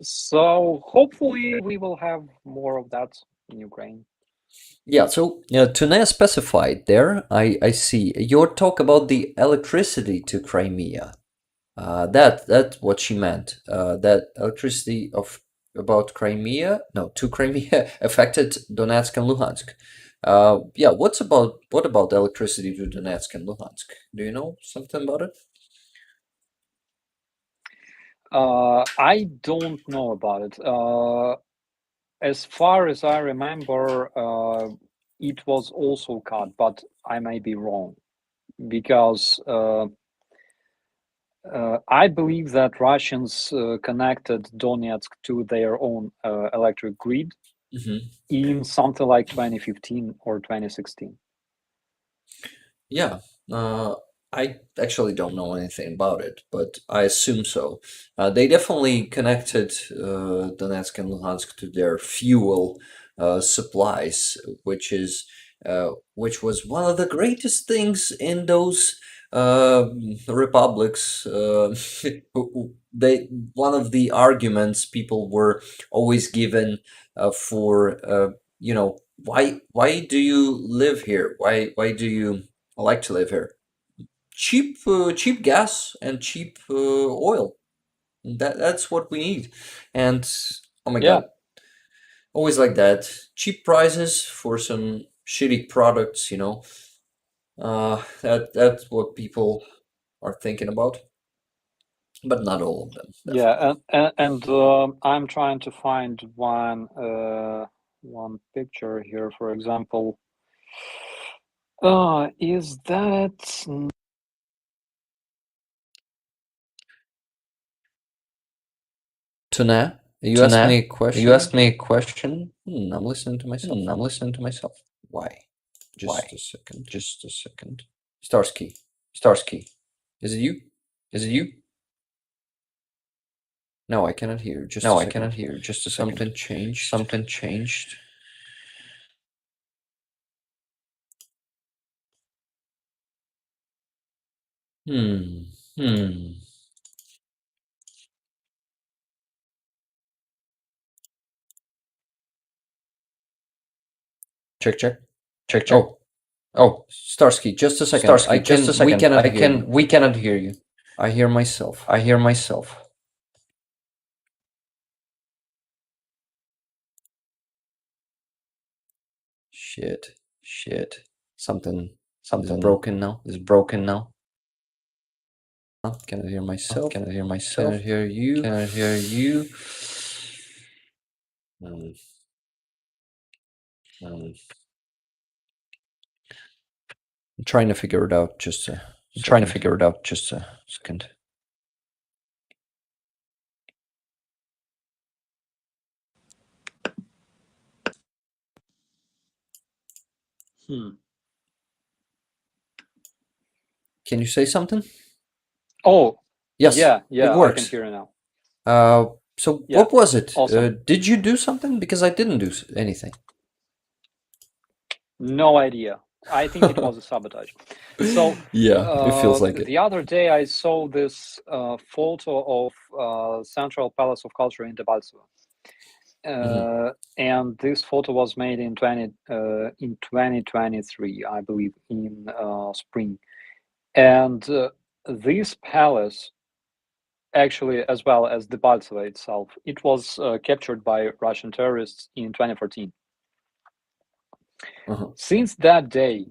so hopefully we will have more of that in Ukraine. Yeah, so Tunea specified there. I see your talk about the electricity to Crimea. That's what she meant. That electricity of about Crimea, no, to Crimea affected Donetsk and Luhansk. Yeah, what about electricity to Donetsk and Luhansk? Do you know something about it? I don't know about it. As far as I remember, it was also cut, but I may be wrong. because I believe that Russians connected Donetsk to their own electric grid in something like 2015 or 2016. Yeah, I actually don't know anything about it, but I assume so. They definitely connected Donetsk and Luhansk to their fuel supplies, which was one of the greatest things in those republics. One of the arguments people were always given for why do you live here? Why do you like to live here? Cheap gas and cheap oil. That's what we need. And oh my Yeah. god, always like that. Cheap prices for some shitty products. That's what people are thinking about, but not all of them. Definitely. Yeah, and I'm trying to find one picture here, for example. Is that Tuna, you asked me a question. You asked me a question. I'm listening to myself. I'm listening to myself. Why? Just a second. Just a second. Starsky. Starsky. Is it you? Is it you? No, I cannot hear. Just No, a I second. cannot hear. Just a second. Something changed. Something changed. Hmm. Check, check. Check, check. Oh, Starsky, just a second. Starsky, just a second. We cannot I hear you. can. We cannot hear you. I hear myself. I hear myself. Shit. Something Is broken now. is broken now. Can I hear myself? Can I hear myself? Can I hear you? Can I hear you? I'm trying to figure it out. Just a I'm trying to second. figure it out. Just a second. Can you say something? Oh, Yes. yeah, It I works. can hear you now. So Yeah, what was it? awesome. Did you do something? Because I didn't do anything. No idea. I think it was a sabotage. So Yeah, it feels like it. the other day I saw this photo of Central Palace of Culture in Debaltseve. And this photo was made in 2023, I believe, in spring. And this palace, actually, as well as Debaltseve itself, it was captured by Russian terrorists in 2014. Since that day,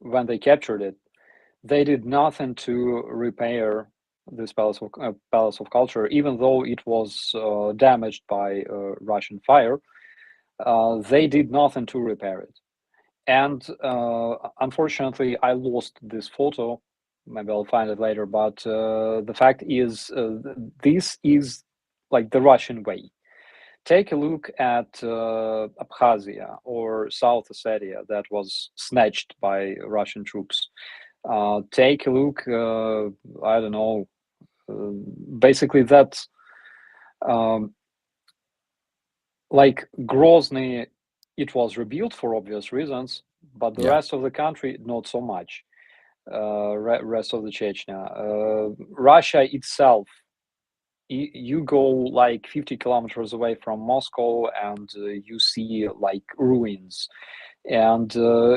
when they captured it, they did nothing to repair this Palace of Culture, even though it was damaged by Russian fire. They did nothing to repair it. And unfortunately, I lost this photo. Maybe I'll find it later. But the fact is, this is like the Russian way. Take a look at Abkhazia or South Ossetia that was snatched by Russian troops. Take a look, I don't know, basically that's like Grozny, it was rebuilt for obvious reasons, but the rest of the country, not so much. Rest of the Chechnya. Russia itself, you go like 50 kilometers away from Moscow and you see like ruins. And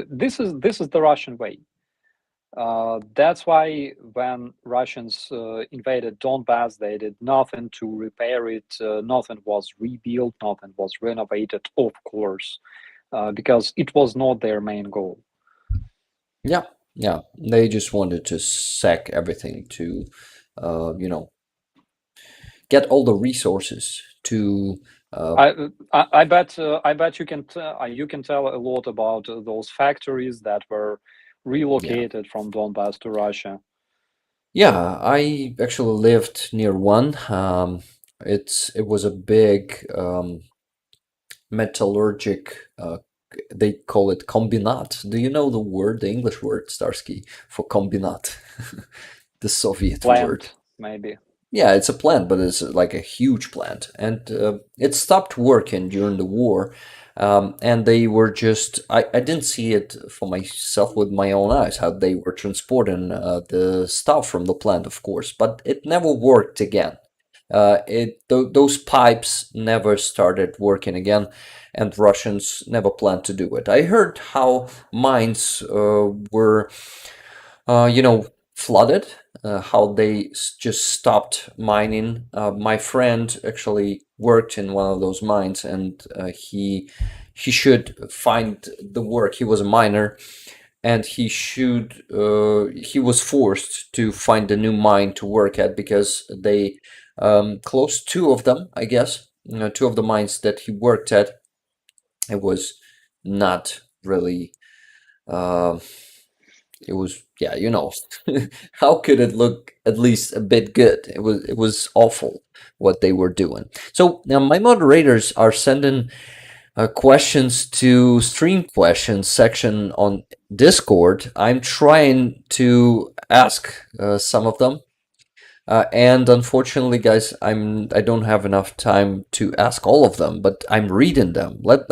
this is the Russian way. That's why when Russians invaded Donbass, they did nothing to repair it. Nothing was rebuilt. Nothing was renovated, of course, because it was not their main goal. Yeah. They just wanted to sack everything to, get all the resources to. I bet you can tell a lot about those factories that were relocated from Donbass to Russia? Yeah, I actually lived near one. It was a big metallurgic. They call it kombinat. Do you know the word, the English word, Starsky, for kombinat? The Soviet word. Plant, maybe. Yeah, it's a plant, but it's like a huge plant, and it stopped working during the war. And they were just, I didn't see it for myself with my own eyes, how they were transporting the stuff from the plant, of course, but it never worked again. Those pipes never started working again, and Russians never planned to do it. I heard how mines were, flooded, how they just stopped mining. My friend actually worked in one of those mines, and he should find the work. He was a miner, and he was forced to find a new mine to work at because they closed two of them, I guess. Two of the mines that he worked at. It was not really. Uh, it was, yeah, how could it look at least a bit good? It was awful what they were doing. So now my moderators are sending questions to stream questions section on Discord. I'm trying to ask some of them, and unfortunately, guys, I don't have enough time to ask all of them, but I'm reading them. Let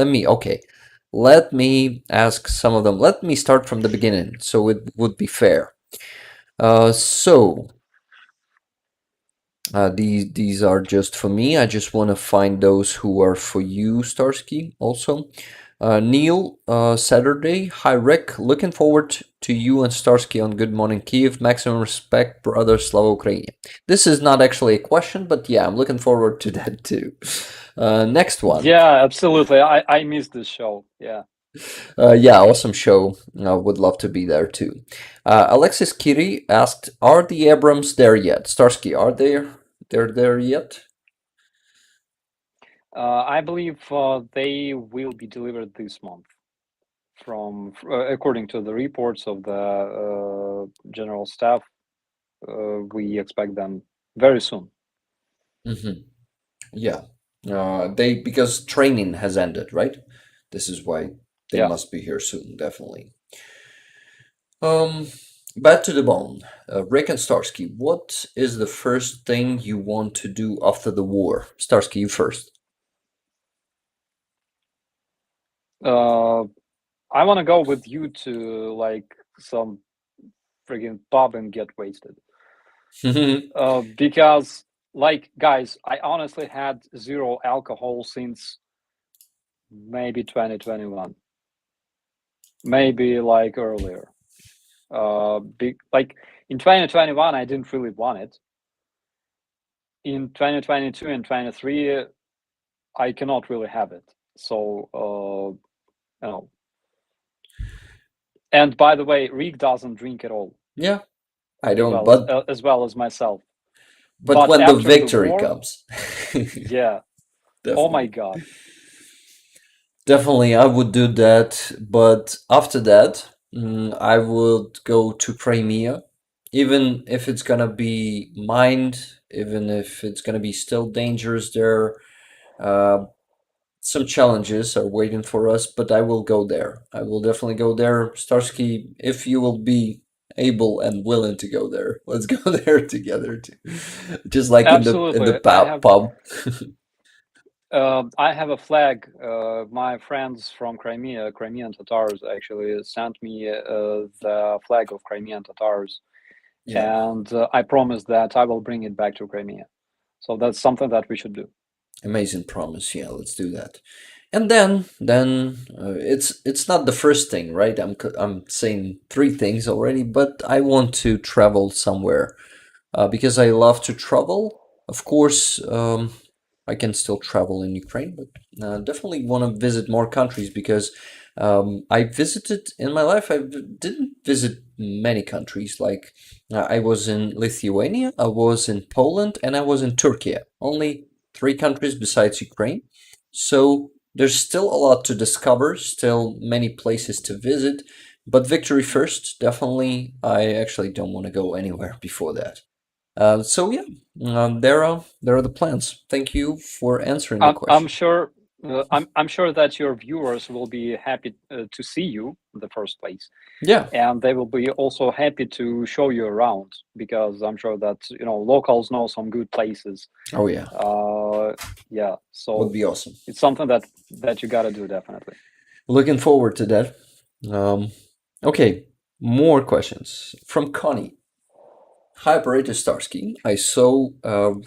me ask some of them. Let me start from the beginning, so it would be fair. These are just for me. I just want to find those who are for you, Starsky, also. Neil, Saturday. Hi, Rick. Looking forward to you and Starsky on Good Morning Kiev. Maximum respect, brother. Slava Ukraini. This is not actually a question, but yeah, I'm looking forward to that too. Next one. Yeah, absolutely. I missed this show. Yeah. Yeah, awesome show. Would love to be there too. Alexis Kiri asked, "Are the Abrams there yet?" Starsky, are they're there yet? I believe they will be delivered this month. From according to the reports of the general staff, we expect them very soon. Mm-hmm. Yeah. Because training has ended, right? This is why they must be here soon, definitely. Back to the bone. Rick and Starsky, what is the first thing you want to do after the war? Starsky, you first. I want to go with you to like some friggin' pub and get wasted. Because, like, guys, I honestly had zero alcohol since maybe 2021, maybe like earlier. Like in 2021, I didn't really want it. In 2022 and 23, I cannot really have it. So, you know. And by the way, Rick doesn't drink at all. Yeah, I don't, as well as myself. But when the victory comes, yeah. Definitely. Oh my God. Definitely, I would do that. But after that, I would go to Crimea, even if it's gonna be mined, even if it's gonna be still dangerous there. Some challenges are waiting for us, but I will go there. I will definitely go there. Starsky, if you will be able and willing to go there, let's go there together too. Just like Absolutely. in the pub. I have a flag. My friends from Crimea, Crimean Tatars, actually sent me the flag of Crimean Tatars, and I promised that I will bring it back to Crimea. So that's something that we should do. Amazing promise. Yeah, let's do that. And then it's not the first thing, right? I'm saying three things already, but I want to travel somewhere because I love to travel. Of course, I can still travel in Ukraine, but definitely want to visit more countries because I visited in my life. I didn't visit many countries. Like I was in Lithuania, I was in Poland, and I was in Turkey. Only three countries besides Ukraine. So there's still a lot to discover, still many places to visit, But victory first, definitely. I actually don't want to go anywhere before that. So yeah, there are the plans. Thank you for answering the I'm question. sure I'm sure that your viewers will be happy to see you in the first place, Yeah. and they will be also happy to show you around because I'm sure that locals know some good places. Oh yeah, Yeah, would so be awesome. it's something that you got to do definitely. Looking forward to that. Okay, more questions from Connie. Hi, Operator Starsky. I saw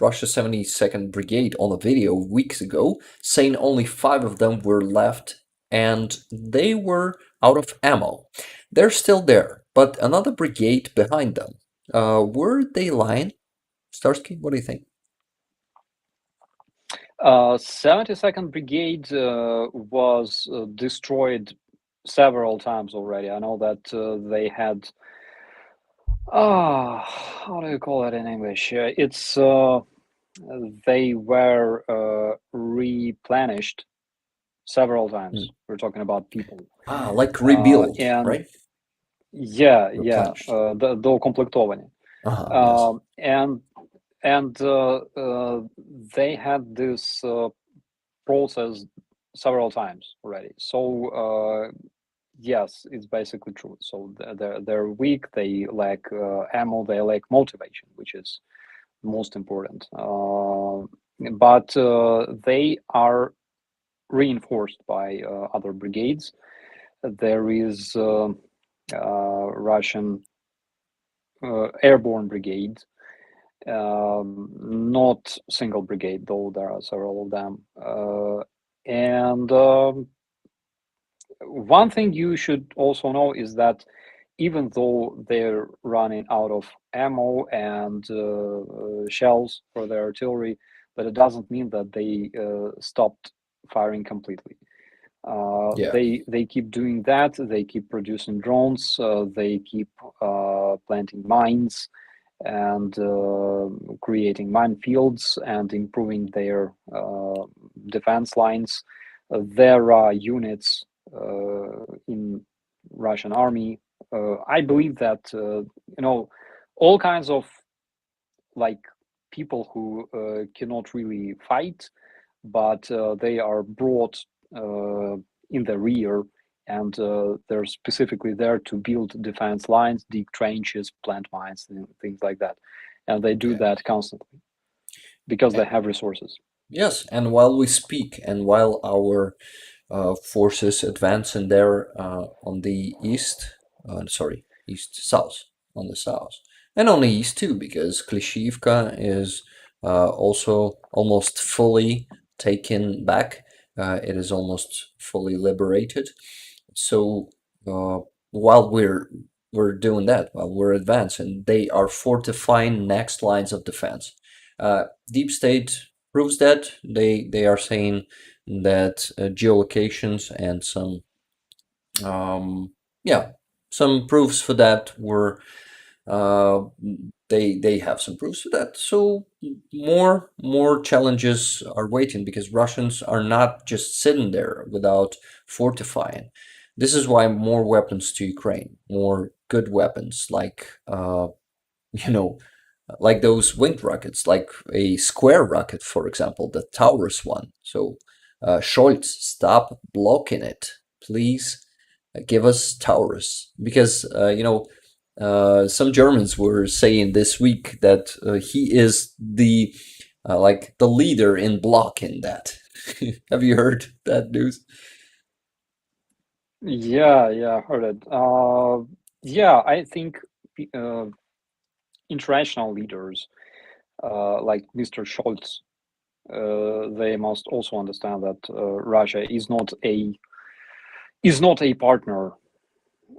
Russia 72nd Brigade on a video weeks ago saying only 5 of them were left and they were out of ammo. They're still there, but another brigade behind them. Were they lying? Starsky, what do you think? 72nd Brigade was destroyed several times already. I know that they had. How do you call it in English? It's they were replenished several times. We're talking about people. Like rebuild, And right? yeah, Replenished. доукомплектовані. Yes. And they had this process several times already. So yes, it's basically true. So they're weak. They lack ammo. They lack motivation, which is most important. But they are reinforced by other brigades. There is Russian airborne brigade, not single brigade, though there are several of them. And one thing you should also know is that even though they're running out of ammo and shells for their artillery, but it doesn't mean that they stopped firing completely. Yeah. They keep doing that. They keep producing drones. They keep planting mines and creating minefields and improving their defense lines. There are units in Russian army. I believe that all kinds of like people who cannot really fight, but they are brought in the rear, and they're specifically there to build defense lines, dig trenches, plant mines, and things like that. And they do Yeah. that constantly because they have resources. Yes, and while we speak, and while our forces advance in there on the east, east south, on the south, and on the east too, because Klishivka is also almost fully taken back. It is almost fully liberated. So while we're doing that, while we're advancing, they are fortifying next lines of defense. Deep State proves that they are saying that geolocations and some yeah, some proofs for that were uh, they have some proofs for that. So more challenges are waiting because Russians are not just sitting there without fortifying. This is why more weapons to Ukraine, more good weapons like you know like those winged rockets, like a square rocket, for example, the Taurus one. So, Scholz, stop blocking it, please. Give us Taurus, because some Germans were saying this week that he is the like the leader in blocking that. Have you heard that news? Yeah, heard it. Yeah, I think uh, international leaders like Mr. Scholz, they must also understand that Russia is not a partner.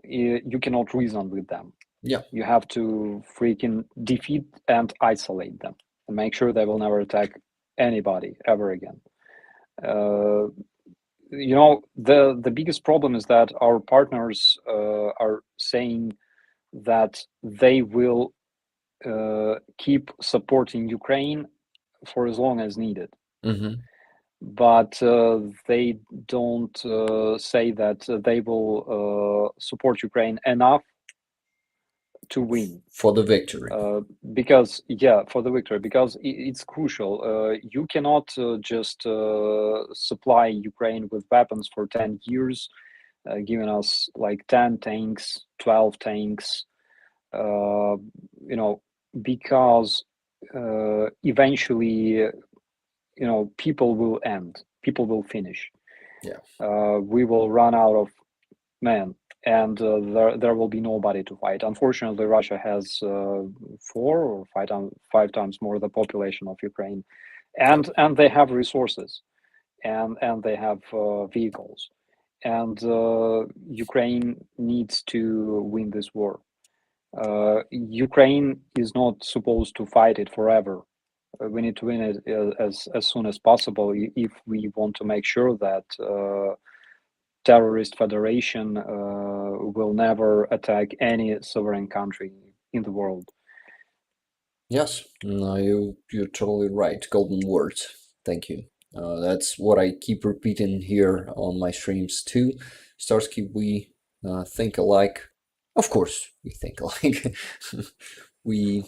You cannot reason with them. Yeah. You have to freaking defeat and isolate them and make sure they will never attack anybody ever again. Uh, the biggest problem is that our partners are saying that they will keep supporting Ukraine for as long as needed. Mm-hmm. but they don't say that they will support Ukraine enough to win. For the victory. Because for the victory, because it's crucial. You cannot just supply Ukraine with weapons for 10 years, giving us like 10 tanks, 12 tanks, because eventually, people will end, people will finish. We will run out of men, and there will be nobody to fight. Unfortunately, Russia has 4 or 5 times more the population of Ukraine, and they have resources, and they have vehicles, and Ukraine needs to win this war. Ukraine is not supposed to fight it forever. We need to win it as soon as possible if we want to make sure that terrorist federation will never attack any sovereign country in the world. Yes, no, you're totally right. Golden words. Thank you. That's what I keep repeating here on my streams too. Starsky, we think alike. Of course, we think alike. We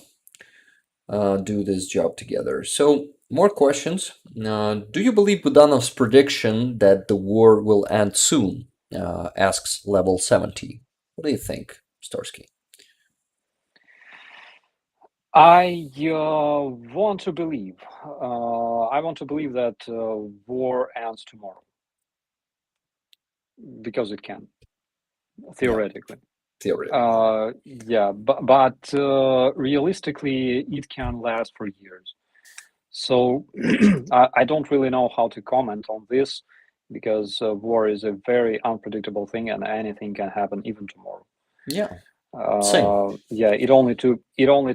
do this job together. So, more questions. Do you believe Budanov's prediction that the war will end soon? Asks level 70. What do you think, Starsky? I want to believe. I want to believe that war ends tomorrow, because it can, theoretically. But realistically, it can last for years. So I don't really know how to comment on this, because war is a very unpredictable thing, and anything can happen even tomorrow. Yeah. Same. It only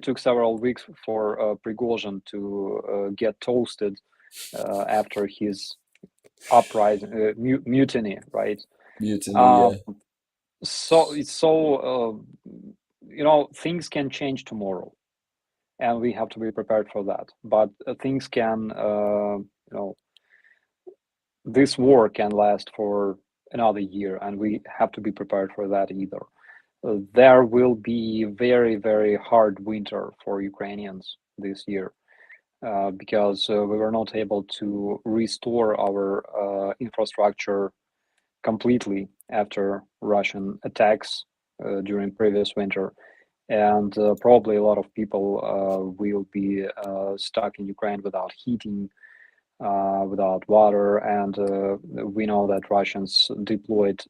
took several weeks for Prigozhin to get toasted after his uprising, mutiny, right? Mutiny. So things can change tomorrow, and we have to be prepared for that. But things can, this war can last for another year, and we have to be prepared for that either. There will be very, very hard winter for Ukrainians this year, because we were not able to restore our infrastructure completely after Russian attacks during previous winter. And probably a lot of people will be stuck in Ukraine without heating, without water. And we know that Russians deployed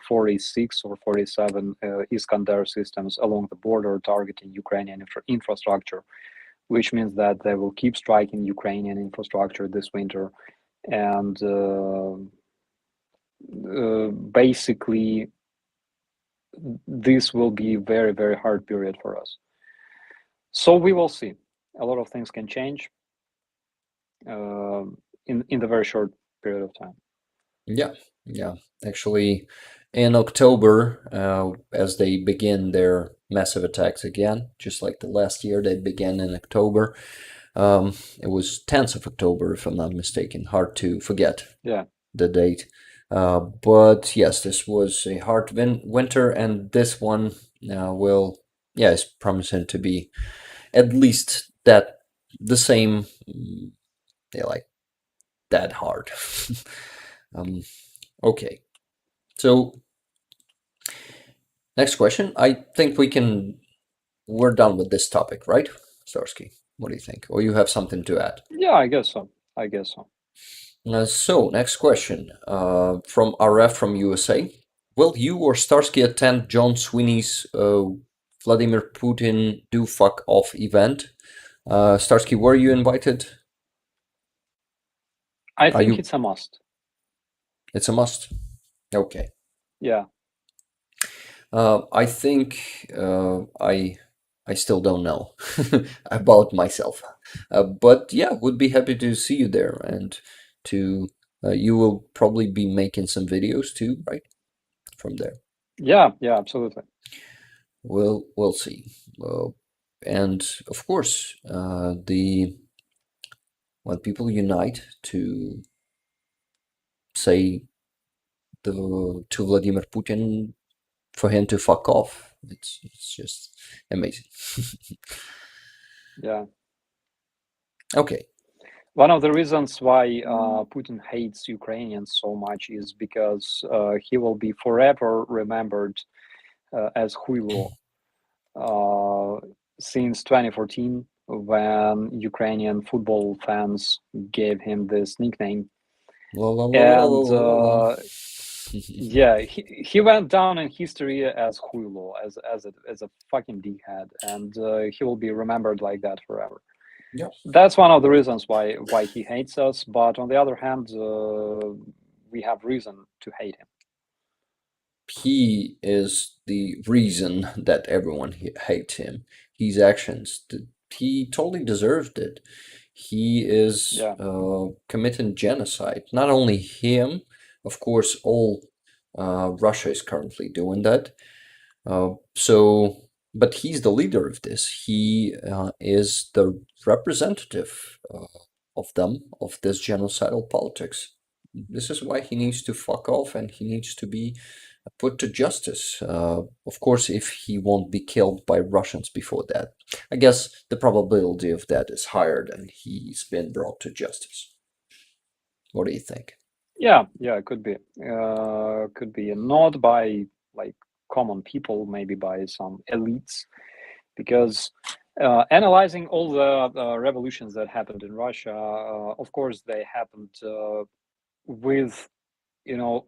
46 or 47 Iskander systems along the border targeting Ukrainian infrastructure, which means that they will keep striking Ukrainian infrastructure this winter. And basically, this will be a very, very hard period for us. So we will see. A lot of things can change in the very short period of time. Yeah. Actually, in October, as they begin their massive attacks again, just like the last year, they began in October. It was 10th of October, if I'm not mistaken. Hard to forget the date. But yes, this was a hard winter, and this one is promising to be at least the same, like that hard. Okay, so next question. I think we're done with this topic, right, Starsky? What do you think? Or you have something to add? Yeah, I guess so. So, next question from RF from USA. Will you or Starsky attend John Sweeney's Vladimir Putin do fuck off event? Starsky, were you invited? I think it's a must. It's a must? Okay. Yeah. I think I still don't know about myself. But yeah, would be happy to see you there, and to you will probably be making some videos too, right? From there. Yeah, absolutely. We'll see. And of course, when people unite to say to Vladimir Putin for him to fuck off. It's just amazing. Yeah. Okay. One of the reasons why Putin hates Ukrainians so much is because he will be forever remembered as Huilo since 2014, when Ukrainian football fans gave him this nickname. La, la, la, la, And la, la, la. yeah, he went down in history as Huilo, as a fucking dickhead, and he will be remembered like that forever. Yeah. That's one of the reasons why he hates us. But on the other hand, we have reason to hate him. He is the reason that everyone hates him. His actions, he totally deserved it. He is Yeah. committing genocide. Not only him, of course, all Russia is currently doing that. But he's the leader of this. He is the representative of them, of this genocidal politics. This is why he needs to fuck off, and he needs to be put to justice. Of course, if he won't be killed by Russians before that. I guess the probability of that is higher than he's been brought to justice. What do you think? Yeah, it could be. Could be not by like common people, maybe by some elites, because analyzing all the revolutions that happened in Russia, of course, they happened with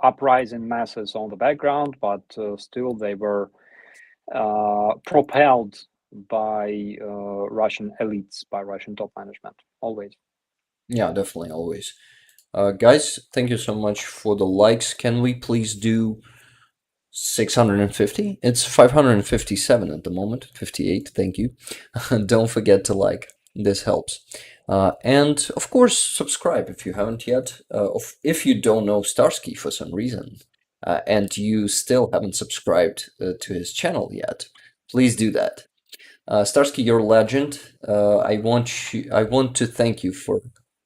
uprising masses on the background, but still they were propelled by Russian elites, by Russian top management, always. Yeah, definitely, always. Guys, thank you so much for the likes. Can we please do 650? It's 557 at the moment. 58, thank you. Don't forget to like. This helps. And of course, subscribe if you haven't yet. If you don't know Starsky for some reason, and you still haven't subscribed to his channel yet, please do that. Starsky, you're a legend. I want to thank you for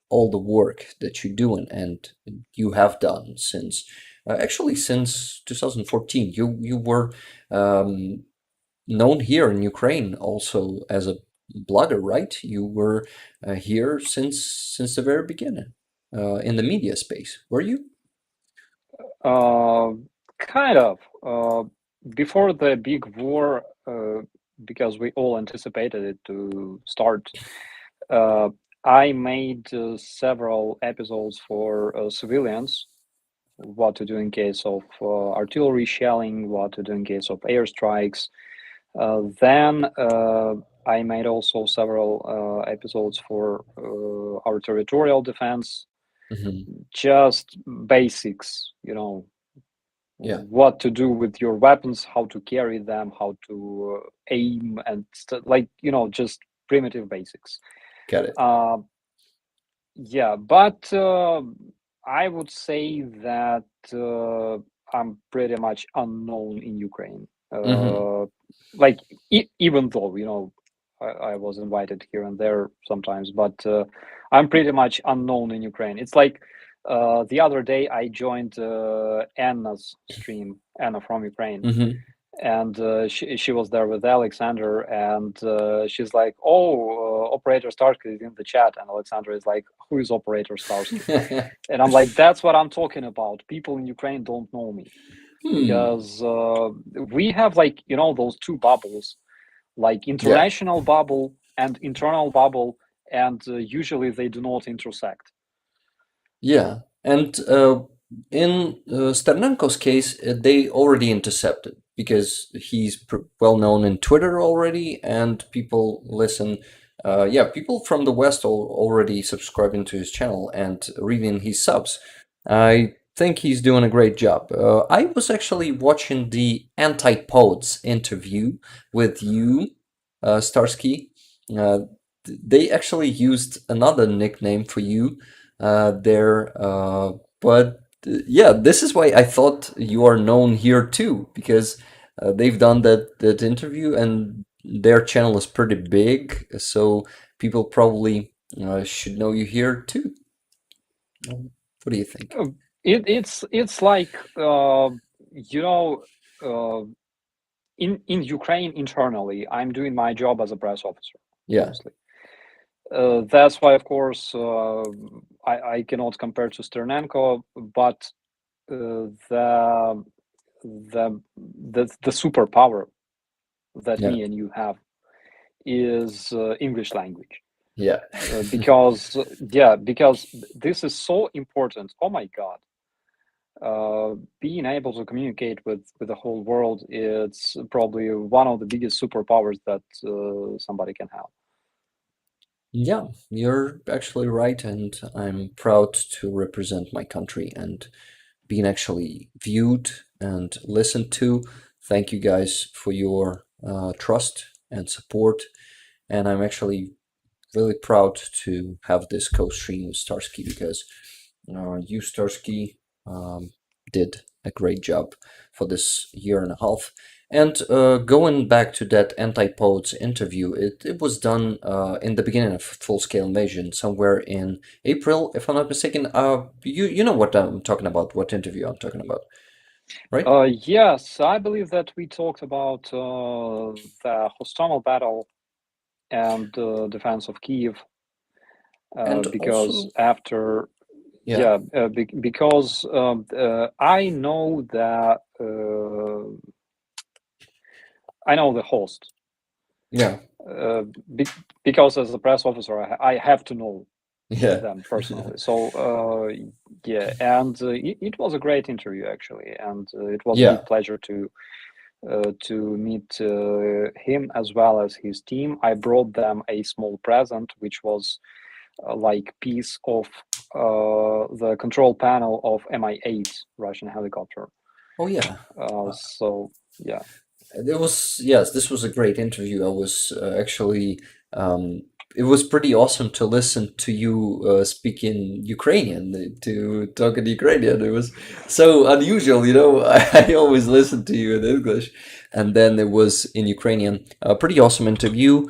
all the work that you're doing and you have done since actually since 2014. You were known here in Ukraine also as a blogger, right? You were here since the very beginning in the media space. Were you? Kind of. Before the big war, because we all anticipated it to start, I made several episodes for civilians, what to do in case of artillery shelling, what to do in case of airstrikes. Then I made also several episodes for our territorial defense, just basics, Yeah. what to do with your weapons, how to carry them, how to aim, and just primitive basics. Got it. Yeah, but I would say that I'm pretty much unknown in Ukraine. Even though I was invited here and there sometimes, but I'm pretty much unknown in Ukraine. It's like the other day I joined Anna's stream, Anna from Ukraine, and she was there with Alexander, and she's like, "Oh, Operator Starsky is in the chat," and Alexander is like, "Who is Operator Starsky?" And I'm like, "That's what I'm talking about. People in Ukraine don't know me because we have those two bubbles, like international bubble and internal bubble, and usually they do not intersect." Yeah, and in Sternenko's case, they already intercepted because he's well known in Twitter already, and people listen. People from the West are already subscribing to his channel and reading his subs. I think he's doing a great job. I was actually watching the Antipodes interview with you, Starsky. They actually used another nickname for you there. But yeah, this is why I thought you are known here too, because they've done that interview and their channel is pretty big, so people probably should know you here too. What do you think? It's like you know, in Ukraine internally, I'm doing my job as a press officer Yeah, mostly. That's why, of course, I cannot compare to Sternenko, but the the superpower that yeah, me and you have is English language. yeah, Because because this is so important. Oh my God. Being able to communicate with the whole world, it's probably one of the biggest superpowers that somebody can have. yeah. You're actually right, and I'm proud to represent my country and being actually viewed and listened to. Thank you guys for your trust and support, and I'm actually really proud to have this co-stream with Starsky because you, Starsky, did a great job for this year and a half. And going back to that anti-poets interview, it was done in the beginning of Full Scale Invasion, somewhere in April, if I'm not mistaken. You know what I'm talking about, what interview I'm talking about, right? Yes, I believe that we talked about the Hostomel battle and defense of Kiev, And because also, after, yeah, because I know that I know the host, yeah, be, because as a press officer, I have to know yeah, them personally. So yeah, and it was a great interview actually, and it was a yeah. big pleasure to meet him as well as his team. I brought them a small present, which was like piece of the control panel of Mi-8 Russian helicopter. Oh, yeah. So yeah. It was, yes, this was a great interview. I was actually, um, it was pretty awesome to listen to you speak in Ukrainian, to talk in Ukrainian. It was so unusual, you know. I always listen to you in English, and then it was in Ukrainian. A pretty awesome interview.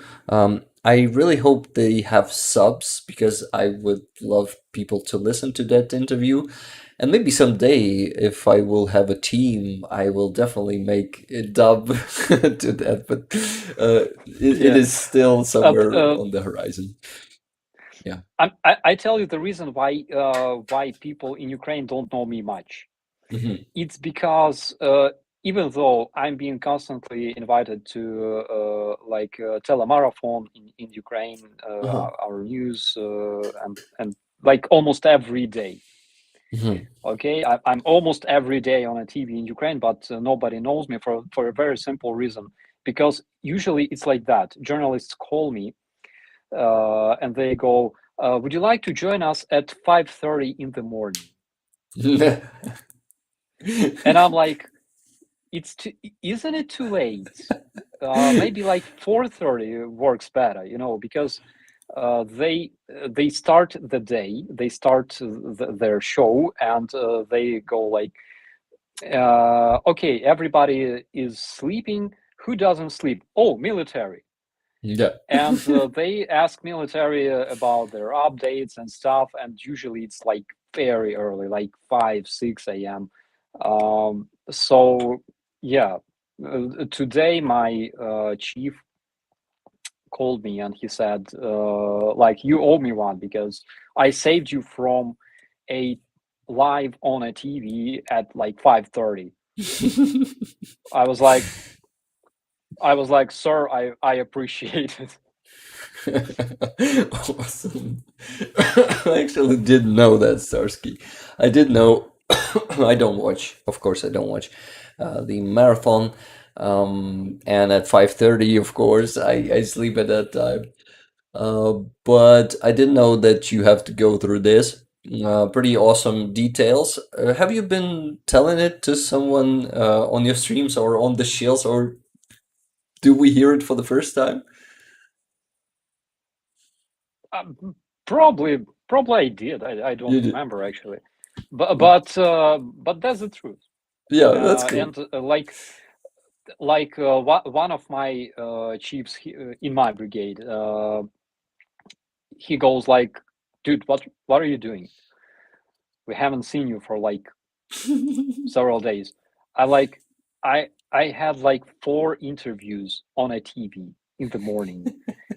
I really hope they have subs because I would love people to listen to that interview. And maybe someday, if I will have a team, I will definitely make a dub to that. But it Yeah. is still somewhere Uh, on the horizon. Yeah. I tell you the reason why people in Ukraine don't know me much. Hmm. It's because even though I'm being constantly invited to like telemarathon in Ukraine, Uh-huh. our news, and like almost every day. Hmm. Okay, I'm almost every day on a TV in Ukraine, but nobody knows me for a very simple reason. Because usually it's like that. Journalists call me and they go, "Would you like to join us at 5:30 in the morning?" And I'm like, "It's too, isn't it too late? Maybe like 4:30 works better, you know, because they start the day, they start their show, and they go like, okay, everybody is sleeping. Who doesn't sleep? Oh, military." Yeah. And they ask military about their updates and stuff, and usually it's like very early, like 5 6 a.m. So yeah, today my chief called me and he said like, you owe me one because I saved you from a live on a TV at like 5:30. I was like, sir, I appreciate it. Awesome. I actually didn't know that, Starsky. I did know. I don't watch, of course, I don't watch the marathon. And at 5:30, of course, I sleep at that time. But I didn't know that you have to go through this. Pretty awesome details. Have you been telling it to someone on your streams or on the shields, or do we hear it for the first time? Probably I did. I You don't did. remember actually, but that's the truth. Yeah, that's cool. And one of my chiefs in my brigade, he goes like, "Dude, what are you doing?" we haven't seen you for like several days. I had like 4 interviews on a TV in the morning,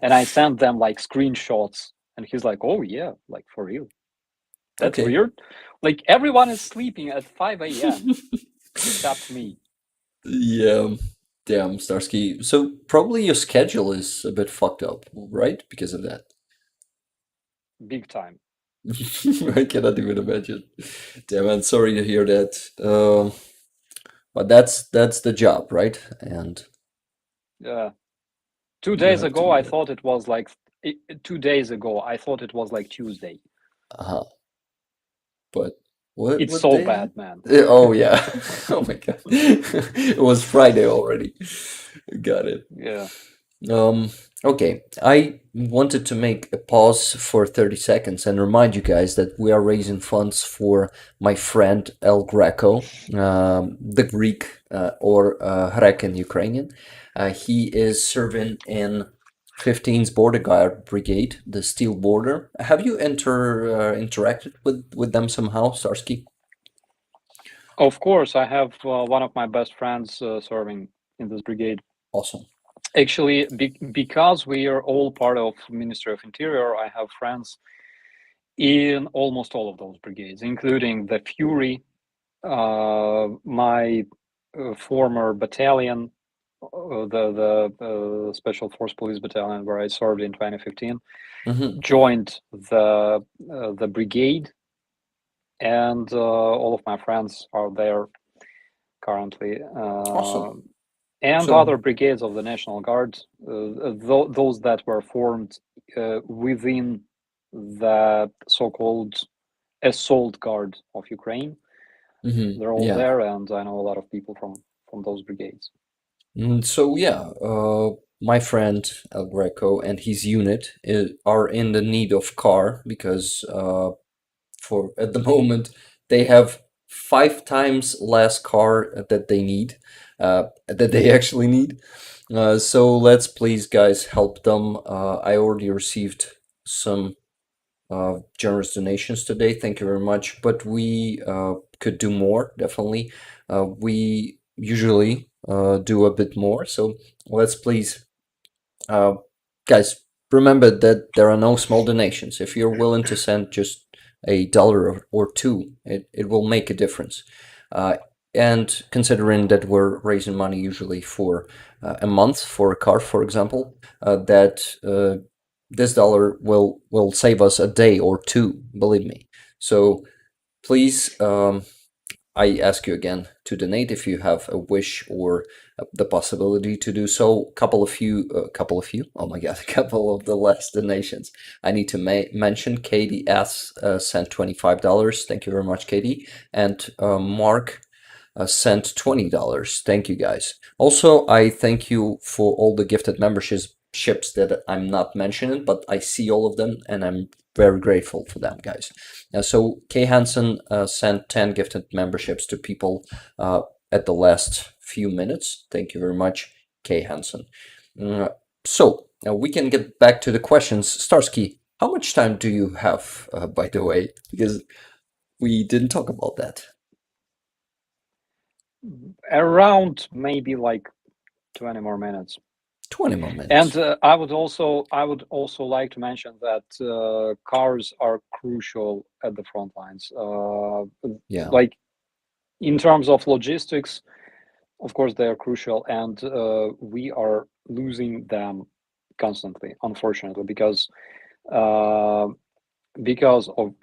and I sent them like screenshots, and he's like, "Oh yeah, like for real? That's Okay. weird." Like everyone is sleeping at 5 a.m. except me. Yeah. Damn, Starsky. So probably your schedule is a bit fucked up, right? Because of that. Big time. I cannot even imagine. Damn, man, sorry to hear that. But that's the job, right? And 2 you days have to ago, do I that. thought it was like 2 days ago. I thought it was like Tuesday. Uh-huh. But what It's what so day? bad, man. Oh yeah. Oh my God. It was Friday already. Got it. Yeah. Okay, I wanted to make a pause for 30 seconds and remind you guys that we are raising funds for my friend El Greco, the Greek or Hrek in Ukrainian. He is serving in 15th Border Guard Brigade, the Steel Border. Have you interacted with them somehow, Starsky? Of course, I have one of my best friends serving in this brigade. Awesome. Actually, because we are all part of Ministry of Interior, I have friends in almost all of those brigades, including the Fury, my former battalion, the Special Force Police Battalion, where I served in 2015, Mm-hmm. joined the brigade, and all of my friends are there currently. Awesome. And So, other brigades of the National Guard, those that were formed within the so-called assault guard of Ukraine, they're all yeah. there, and I know a lot of people from those brigades. So yeah, my friend El Greco and his unit are in the need of car because for at the moment they have 5 times less car that they need, that they actually need. So let's please guys help them. I already received some generous donations today. Thank you very much. But we could do more, definitely. We usually do a bit more. So let's please, uh, guys, remember that there are no small donations. If you're willing to send just $1 or two, it will make a difference. And considering that we're raising money usually for a month for a car, for example, that this dollar will save us a day or two, believe me. So please, I ask you again to donate if you have a wish or the possibility to do so. Couple of you. Oh my God, a couple of the last donations. I need to mention Katie S sent $25. Thank you very much, Katie, and Mark sent $20. Thank you guys. Also, I thank you for all the gifted memberships that I'm not mentioning, but I see all of them and I'm very grateful for them, guys. So Kay Hansen sent 10 gifted memberships to people at the last few minutes. Thank you very much, Kay Hansen. So we can get back to the questions. Starsky, how much time do you have, by the way? Because we didn't talk about that. Around maybe like 20 more minutes. 20 more minutes. And I would also like to mention that cars are crucial at the front lines. Yeah. Like in terms of logistics, of course they are crucial, and we are losing them constantly, unfortunately, because of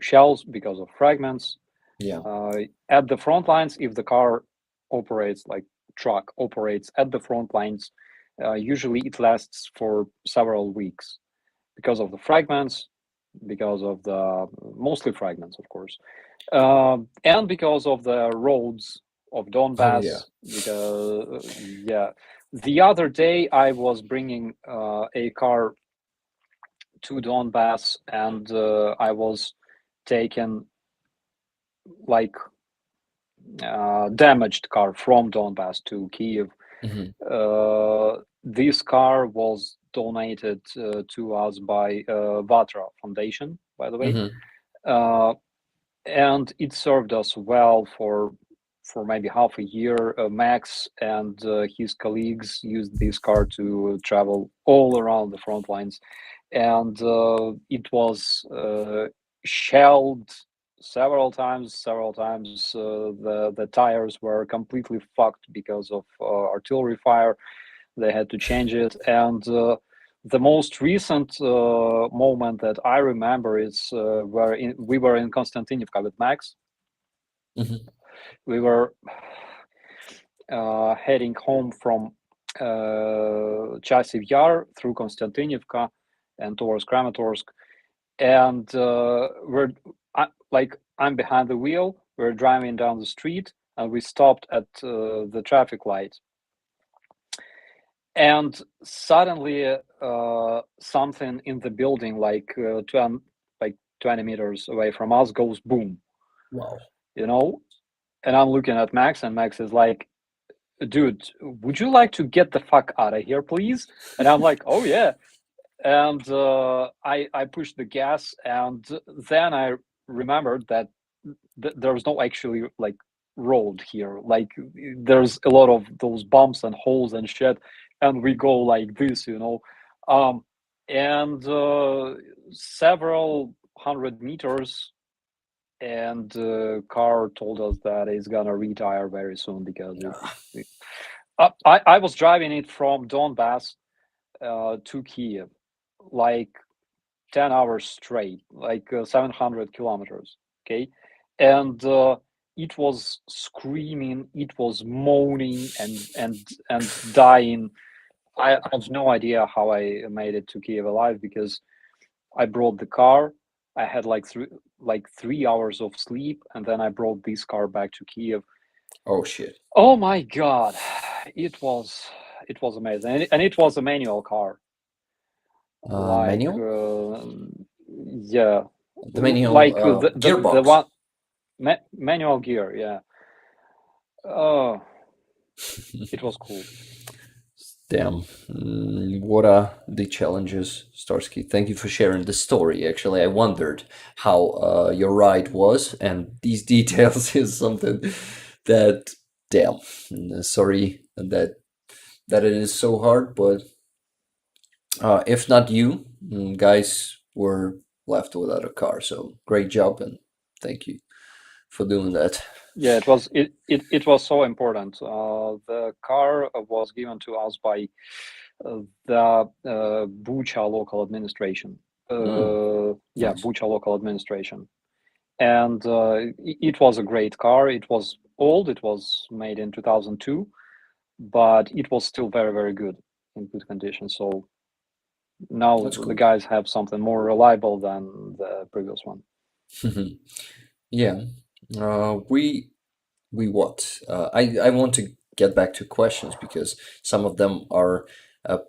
shells, because of fragments. Yeah. At the front lines, if the car operates, like truck operates at the front lines, usually it lasts for several weeks because of the fragments, because of the mostly fragments, of course, and because of the roads of Oh yeah. Donbass. Because yeah, the other day I was bringing a car to Donbass, and I was taken like damaged car from Donbass to Kiev. Hmm. This car was donated to us by Vatra Foundation, by the way. Hmm. Uh, and it served us well for maybe half a year. Max and his colleagues used this car to travel all around the front lines, and it was shelled several times. The tires were completely fucked because of artillery fire. They had to change it, and the most recent moment that I remember is we were in Konstantinivka with Max. Mhm. We were heading home from Chasiv Yar through Konstantinivka and towards Kramatorsk, and I'm behind the wheel. We're driving down the street, and we stopped at the traffic light. And suddenly, something in the building, like 20 meters away from us, goes boom. Wow. You know, and I'm looking at Max, and Max is like, "Dude, would you like to get the fuck out of here, please?" And I'm like, "Oh yeah." And I pushed the gas, and then I remembered that there's no actually like road here. Like there's a lot of those bumps and holes and shit, and we go like this, and several hundred meters, and the car told us that it's gonna retire very soon because I was driving it from Donbass to Kiev, like 10 hours straight, like 700 kilometers. Okay. And it was screaming, it was moaning and dying. I have no idea how I made it to Kiev alive because I brought the car. I had like 3 hours of sleep, and then I brought this car back to Kiev. Oh shit. Oh my God, it was amazing, and it was a manual car. Like Manual? yeah, The manual like the gearbox. one manual gear. Yeah. Oh, it was cool. Damn, what are the challenges, Starsky? Thank you for sharing the story. Actually, I wondered how your ride was, and these details is something that, damn, sorry that it is so hard, but if not you, guys were left without a car. So great job, and thank you for doing that. Yeah, it was so important. The car was given to us by the Bucha local administration. Yeah, Nice. Bucha local administration, and it was a great car. It was old. It was made in 2002, but it was still very, very good, in good condition. So now That's the cool. guys have something more reliable than the previous one. Yeah. We what? I want to get back to questions because some of them are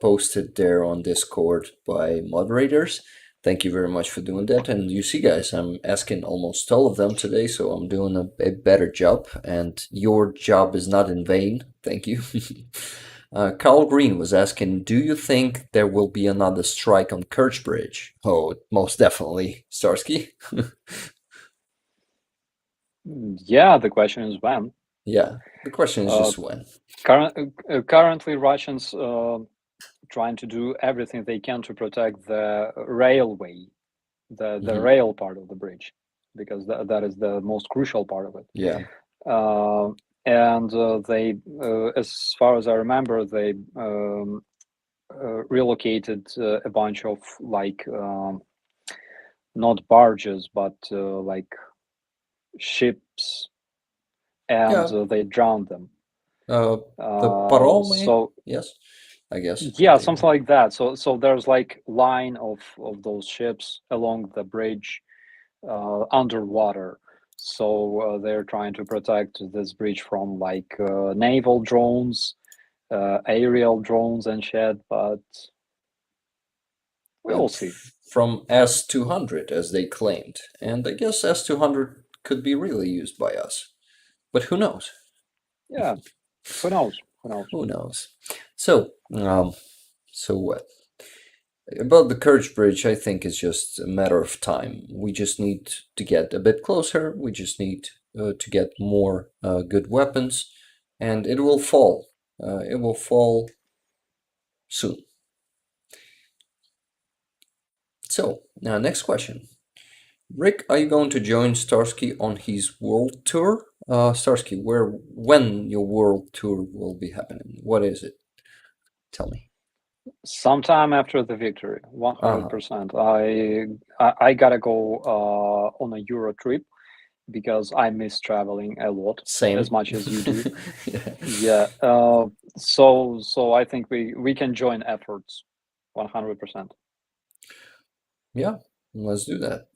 posted there on Discord by moderators. Thank you very much for doing that. And you see, guys, I'm asking almost all of them today, so I'm doing a better job. And your job is not in vain. Thank you. Carl Green was asking, do you think there will be another strike on Kerch Bridge? Oh, most definitely. Starsky? Yeah, the question is when. Yeah, the question is just when. Currently, Russians trying to do everything they can to protect the railway, the Mhm. rail part of the bridge, because that is the most crucial part of it. Yeah. And they, as far as I remember, they relocated a bunch of like not barges, but like ships, and Yeah. they drowned them. The parome, So yes, I guess yeah, they. something like that. So there's like line of those ships along the bridge underwater. So they're trying to protect this bridge from like naval drones, aerial drones and shit, but we will And see. from S-200 as they claimed, and I guess S-200 could be really used by us, but who knows? Yeah, who knows? Who knows? Who knows? So, so what? About the Courage Bridge, I think it's just a matter of time. We just need to get a bit closer. We just need to get more good weapons, and it will fall. It will fall soon. So, now next question. Rick, are you going to join Starsky on his world tour? Starsky, when your world tour will be happening? What is it? Tell me. Sometime after the victory, 100%. I gotta go on a Euro trip because I miss traveling a lot, Same. as much as you do. Yeah. Yeah. So I think we can join efforts, 100%. Yeah, let's do that.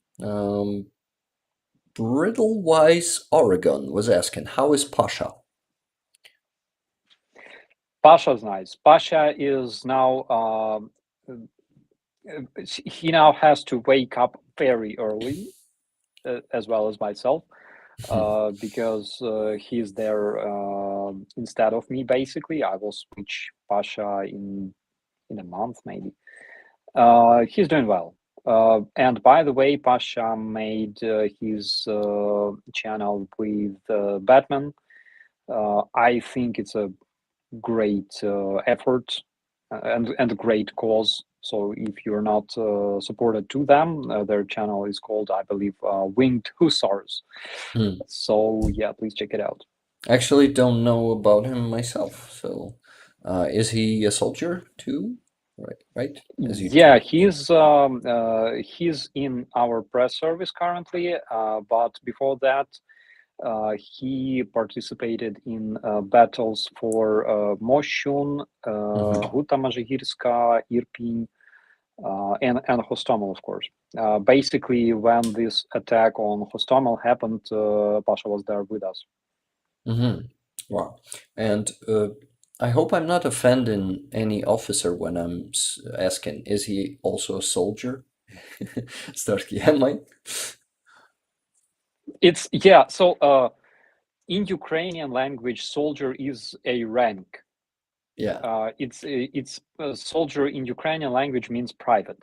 Brittlewise Oregon was asking, how is Pasha? Pasha's nice. Pasha is now he now has to wake up very early, as well as myself, because he's there instead of me. Basically, I will switch Pasha in a month maybe. He's doing well. And by the way, Pasha made his channel with Batman. I think it's a great effort and a great cause. So if you're not supported to them, their channel is called, I believe, Winged Hussars. So yeah, please check it out. Actually, don't know about him myself. So, is he a soldier too? Right. As you Yeah, told me. he's in our press service currently, but before that, he participated in battles for Moshun, Huta Mazhigirska, Irpin, and Hostomel, of course. Basically, when this attack on Hostomel happened, Pasha was there with us. Mm-hmm. Wow. And I hope I'm not offending any officer when I'm asking, is he also a soldier? Starsky, am I? It's yeah. So in Ukrainian language, soldier is a rank. Yeah. It's soldier in Ukrainian language means private.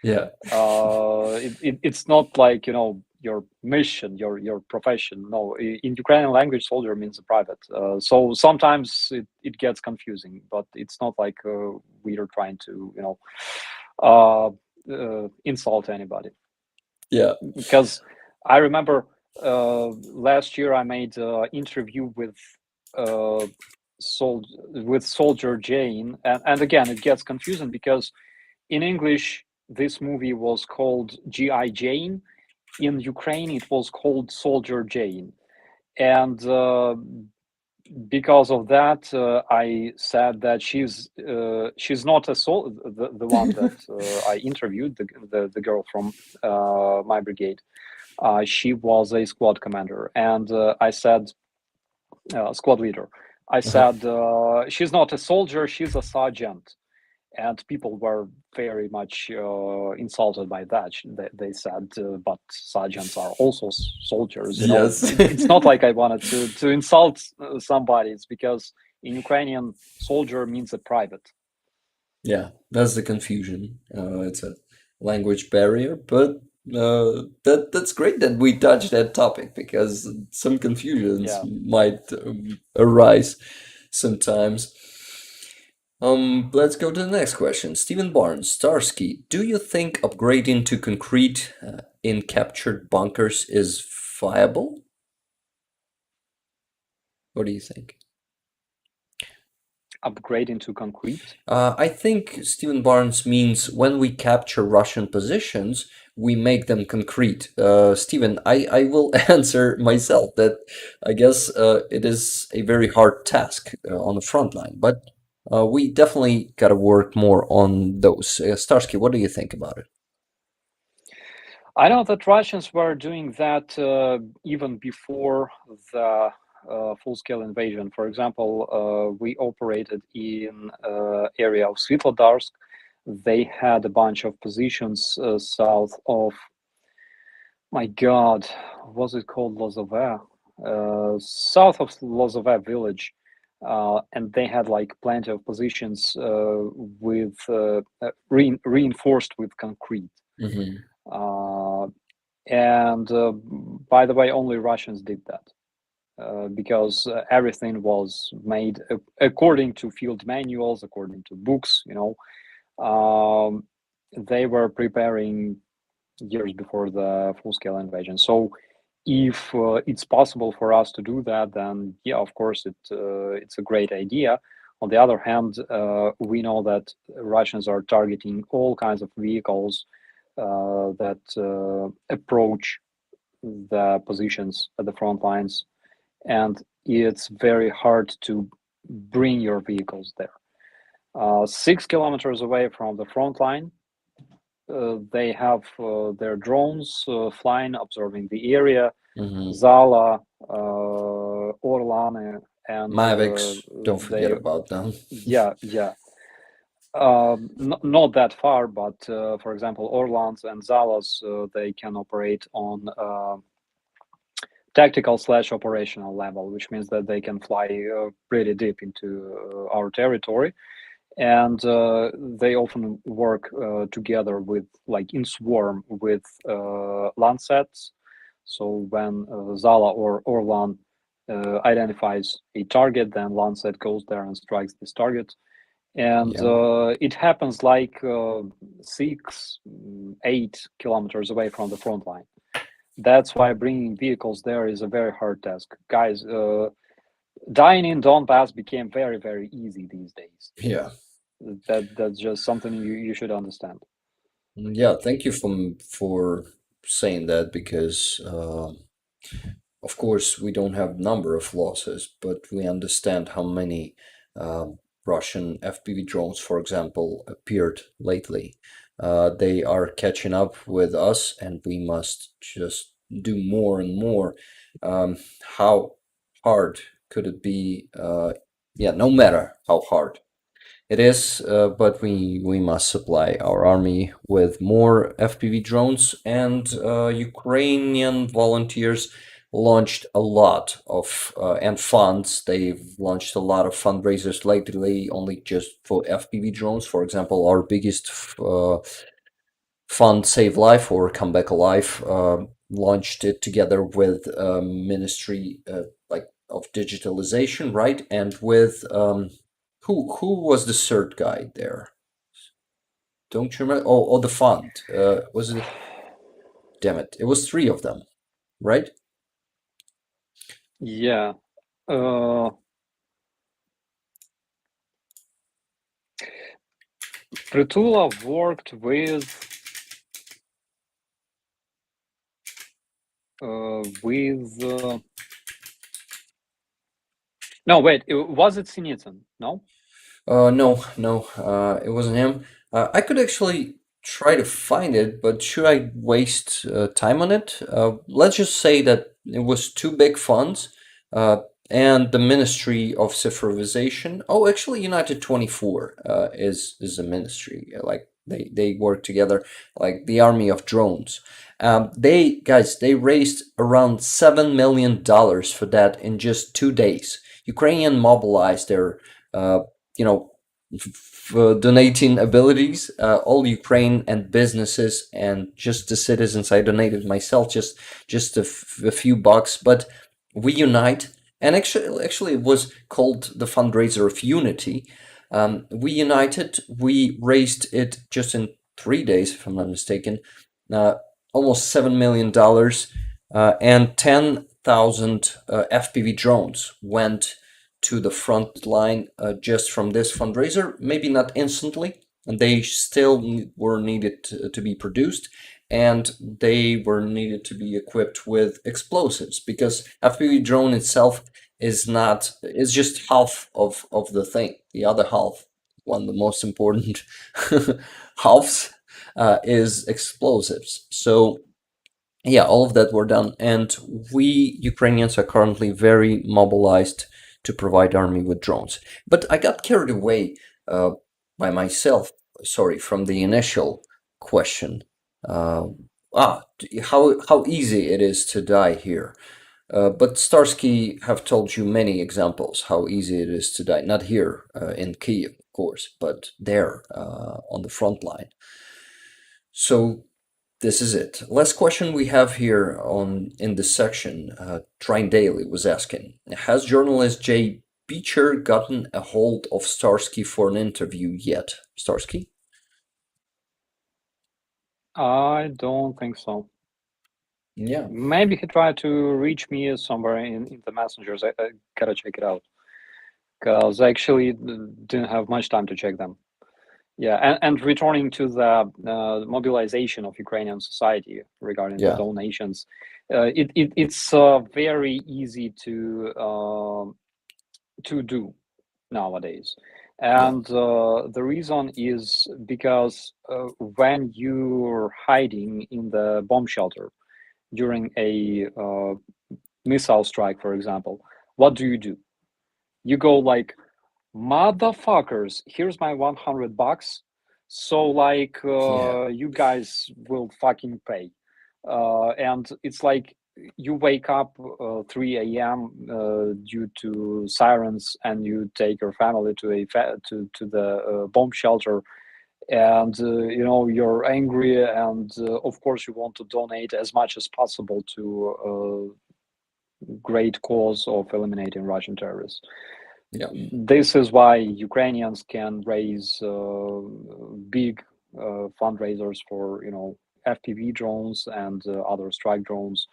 Yeah. It's not like, you know, your mission, your profession. No, in Ukrainian language, soldier means private. So sometimes it gets confusing, but it's not like we are trying to, you know, insult anybody. Yeah. Because I remember last year I made an interview with Soldier Jane, and again it gets confusing because in English this movie was called G.I. Jane. In Ukraine it was called Soldier Jane, and because of that I said that she's not the one that I interviewed, the girl from my brigade. She was a squad commander, and I said, squad leader. I said, she's not a soldier, she's a sergeant. And people were very much insulted by that. They said, but sergeants are also soldiers. You know, Yes. it's not like I wanted to insult somebody. It's because in Ukrainian, soldier means a private. Yeah, that's the confusion. It's a language barrier, but that's great that we touched that topic because some confusions Yeah. might arise sometimes. Let's go to the next question. Stephen Barnes, Starsky, do you think upgrading to concrete in captured bunkers is viable? What do you think? Upgrade into concrete? I think Stephen Barnes means when we capture Russian positions, we make them concrete. Stephen, I will answer myself that I guess it is a very hard task on the front line, but we definitely got to work more on those. Starsky, what do you think about it? I know that Russians were doing that even before the full-scale invasion. For example, we operated in area of Svitlodarsk. They had a bunch of positions south of, my God, was it called Lozove? South of Lozove village. and they had like plenty of positions with reinforced with concrete. And by the way, only Russians did that. Because everything was made according to field manuals, according to books, they were preparing years before the full-scale invasion. So if it's possible for us to do that, then yeah, of course, it's a great idea. On the other hand, we know that Russians are targeting all kinds of vehicles that approach the positions at the front lines, and it's very hard to bring your vehicles there. 6 kilometers away from the front line, they have their drones flying, observing the area. Zala, Orlan, and Mavics, don't forget about them. Yeah. Not that far, but for example, Orlans and Zalas, they can operate on tactical/operational level, which means that they can fly pretty deep into our territory, and they often work together with, like in swarm, with Lancets. So when Zala or Orlan identifies a target, then Lancet goes there and strikes this target. And it happens like 6, 8 kilometers away from the front line. That's why bringing vehicles there is a very hard task. Guys, dying in Donbass became very, very easy these days. Yeah. That's just something you should understand. Yeah, thank you for saying that, because of course we don't have number of losses, but we understand how many Russian FPV drones, for example, appeared lately. They are catching up with us, and we must just do more and more. How hard could it be? Yeah, no matter how hard it is, but we must supply our army with more FPV drones, and Ukrainian volunteers launched a lot of and funds. They've launched a lot of fundraisers lately, only just for FPV drones. For example, our biggest fund, Save Life or Come Back Alive, launched it together with Ministry like of Digitalization, right? And with who was the third guy there? Don't you remember? Oh, the fund. Was it? Damn it! It was 3 of them, right? Yeah. Pritula worked with no, wait, was it Sinitsyn? No? No, it wasn't him. I could actually try to find it, but should I waste time on it? Let's just say that it was 2 big funds, and the Ministry of Civilization. Oh, actually, United 24 is a ministry. Like they work together, like the army of drones. They raised around $7 million for that in just 2 days. Ukrainian mobilized their donating abilities, all Ukraine and businesses and just the citizens. I donated myself just a few bucks, but we unite. And actually, it was called the Fundraiser of Unity. We united. We raised it just in 3 days, if I'm not mistaken, almost $7 million, and 10,000 FPV drones went to the front line just from this fundraiser. Maybe not instantly, and they still were needed to be produced, and they were needed to be equipped with explosives, because FPV drone itself is just half of the thing. The other half, one of the most important halves, is explosives. So yeah, all of that were done, and we Ukrainians are currently very mobilized to provide army with drones. But I got carried away by myself, sorry, from the initial question. How easy it is to die here. But Starsky have told you many examples how easy it is to die. Not here in Kiev, of course, but there on the front line. So this is it. Last question we have here on in this section. Trine Daly was asking: has journalist Jay Beecher gotten a hold of Starsky for an interview yet? Starsky? I don't think so. Yeah. Maybe he tried to reach me somewhere in the messengers. I gotta check it out because I actually didn't have much time to check them. Yeah, and returning to the mobilization of Ukrainian society regarding the Yeah. donations, it's very easy to do nowadays, and the reason is because when you're hiding in the bomb shelter during a missile strike, for example, what do? You go like, motherfuckers, here's my $100. So like Yeah. you guys will fucking pay. And it's like you wake up 3 a.m. Due to sirens, and you take your family to to the bomb shelter, and you know you're angry, and of course you want to donate as much as possible to great cause of eliminating Russian terrorists. Yeah. This is why Ukrainians can raise big fundraisers for, you know, FPV drones and other strike drones.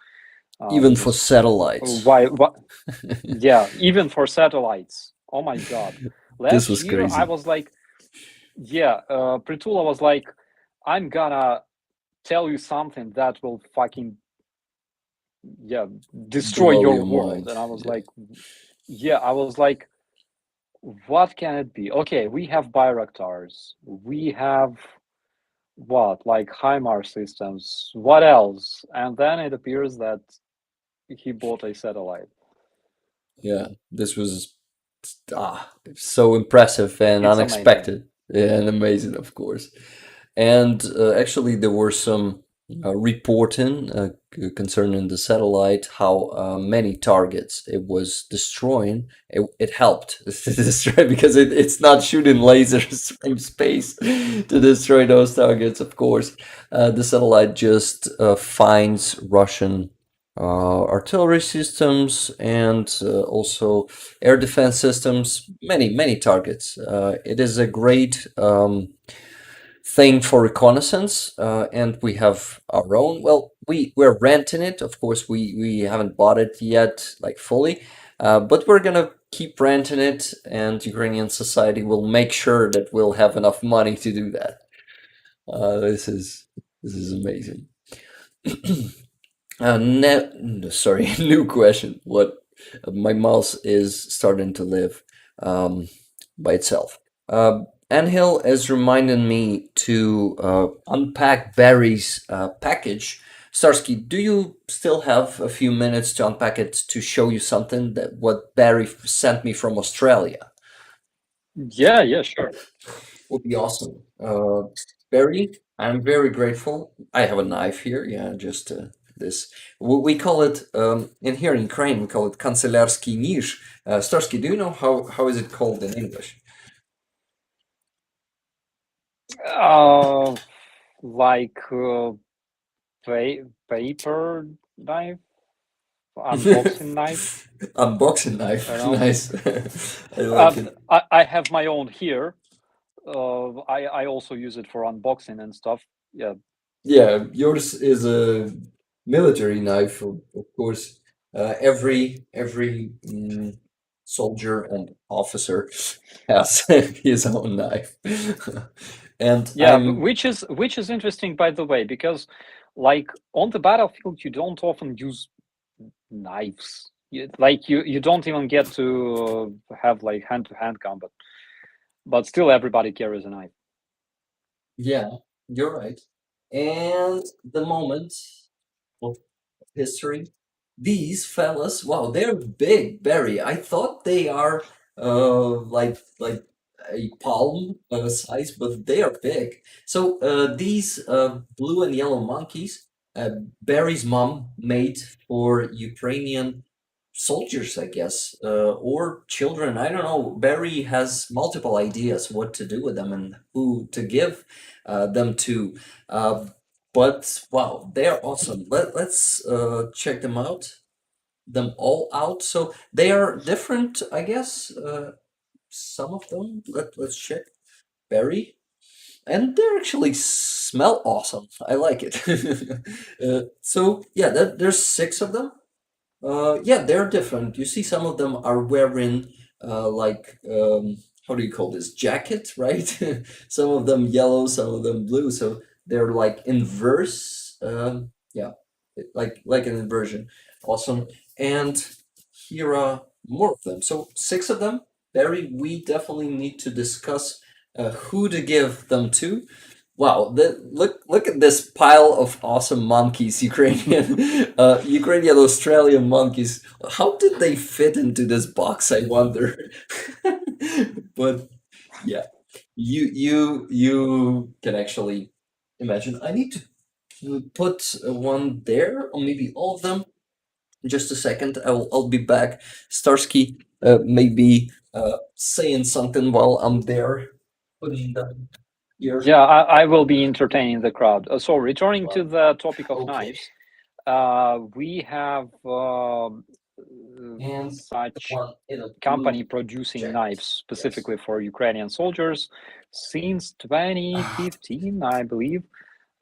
Even Which for is satellites. why, yeah, even for satellites. Oh my God! This Last was year I crazy. was like, yeah, Pritula was like, I'm gonna tell you something that will fucking, yeah, destroy Blow your your world, mind. and I was Yeah. like, yeah, I was like, what can it be? Okay, we have Bayraktars. We have what, like HIMARS systems. What else? And then it appears that he bought a satellite. Yeah. This was so impressive and It's amazing. unexpected. Yeah, and amazing, of course. And actually, there were some reporting concerning the satellite, how many targets it was destroying. It helped to destroy because it's not shooting lasers from space to destroy those targets, of course. The satellite just finds Russian artillery systems and also air defense systems, many targets. It is a great thing for reconnaissance, and we have our own. Well, we're renting it, of course. We haven't bought it yet, like fully, but we're gonna keep renting it, and Ukrainian society will make sure that we'll have enough money to do that. This is amazing. Sorry, new question. What my mouse is starting to live by itself. Anhil is reminding me to unpack Barry's package. Starsky, do you still have a few minutes to unpack it to show you something that what Barry sent me from Australia? Yeah, sure. Would be awesome. Barry, I'm very grateful. I have a knife here. Yeah, just this. We call it in here in Ukraine. We call it kancelarski niż. Starsky, do you know how is it called in English? Uh, like paper knife, unboxing knife. Unboxing You knife. know, Nice. I like it. I have my own here. I also use it for unboxing and stuff. Yeah. Yeah, yours is a military knife, of course. Every soldier and officer has his own knife, and Yeah, I'm which is interesting, by the way, because like on the battlefield, you don't often use knives. You don't even get to have like hand-to-hand combat, but still everybody carries a knife. yeah, you're right. And the moment of history. These fellas, wow, they're big, Barry. I thought they are like a palm size, but they are big. So these blue and yellow monkeys, Barry's mom made for Ukrainian soldiers, I guess, or children. I don't know. Barry has multiple ideas what to do with them and who to give them to. But wow, they're awesome. Let's check them out, them all out. So they are different, I guess. Some of them. Let's check. Barry. And they actually smell awesome. I like it. So yeah, there's 6 of them. Yeah, they're different. You see, some of them are wearing like how do you call this, jacket, right? Some of them yellow, some of them blue. So they're like inverse. Yeah, like an inversion. Awesome. And here are more of them. So 6 of them. Barry, we definitely need to discuss who to give them to. Wow, look at this pile of awesome monkeys, Ukrainian, Ukrainian Australian monkeys. How did they fit into this box, I wonder? But yeah, you can actually imagine. I need to put one there, or maybe all of them. Just a second, I'll be back. Starsky, maybe saying something while I'm there, putting them here. Yeah, I will be entertaining the crowd. So returning to the topic of Okay. knives, we have And such one in a company blue producing jacket. knives specifically for Ukrainian soldiers since 2015, I believe.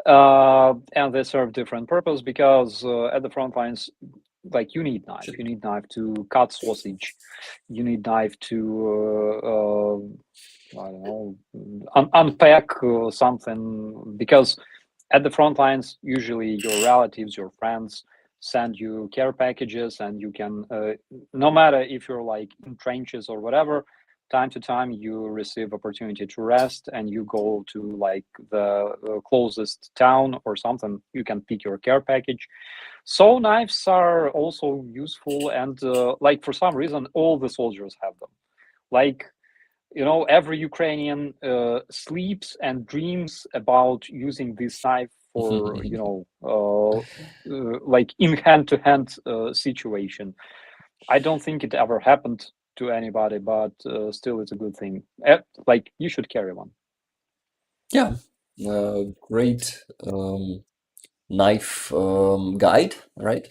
And they serve different purpose because at the front lines, like you need knife. You need knife to cut sausage. You need knife to I don't know, unpack something, because at the front lines, usually your relatives, your friends send you care packages, and you can, no matter if you're like in trenches or whatever, time to time you receive opportunity to rest, and you go to like the closest town or something. You can pick your care package. So knives are also useful, and like for some reason, all the soldiers have them. Like, you know, every Ukrainian sleeps and dreams about using this knife for, you know, like in hand-to-hand situation. I don't think it ever happened to anybody, but still, it's a good thing. Like, you should carry one. Yeah, great knife guide, right?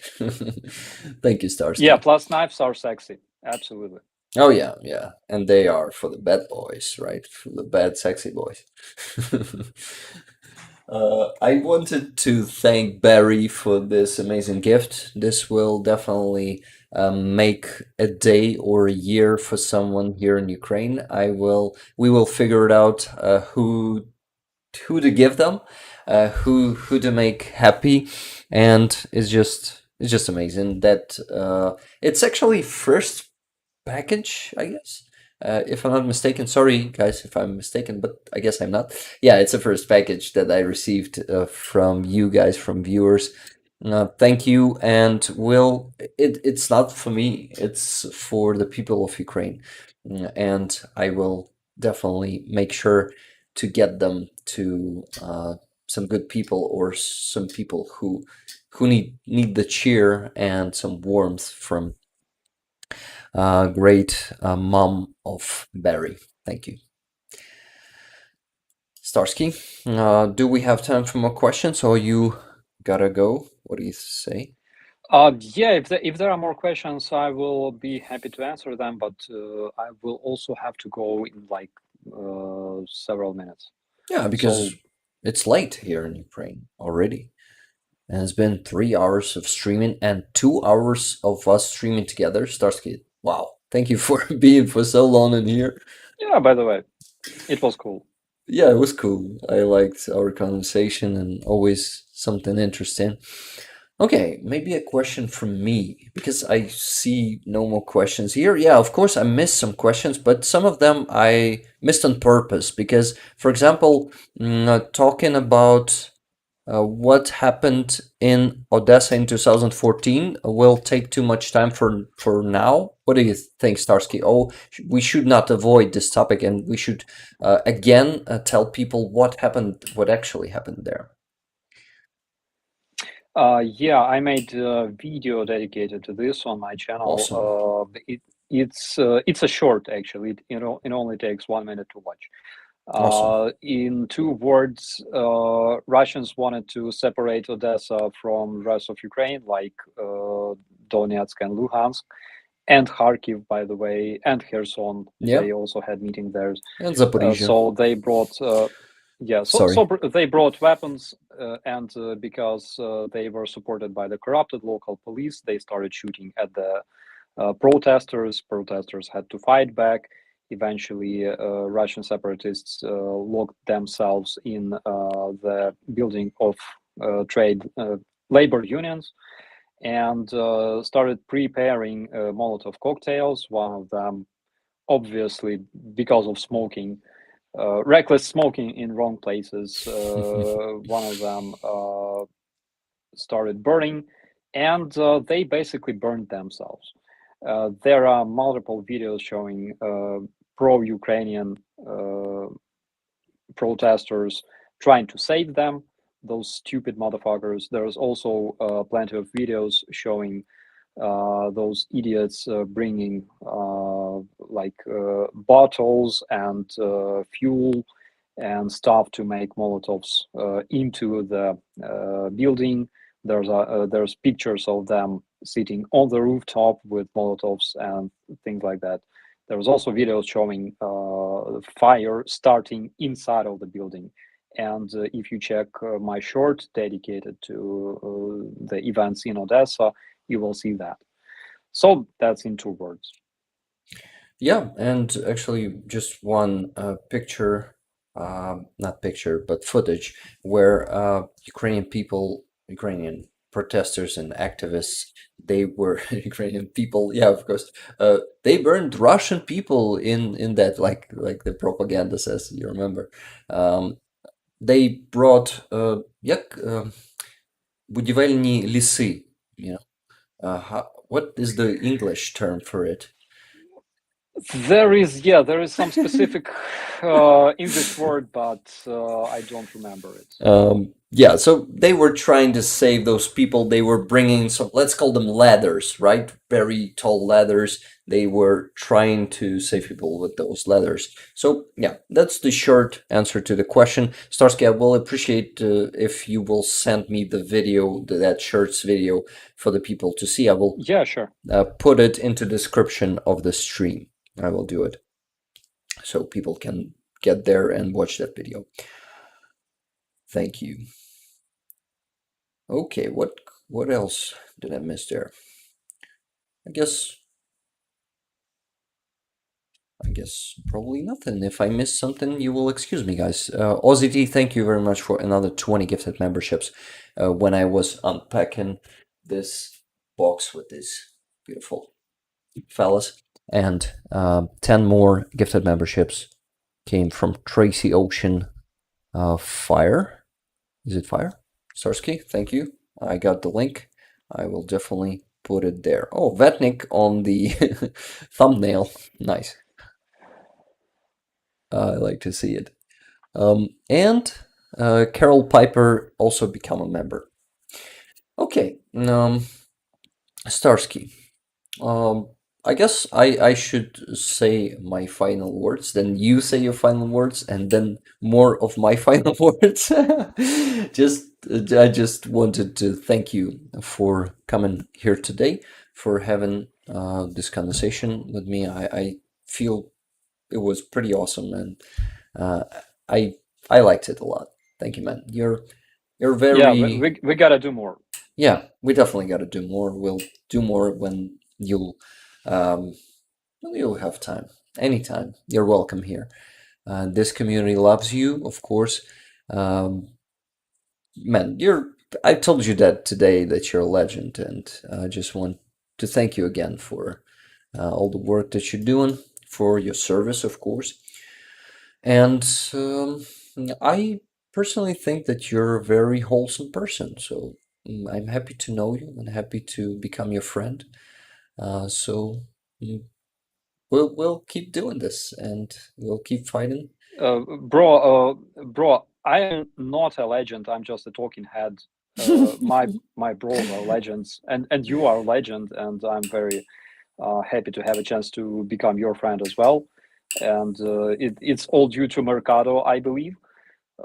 Thank you, Starsky. Yeah, plus knives are sexy. Absolutely. Oh yeah, yeah, and they are for the bad boys, right? For the bad, sexy boys. I wanted to thank Barry for this amazing gift. This will definitely make a day or a year for someone here in Ukraine. We will figure it out who to give them, who to make happy, and it's just amazing that it's actually first package, I guess. If I'm not mistaken, sorry guys if I'm mistaken, but I guess I'm not. Yeah, it's the first package that I received from you guys, from viewers. Thank you, and it's not for me, it's for the people of Ukraine. And I will definitely make sure to get them to some good people, or some people who need the cheer and some warmth from great mom of Barry. Thank you. Starsky, do we have time for more questions, or you gotta go? What do you say? Yeah, if there are more questions, I will be happy to answer them, but I will also have to go in like several minutes. Yeah, because So, it's late here in Ukraine already. And it's been 3 hours of streaming and 2 hours of us streaming together. Starsky, wow. Thank you for being for so long in here. yeah, by the way, it was cool. Yeah, it was cool. I liked our conversation, and always something interesting. Okay, maybe a question from me, because I see no more questions here. Yeah, of course, I missed some questions, but some of them I missed on purpose because, for example, talking about what happened in Odessa in 2014 will take too much time for now. What do you think, Starsky? Oh, we should not avoid this topic, and we should again tell people what happened, what actually happened there. Yeah, I made a video dedicated to this on my channel. Awesome. It's a short actually. It only takes 1 minute to watch. Awesome. In two words, Russians wanted to separate Odessa from the rest of Ukraine, like Donetsk and Luhansk, and Kharkiv, by the way, and Kherson. Yeah. They also had meeting there. And Zaporizhia. So they brought, Sorry. they brought weapons, and because they were supported by the corrupted local police, they started shooting at the protesters. Protesters had to fight back. Eventually, Russian separatists locked themselves in the building of trade labor unions and started preparing Molotov cocktails. One of them, obviously, because of smoking, reckless smoking in wrong places. One of them started burning, and they basically burned themselves. There are multiple videos showing pro-Ukrainian protesters trying to save them, those stupid motherfuckers. There's also plenty of videos showing those idiots bringing bottles and fuel and stuff to make Molotovs into the building. There's pictures of them sitting on the rooftop with Molotovs and things like that. There was also videos showing fire starting inside of the building. And if you check my short dedicated to the events in Odessa, you will see that. So that's in two words. Yeah, and actually just one picture, not picture, but footage where Ukrainian protesters and activists, they were Ukrainian people, yeah, of course, they burned Russian people in that, like the propaganda says, you remember. They brought, будівельні ліси, you know. What is the English term for it? There is some specific English word, but I don't remember it. Yeah, so they were trying to save those people. They were bringing some, let's call them ladders, right? Very tall ladders. They were trying to save people with those ladders. So yeah, that's the short answer to the question. Starsky, I will appreciate if you will send me the video, that shirts video for the people to see. I will Yeah, sure. put it into the description of the stream. I will do it so people can get there and watch that video. Thank you. Okay, what else did I miss there? I guess probably nothing. If I missed something, you will excuse me, guys. OZT, thank you very much for another 20 gifted memberships. When I was unpacking this box with these beautiful fellas, and 10 more gifted memberships came from Tracy Ocean. Fire, is it Fire? Starsky, thank you. I got the link. I will definitely put it there. Oh, Vatnik on the thumbnail. Nice. I like to see it. And Carol Piper also become a member. Okay, Starsky. I guess I should say my final words, then you say your final words, and then more of my final words. I just wanted to thank you for coming here today, for having this conversation with me. I feel it was pretty awesome, and I liked it a lot. Thank you, man. You're very we gotta do more. Yeah, we definitely got to do more. We'll do more when you'll have time. Anytime. You're welcome here. This community loves you, of course. Man, I told you that today that you're a legend, and I just want to thank you again for all the work that you're doing, for your service, of course. And I personally think that you're a very wholesome person, so I'm happy to know you and happy to become your friend. So we'll keep doing this and we'll keep fighting. Bro, I am not a legend. I'm just a talking head. my bros are legends, and you are a legend, and I'm very happy to have a chance to become your friend as well. And it's all due to Mercado, I believe.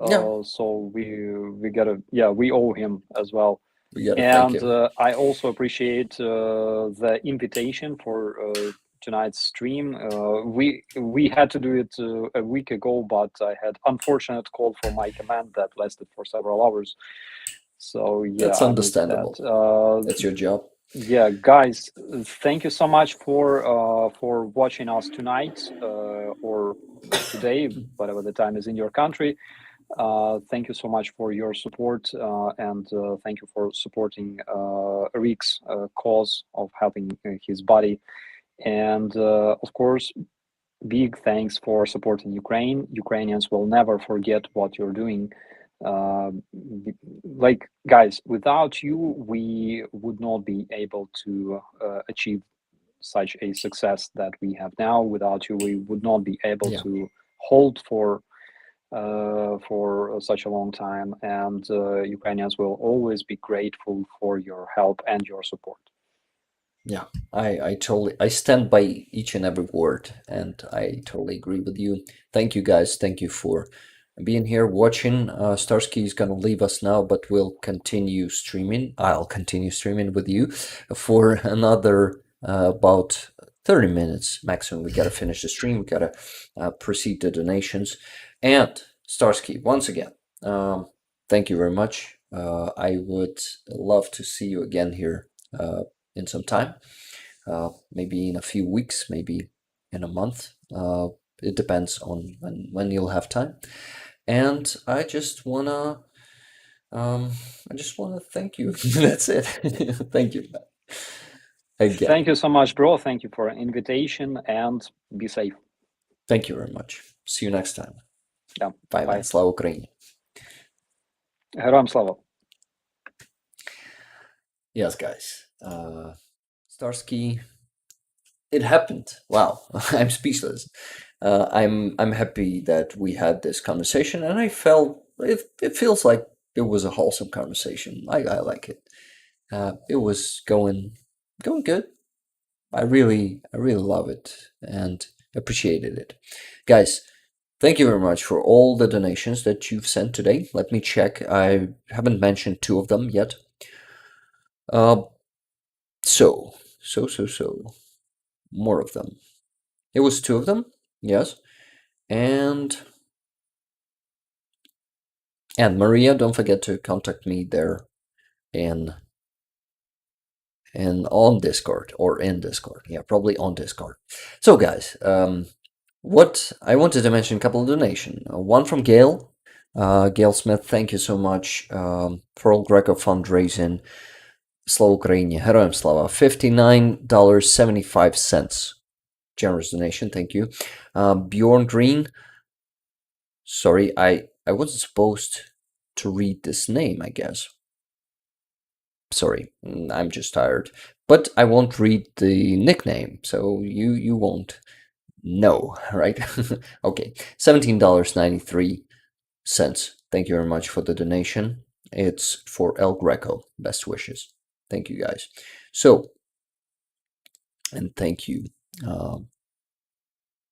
Yeah, So we gotta, yeah, we owe him as well. we gotta thank And him. I also appreciate the invitation for tonight's stream. We had to do it a week ago, but I had unfortunate call from my command that lasted for several hours. So yeah, That's I missed that. understandable. That's your job. Yeah, guys, thank you so much for watching us tonight or today, whatever the time is in your country. Thank you so much for your support, and thank you for supporting Rick's cause of helping his body. And of course, big thanks for supporting Ukraine. Ukrainians will never forget what you're doing. Like, guys, without you, we would not be able to achieve such a success that we have now. Without you, we would not be able Yeah. to hold for such a long time, and Ukrainians will always be grateful for your help and your support. Yeah, I stand by each and every word, and I totally agree with you. Thank you guys. Thank you for being here watching. Starsky is gonna leave us now, but we'll continue streaming. I'll continue streaming with you for another about 30 minutes maximum. We gotta finish the stream. We gotta proceed to donations. And Starsky, once again, thank you very much. I would love to see you again here in some time, maybe in a few weeks, maybe in a month. It depends on when you'll have time. And I just wanna thank you. That's it. Thank you again. Thank you so much, bro. Thank you for an invitation, and be safe. Thank you very much. See you next time. Yeah. Bye bye. Slava Ukraini. Героям слава. Yes, guys. Starsky, it happened. Wow, I'm speechless. I'm happy that we had this conversation, and I felt it feels like it was a wholesome conversation. I like it. It was going good. I really love it and appreciated it, guys. Thank you very much for all the donations that you've sent today. Let me check. I haven't mentioned two of them yet. So more of them. It was two of them, yes. And Maria, don't forget to contact me there in on Discord or in Discord. Yeah, probably on Discord. So guys, what I wanted to mention a couple of donations. One from Gail. Gail Smith, thank you so much for all Greco fundraising. Slava Ukraini, Heroям Slava, $59.75. Generous donation, thank you. Bjorn Green, sorry, I wasn't supposed to read this name, I guess. Sorry, I'm just tired. But I won't read the nickname, so you won't know, right? Okay, $17.93. Thank you very much for the donation. It's for El Greco. Best wishes. Thank you, guys. So, and thank you.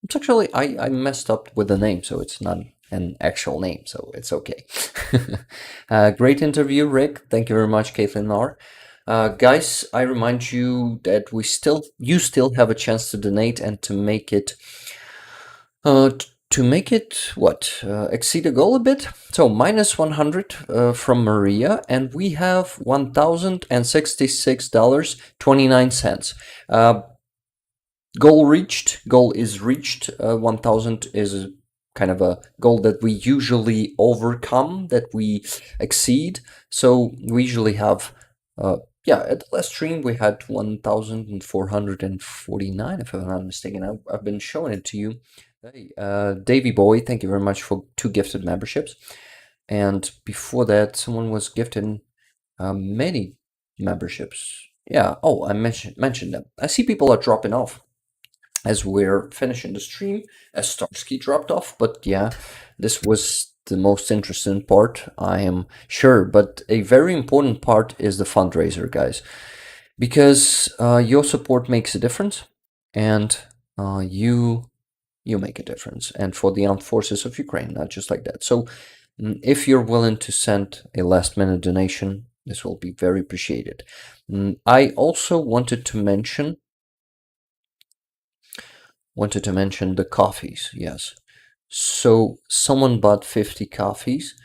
It's actually, I messed up with the name, so it's not an actual name, so it's okay. Great interview, Rick. Thank you very much, Caitlin R. Guys, I remind you that you still have a chance to donate and to make it exceed a goal a bit. So minus 100 from Maria, and we have $1,066.29. Goal is reached. 1,000 is kind of a goal that we usually overcome, that we exceed. So we usually have, at the last stream we had 1,449, if I'm not mistaken. I've been showing it to you. Hey, Davy Boy, thank you very much for 2 gifted memberships. And before that, someone was gifted many memberships. Yeah, I mentioned them. I see people are dropping off as we're finishing the stream, as Starsky dropped off. But yeah, this was the most interesting part, I am sure, but a very important part is the fundraiser, guys, because your support makes a difference, and you make a difference, and for the armed forces of Ukraine, not just like that. So if you're willing to send a last-minute donation, this will be very appreciated. I also wanted to mention the coffees. Yes, so someone bought 50 coffees.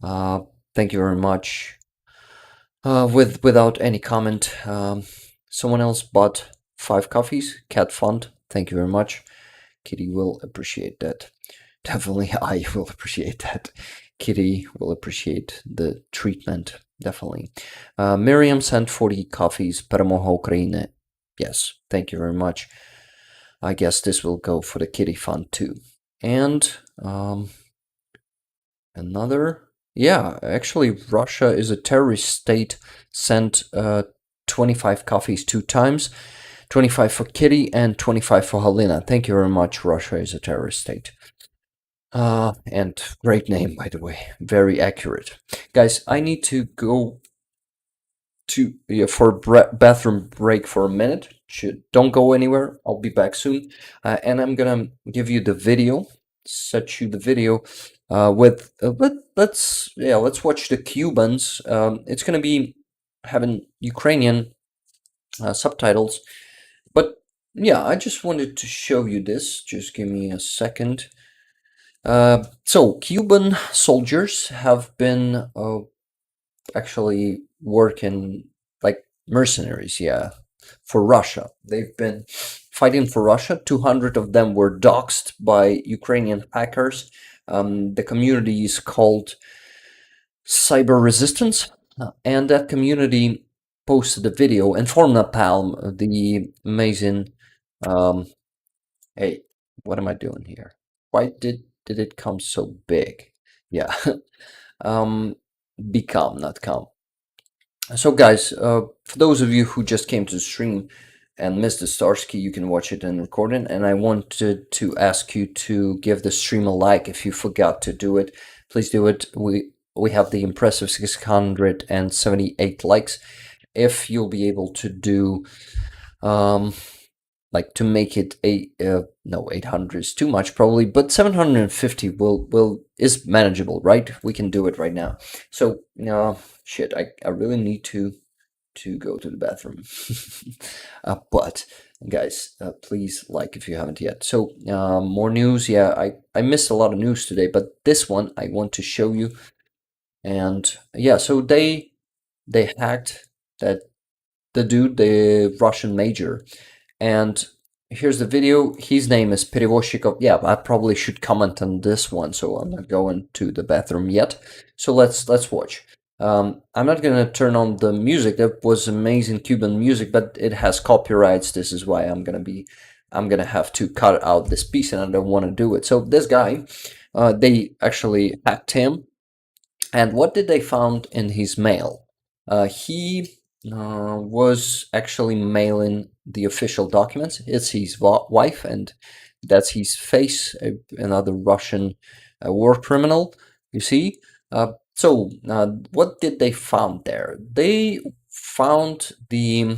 Thank you very much. Without any comment, someone else bought 5 coffees. Cat Fund, thank you very much. Kitty will appreciate that. Definitely, I will appreciate that. Kitty will appreciate the treatment. Definitely. Miriam sent 40 coffees. Перемога України. Yes, thank you very much. I guess this will go for the Kitty Fund too. And another. Yeah, actually, Russia is a terrorist state. Sent 25 coffees 2 times. 25 for Kitty and 25 for Halina. Thank you very much. Russia is a terrorist state. And great name, by the way. Very accurate. Guys, I need to go to for a bathroom break for a minute. Don't go anywhere. I'll be back soon. And I'm gonna give you the video. Set you the video with let's watch the Cubans. It's gonna be having Ukrainian subtitles, but yeah, I just wanted to show you this. Just give me a second. So Cuban soldiers have been actually working like mercenaries, yeah, for Russia. They've been fighting for Russia. 200 of them were doxxed by Ukrainian hackers. The community is called Cyber Resistance, and that community posted a video. And for Napalm, the amazing, hey, what am I doing here? Why did it come so big? Yeah, become, not come. So guys, for those of you who just came to the stream and missed the Starsky, you can watch it in recording. And I wanted to ask you to give the stream a like if you forgot to do it. Please do it. We have the impressive 678 likes. If you'll be able to do, like to make it no, 800 is too much probably, but 750 is manageable, right? We can do it right now. So shit, I really need to go to the bathroom. But guys, please like if you haven't yet. So more news. Yeah, I missed a lot of news today, but this one I want to show you. And yeah, so they hacked the Russian major. And here's the video. His name is Perevozchikov. Yeah, I probably should comment on this one, so I'm not going to the bathroom yet. So let's watch. I'm not gonna turn on the music. That was amazing Cuban music, but it has copyrights. This is why I'm gonna have to cut out this piece, and I don't want to do it. So this guy, they actually hacked him, and what did they found in his mail? He was actually mailing the official documents. It's his wife, and that's his face, another Russian war criminal, you see. So what did they found there? They found the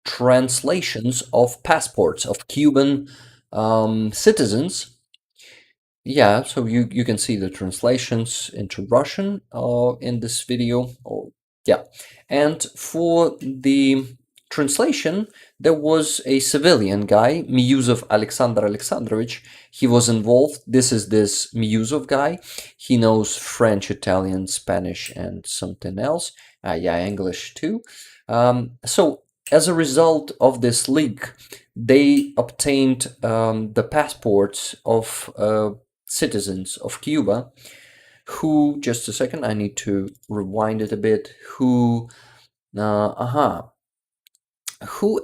translations of passports of Cuban citizens. Yeah, so you can see the translations into Russian in this video. Yeah, and for the translation, there was a civilian guy, Miyuzov Alexander Alexandrovich. He was involved. This is this Miyuzov guy. He knows French, Italian, Spanish, and something else. Yeah, English too. So as a result of this leak, they obtained the passports of citizens of Cuba who, just a second, I need to rewind it a bit, who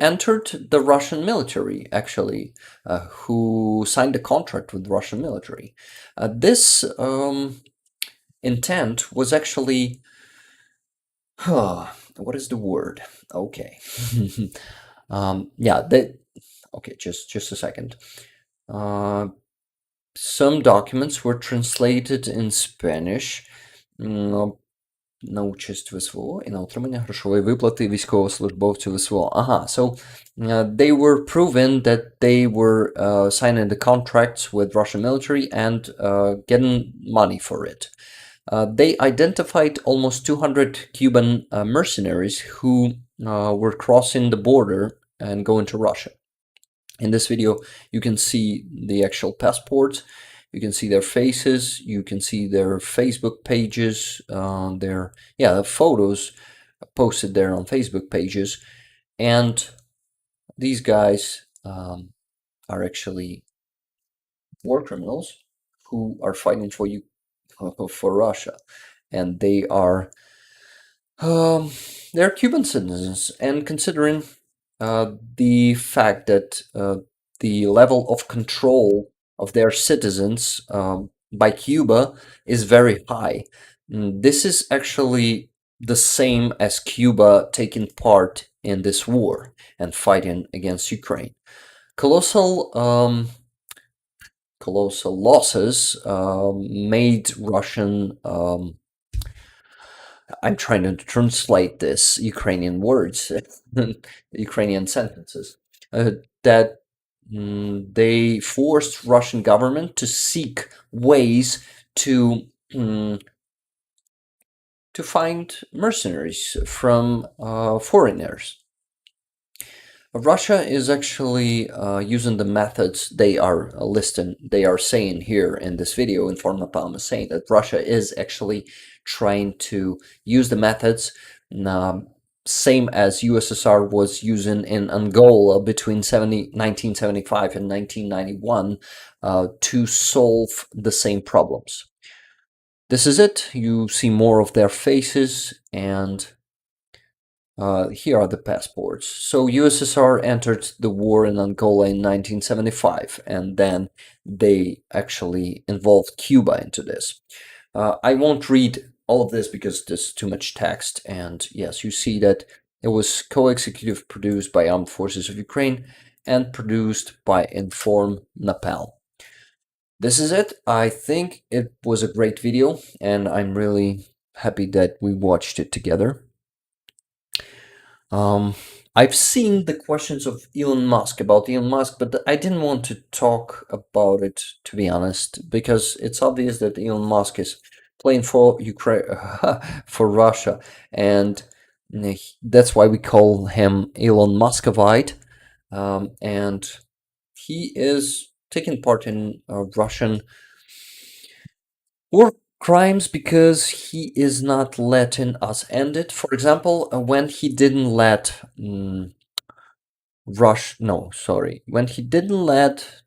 entered the Russian military, actually, who signed a contract with the Russian military. This intent was actually, what is the word? Okay. Yeah, okay, just a second. some documents were translated in Spanish. На участь ВСВО і на отримання грошової виплати військовослужбовців ВСВО. So they were proven that they were signing the contracts with Russian military and getting money for it. They identified almost 200 Cuban mercenaries who were crossing the border and going to Russia. In this video, you can see the actual passports, you can see their faces, you can see their Facebook pages, their photos posted there on Facebook pages, and these guys are actually war criminals who are fighting for Russia, and they are they're Cuban citizens. And considering the fact that the level of control of their citizens by Cuba is very high, this is actually the same as Cuba taking part in this war and fighting against Ukraine. Colossal losses made Russian I'm trying to translate this Ukrainian words, Ukrainian sentences, that they forced Russian government to seek ways to find mercenaries from foreigners. Russia is actually using the methods they are saying here in this video. Informa Palm is saying that Russia is actually trying to use the methods same as USSR was using in Angola between 1975 and 1991 to solve the same problems. This is it. You see more of their faces, and here are the passports. So USSR entered the war in Angola in 1975, and then they actually involved Cuba into this. I won't read all of this because there's too much text, and yes, you see that it was co-executive produced by Armed Forces of Ukraine and produced by Inform Napal. This is it. I think it was a great video, and I'm really happy that we watched it together. I've seen the questions of Elon Musk, but I didn't want to talk about it, to be honest, because it's obvious that Elon Musk is playing for Ukraine, for Russia, and that's why we call him Elon Muscovite, and he is taking part in Russian war crimes because he is not letting us end it. For example, when he didn't let when he didn't let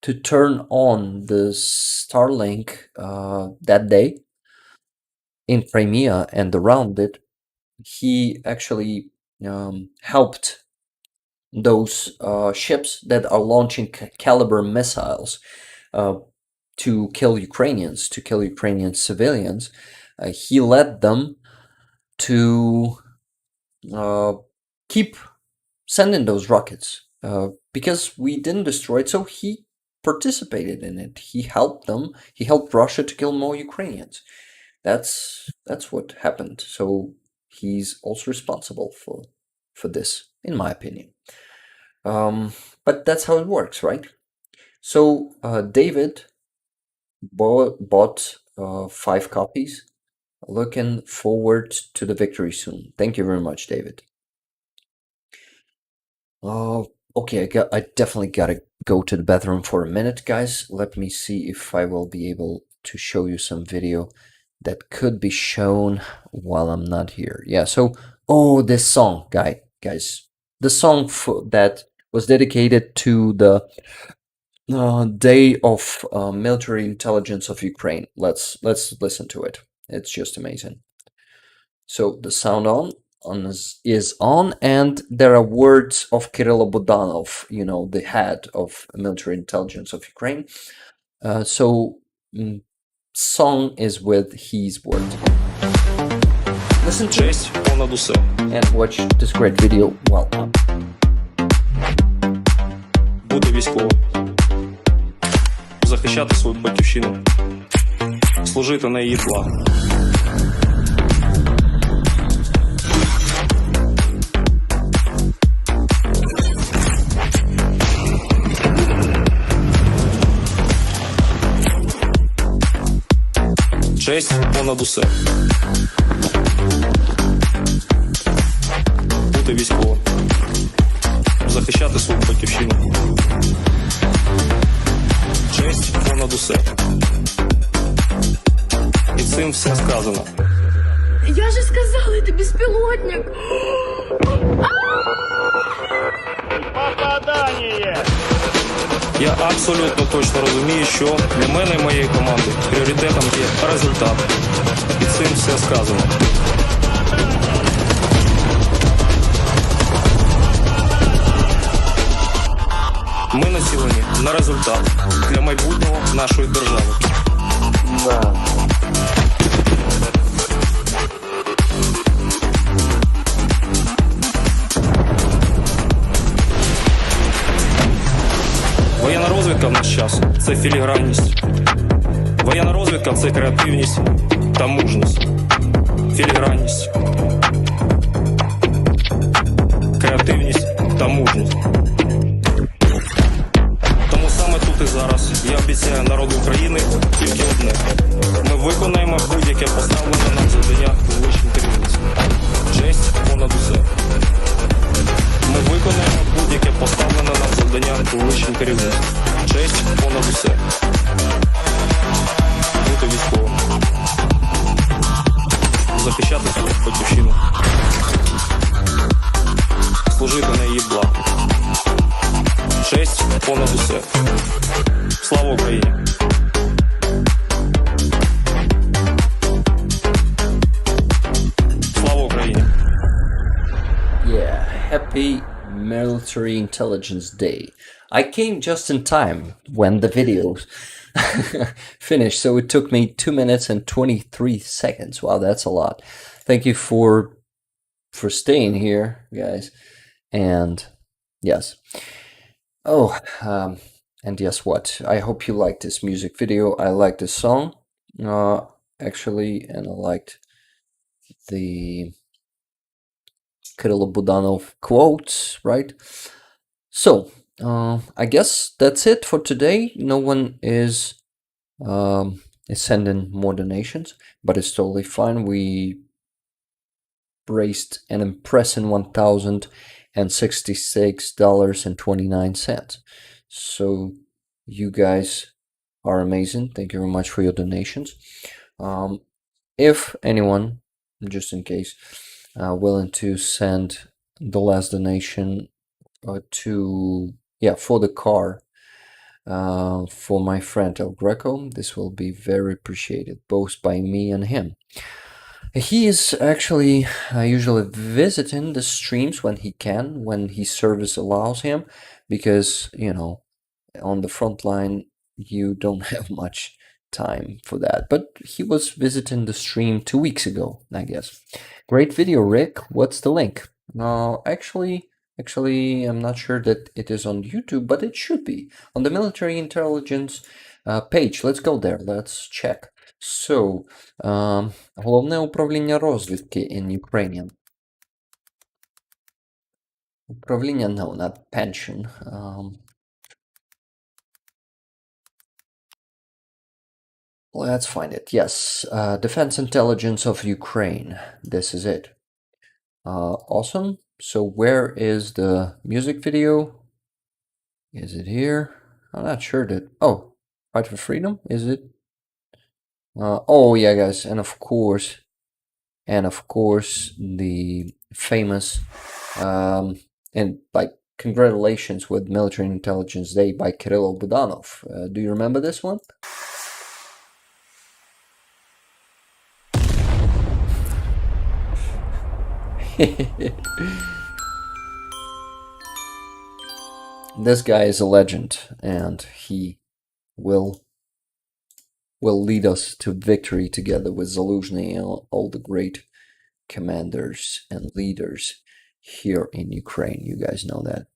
to turn on the Starlink that day in Crimea and around it, he actually helped those ships that are launching caliber missiles to kill Ukrainians, to kill Ukrainian civilians. He led them to keep sending those rockets because we didn't destroy it, so he participated in it. He helped them. He helped Russia to kill more Ukrainians. That's what happened. So he's also responsible for this, in my opinion. But that's how it works, right? So David bought 5 copies. Looking forward to the victory soon. Thank you very much, David. Okay, I definitely gotta go to the bathroom for a minute, guys. Let me see if I will be able to show you some video that could be shown while I'm not here. Yeah, so, this song, guys. The song that was dedicated to the Day of Military Intelligence of Ukraine. Let's listen to it. It's just amazing. So the sound is on, and there are words of Kirill Budanov, the head of military intelligence of Ukraine. Song is with his words. Listen to it and watch this great video while Буде військово. захищати свою батьківщину, служити на її благо. Честь понад усе. Бути військовим. Захищати свою батьківщину. Честь понад усе. І цим все сказано. Я же сказала, это беспилотник. Попадание! Я абсолютно точно розумію, що для мене і моєї команди пріоритетом є результат. І цим все сказано. Ми націлені на результат для майбутнього нашої держави. Воєнна розвідка в наш час – це філігранність. Воєнна розвідка – це креативність та мужність. Філігранність. Креативність та мужність. Тому саме тут і зараз я обіцяю народу України тільки одне. Ми виконаємо будь-яке поставлене нам завдання у вищому керівництві. Честь понад усе. Ми виконаємо будь-яке поставлене нам завдання у вищому керівництві. Честь понад усе. Бути військовим. Захищати свою батьківщину. Служити на її благо. Честь понад усе. Слава Україні! Слава Україні! Yeah, happy Military Intelligence Day. I came just in time when the video finished, so it took me 2 minutes and 23 seconds. Wow, that's a lot. Thank you for staying here, guys. And yes. Oh, and guess what? I hope you liked this music video. I liked this song, actually, and I liked the Kirill Budanov quotes, right? So, I guess that's it for today. No one is sending more donations, but it's totally fine. We raised an impressive $1,066.29. So you guys are amazing. Thank you very much for your donations. If anyone, just in case, willing to send the last donation for the car for my friend El Greco, this will be very appreciated, both by me and him. He is actually usually visiting the streams when he can, when his service allows him, because, you know, on the front line, you don't have much time for that. But he was visiting the stream 2 weeks ago, I guess. Great video, Rick. What's the link? Actually, I'm not sure that it is on YouTube, but it should be on the military intelligence page. Let's go there. Let's check. So, Головне управління розвідки in Ukrainian. Управління, no, not pension. Let's find it. Yes, Defense Intelligence of Ukraine. This is it. Awesome. So where is the music video? Is it here? I'm not sure that... Oh, Fight for Freedom? Is it? Oh yeah, guys, and of course the famous and like congratulations with Military Intelligence Day by Kirill Budanov. Do you remember this one? This guy is a legend, and he will lead us to victory together with Zaluzhny and all the great commanders and leaders here in Ukraine. You guys know that.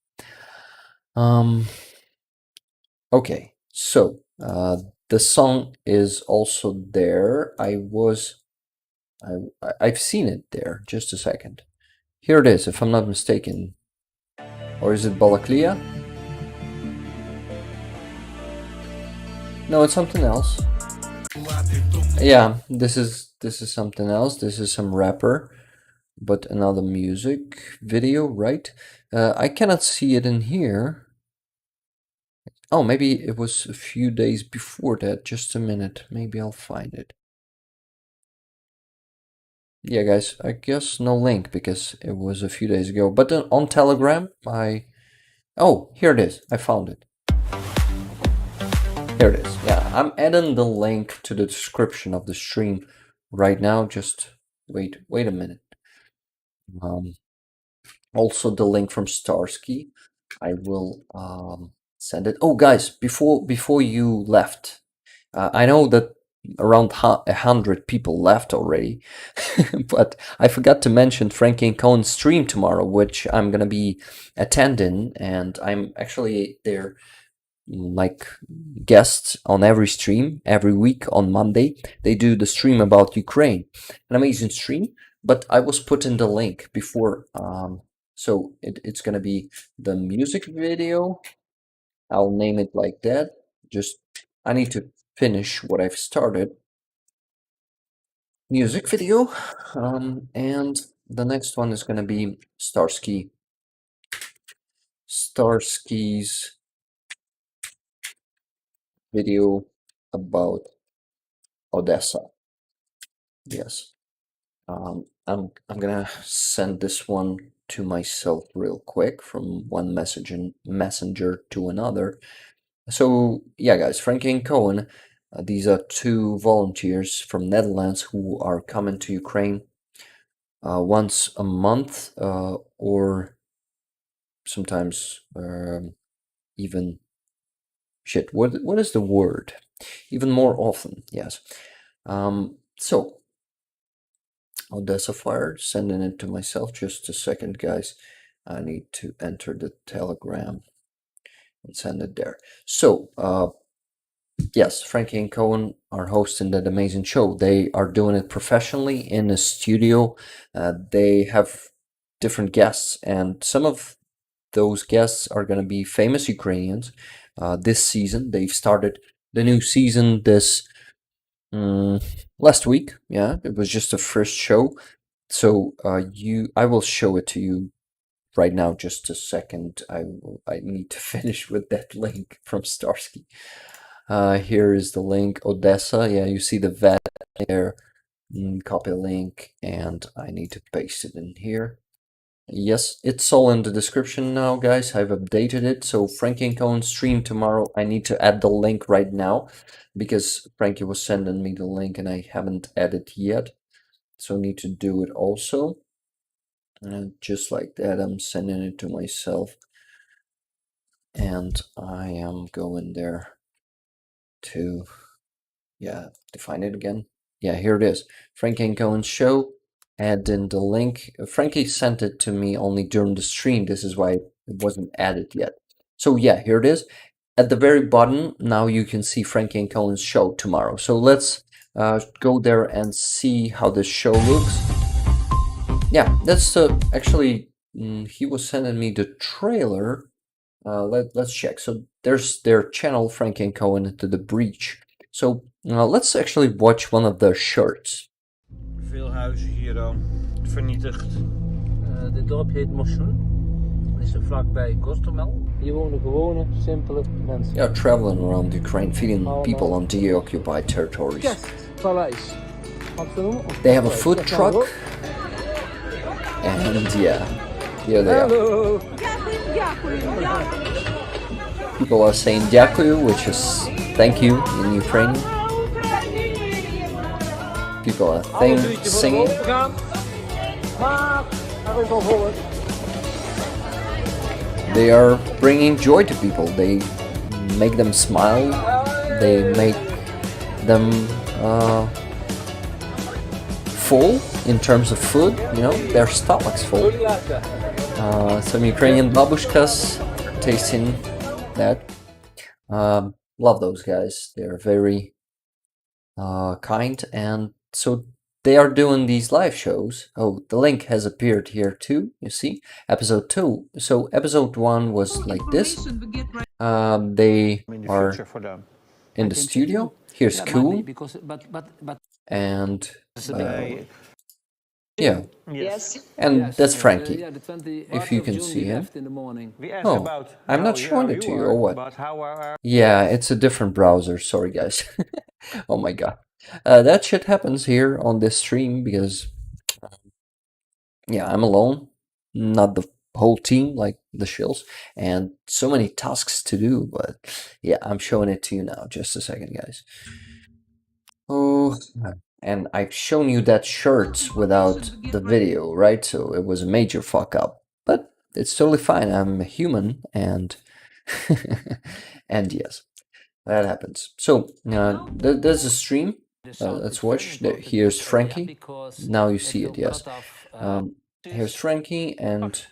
Okay, so The song is also there. I've seen it there. Just a second. Here it is, if I'm not mistaken. Or is it Balaklia? No, it's something else. Yeah, this is something else. This is some rapper, but another music video, right? I cannot see it in here. Oh, maybe it was a few days before that. Just a minute. Maybe I'll find it. Yeah, guys, I guess no link because it was a few days ago. But on Telegram, oh, here it is. I found it. Here it is. Yeah, I'm adding the link to the description of the stream right now. Just wait a minute. Also the link from Starsky. I will send it. Oh, guys, before you left, I know that around 100 people left already, but I forgot to mention Franky Coen's stream tomorrow, which I'm gonna be attending, and I'm actually there like guests on every stream every week on Monday. They do the stream about Ukraine, an amazing stream. But I was putting the link before, so it's gonna be the music video. I'll name it like that. Just I need to finish what I've started. Music video, and the next one is gonna be Starsky's video about Odessa. Yes. I'm gonna send this one to myself real quick from one messenger to another. So yeah, guys, Franky Coen, these are two volunteers from Netherlands who are coming to Ukraine once a month, or sometimes even shit. What is the word? Even more often, yes. So. Odessa fire, sending it to myself. Just a second, guys. I need to enter the Telegram and send it there. So, yes, Franky and Coen are hosting that amazing show. They are doing it professionally in a studio. They have different guests, and some of those guests are going to be famous Ukrainians. This season, they've started the new season this last week. Yeah, it was just the first show. So I will show it to you right now. Just a second. I need to finish with that link from Starsky. Here is the link, Odessa. Yeah, you see the vet there. Copy link, and I need to paste it in here. Yes, it's all in the description now, guys. I've updated it. So Franky Coen stream tomorrow. I need to add the link right now because Franky was sending me the link and I haven't added yet. So I need to do it also. And just like that, I'm sending it to myself. And I am going there to, define it again. Yeah, here it is. Franky Coen's show. Add in the link. Franky sent it to me only during the stream. This is why it wasn't added yet. So yeah, here it is. At the very bottom, now you can see Franky Coen's show tomorrow. So let's go there and see how the show looks. Yeah, that's actually, he was sending me the trailer. Let's check. So there's their channel, Franky Coen to the breach. So let's actually watch one of their shirts. Veel huizen hier vernietigd. Dit dorpje heet Mosun. Dat is vlakbij Gostomel. Hier wonen gewone, simpele mensen. They are traveling around Ukraine, feeding people on de-occupied territories. Kerstpaleis. They have a food truck. And yeah, here they are. People are saying "Дякую," which is thank you in Ukrainian. People are singing. They are bringing joy to people. They make them smile. They make them full in terms of food. You know, their stomachs full. Some Ukrainian babushkas tasting that. Love those guys. They're very kind, and so they are doing these live shows. Oh, the link has appeared here too. You see, episode 2. So episode 1 was like this. They are in the studio. Here's Coen, and yeah, Yes. and that's Franky. Yeah, the 20 If you can June see we him. left in the morning. Oh, I'm not showing it to you, or what? Yeah, it's a different browser. Sorry, guys. Oh my god. That shit happens here on this stream because, yeah, I'm alone, not the whole team like the shills, and so many tasks to do. But yeah, I'm showing it to you now. Just a second, guys. Oh, and I've shown you that shirt without the video, right? So it was a major fuck up, but it's totally fine. I'm a human, and and yes, that happens. So there's a stream. Let's watch. Here's Franky. Now you see it. Yes. Here's Franky, and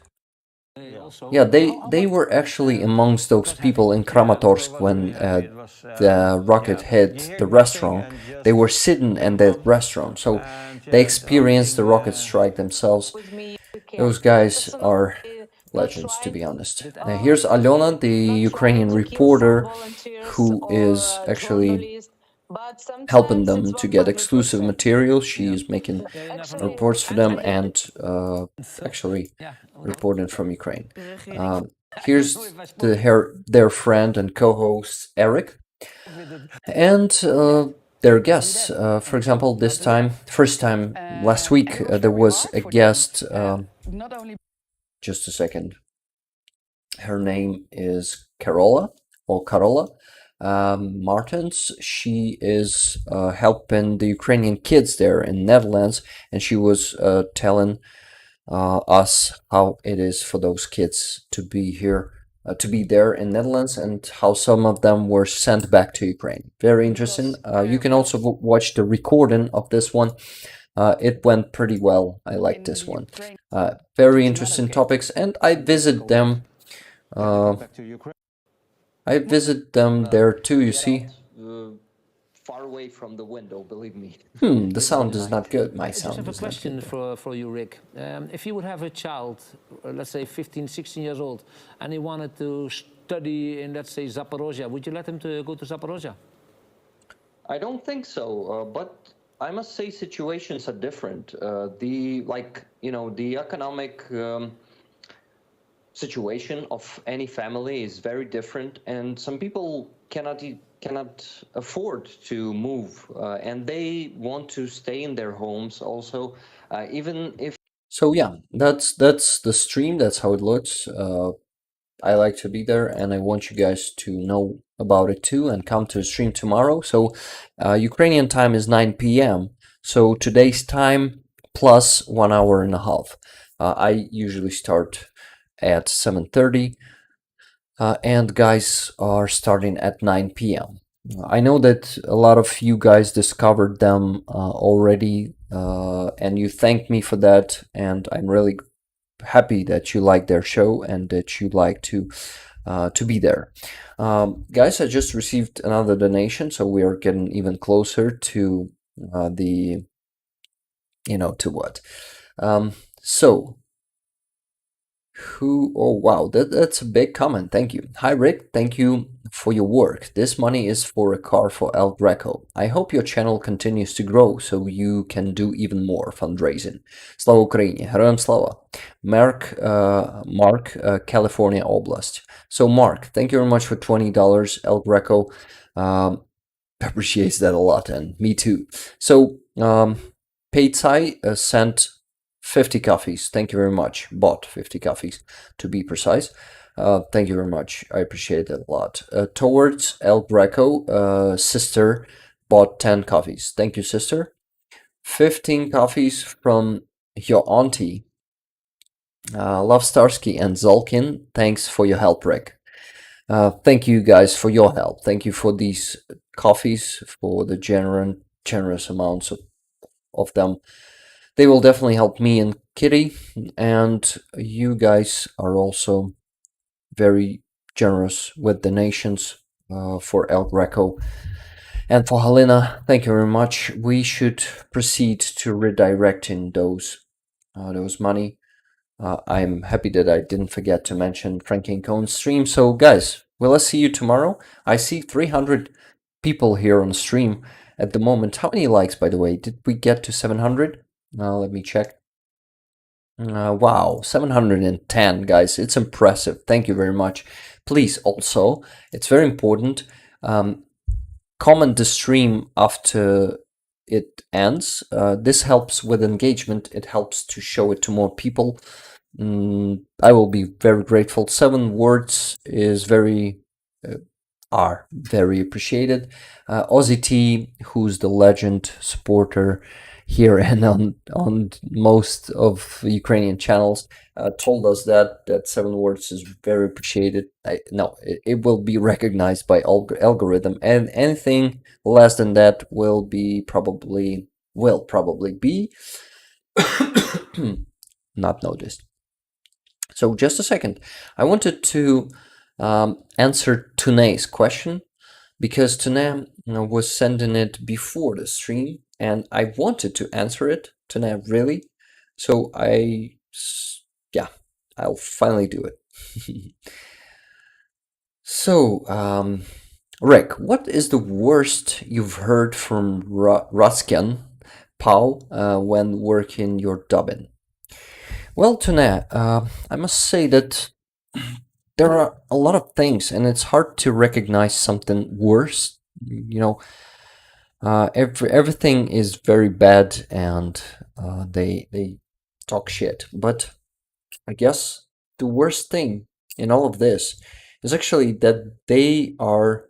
yeah, they were actually amongst those people in Kramatorsk when the rocket hit the restaurant. They were sitting in that restaurant, so they experienced the rocket strike themselves. Those guys are legends, to be honest. Here's Alena, the Ukrainian reporter, who is actually helping them to get exclusive material. She is making reports for them and actually reporting from Ukraine. Here's their friend and co-host Eric, and their guests. For example, first time last week, there was a guest. Just a second. Her name is Carola Martins. She is helping the Ukrainian kids there in Netherlands, and she was telling us how it is for those kids to be here, to be there in Netherlands, and how some of them were sent back to Ukraine. Very interesting. You can also watch the recording of this one. It went pretty well. I like this one. Very interesting topics, and I visit them. I visit them there too, you see. Far away from the window, believe me. The sound is not good. My I just sound have a is not question good. for you, Rick. If you would have a child, let's say 15, 16 years old, and he wanted to study in, let's say, Zaporozhye, would you let him to go to Zaporozhye? I don't think so, but I must say situations are different. The economic situation of any family is very different, and some people cannot afford to move, and they want to stay in their homes also, even if. So yeah, that's the stream. That's how it looks. I like to be there, and I want you guys to know about it too, and come to the stream tomorrow. So Ukrainian time is 9 p.m. So today's time plus 1 hour and a half. I usually start at 7:30, and guys are starting at 9 p.m. I know that a lot of you guys discovered them already, and you thank me for that, and I'm really happy that you like their show and that you like to be there. Guys, I just received another donation, so we are getting even closer to to what? So oh wow, that's a big comment. Thank you. Hi Rick, thank you for your work. This money is for a car for El Greco. I hope your channel continues to grow so you can do even more fundraising. Slava Ukraini, Героям слава. Mark, California Oblast. So Mark, thank you very much for $20. El Greco appreciates that a lot, and me too. So Peitzai sent 50 coffees. Thank you very much. Bought 50 coffees, to be precise. Thank you very much. I appreciate it a lot. Towards El Greco, sister bought 10 coffees. Thank you, sister. 15 coffees from your auntie. Love Starsky and Zolkin. Thanks for your help, Rick. Thank you guys for your help. Thank you for these coffees, for the generous amounts of them. They will definitely help me and Kitty, and you guys are also very generous with donations. for El Greco. And for Helena, thank you very much. We should proceed to redirecting those money. I'm happy that I didn't forget to mention Franky Coen's stream. So guys, will I see you tomorrow? I see 300 people here on stream at the moment. How many likes, by the way? Did we get to 700? Let me check. Wow, 710 guys. It's impressive. Thank you very much. Please also, it's very important, comment the stream after it ends. This helps with engagement. It helps to show it to more people. I will be very grateful. 7 words is are very appreciated. Ozzy T, who's the legend supporter here and on most of Ukrainian channels, told us that 7 words is very appreciated. It will be recognized by algorithm, and anything less than that will probably be not noticed. So just a second, I wanted to answer Tunay's question, because Tunay was sending it before the stream, and I wanted to answer it, Tunay, really. So I'll finally do it. So, Rick, what is the worst you've heard from Ruskin Pau when working your dubbing? Well, Tunay, I must say that there are a lot of things, and it's hard to recognize something worse. Everything is very bad, and they talk shit. But I guess the worst thing in all of this is actually that they are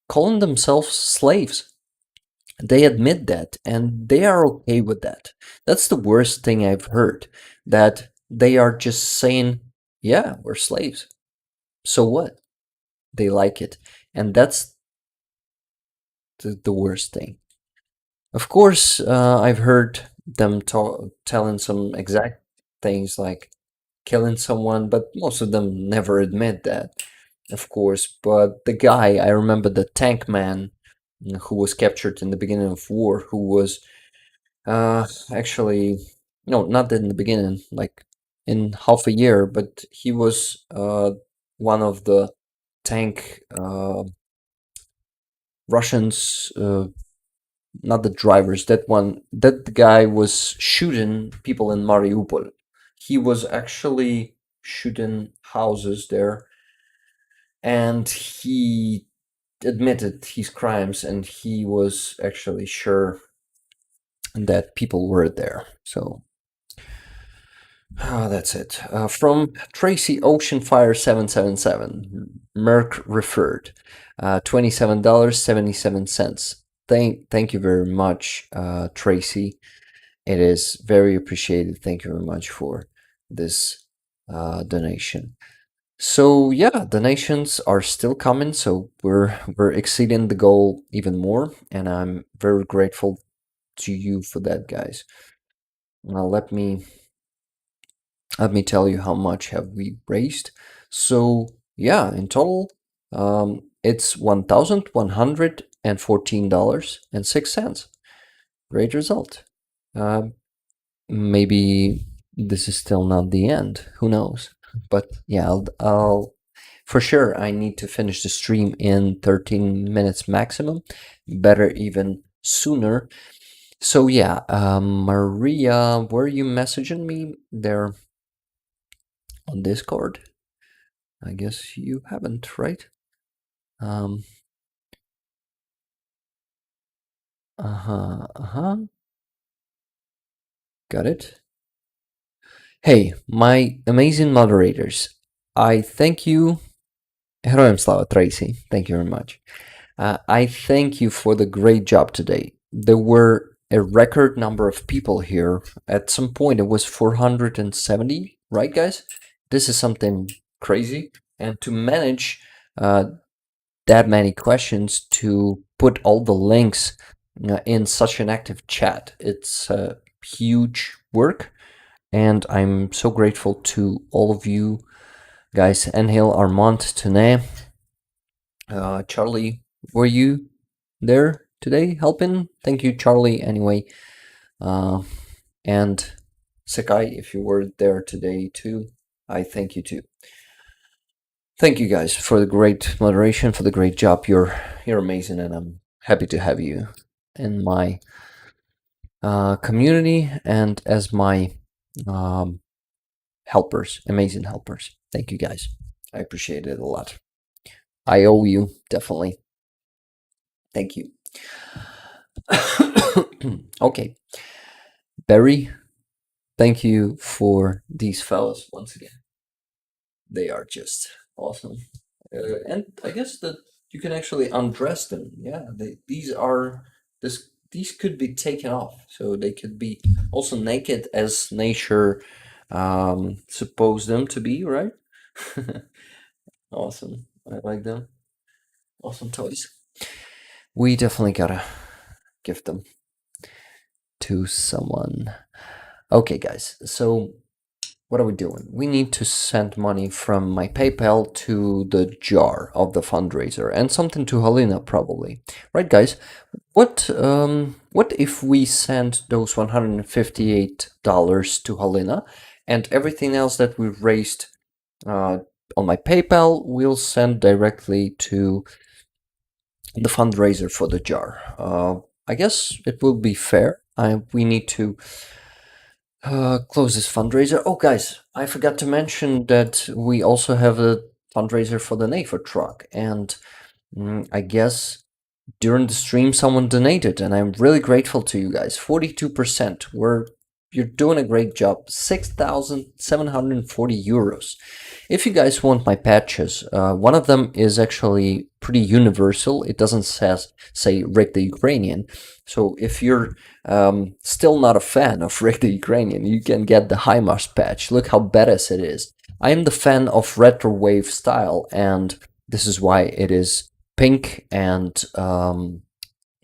calling themselves slaves. They admit that, and they are okay with that. That's the worst thing I've heard, that they are just saying, yeah, we're slaves. So what? They like it. And that's the worst thing. Of course, I've heard them telling some exact things like killing someone, but most of them never admit that, of course. But the guy, I remember the tank man who was captured in the beginning of war, who was actually, no, not in the beginning, like in half a year, but he was one of the tank Russians, not the drivers, that guy was shooting people in Mariupol. He was actually shooting houses there, and he admitted his crimes, and he was actually sure that people were there. So that's it. From Tracy Oceanfire 777, Merc referred, $27.77. Thank you very much, Tracy. It is very appreciated. Thank you very much for this donation. So yeah, donations are still coming, so we're exceeding the goal even more, and I'm very grateful to you for that, guys. Now let me tell you how much have we raised. So yeah, in total, it's $1,114.06. Great result. Maybe this is still not the end. Who knows? But yeah, I'll for sure. I need to finish the stream in 13 minutes maximum. Better even sooner. So yeah, Maria, were you messaging me there on Discord? I guess you haven't, right? Got it. Hey, my amazing moderators, I thank you. Heroям слава, Tracy. Thank you very much. I thank you for the great job today. There were a record number of people here. At some point, it was 470, right, guys? This is something crazy. And to manage that many questions, to put all the links in such an active chat, it's huge work. And I'm so grateful to all of you guys. Anhil, Armand, Tene, Charlie, were you there today helping? Thank you, Charlie. Anyway, and Sakai, if you were there today too, I thank you too. Thank you guys for the great moderation, for the great job. You're amazing, and I'm happy to have you in my community and as my helpers, amazing helpers. Thank you guys. I appreciate it a lot. I owe you, definitely. Thank you. Okay. Barry, thank you for these fellas once again. They are just awesome. And I guess that you can actually undress them. Yeah, these could be taken off, so they could be also naked as nature suppose them to be, right? Awesome. I like them. Awesome toys. We definitely gotta give them to someone. Okay, guys, so what are we doing? We need to send money from my PayPal to the jar of the fundraiser and something to Helena probably. Right, guys? What if we send those $158 to Helena and everything else that we've raised on my PayPal we'll send directly to the fundraiser for the jar? I guess it will be fair. We need to close this fundraiser. Oh, guys, I forgot to mention that we also have a fundraiser for the NAFO truck, and I guess during the stream someone donated, and I'm really grateful to you guys. 42%. You're doing a great job. 6,740 euros. If you guys want my patches, one of them is actually pretty universal. It doesn't say Rick the Ukrainian. So if you're still not a fan of Rick the Ukrainian, you can get the HIMARS patch. Look how badass it is. I am the fan of retro wave style, and this is why it is pink and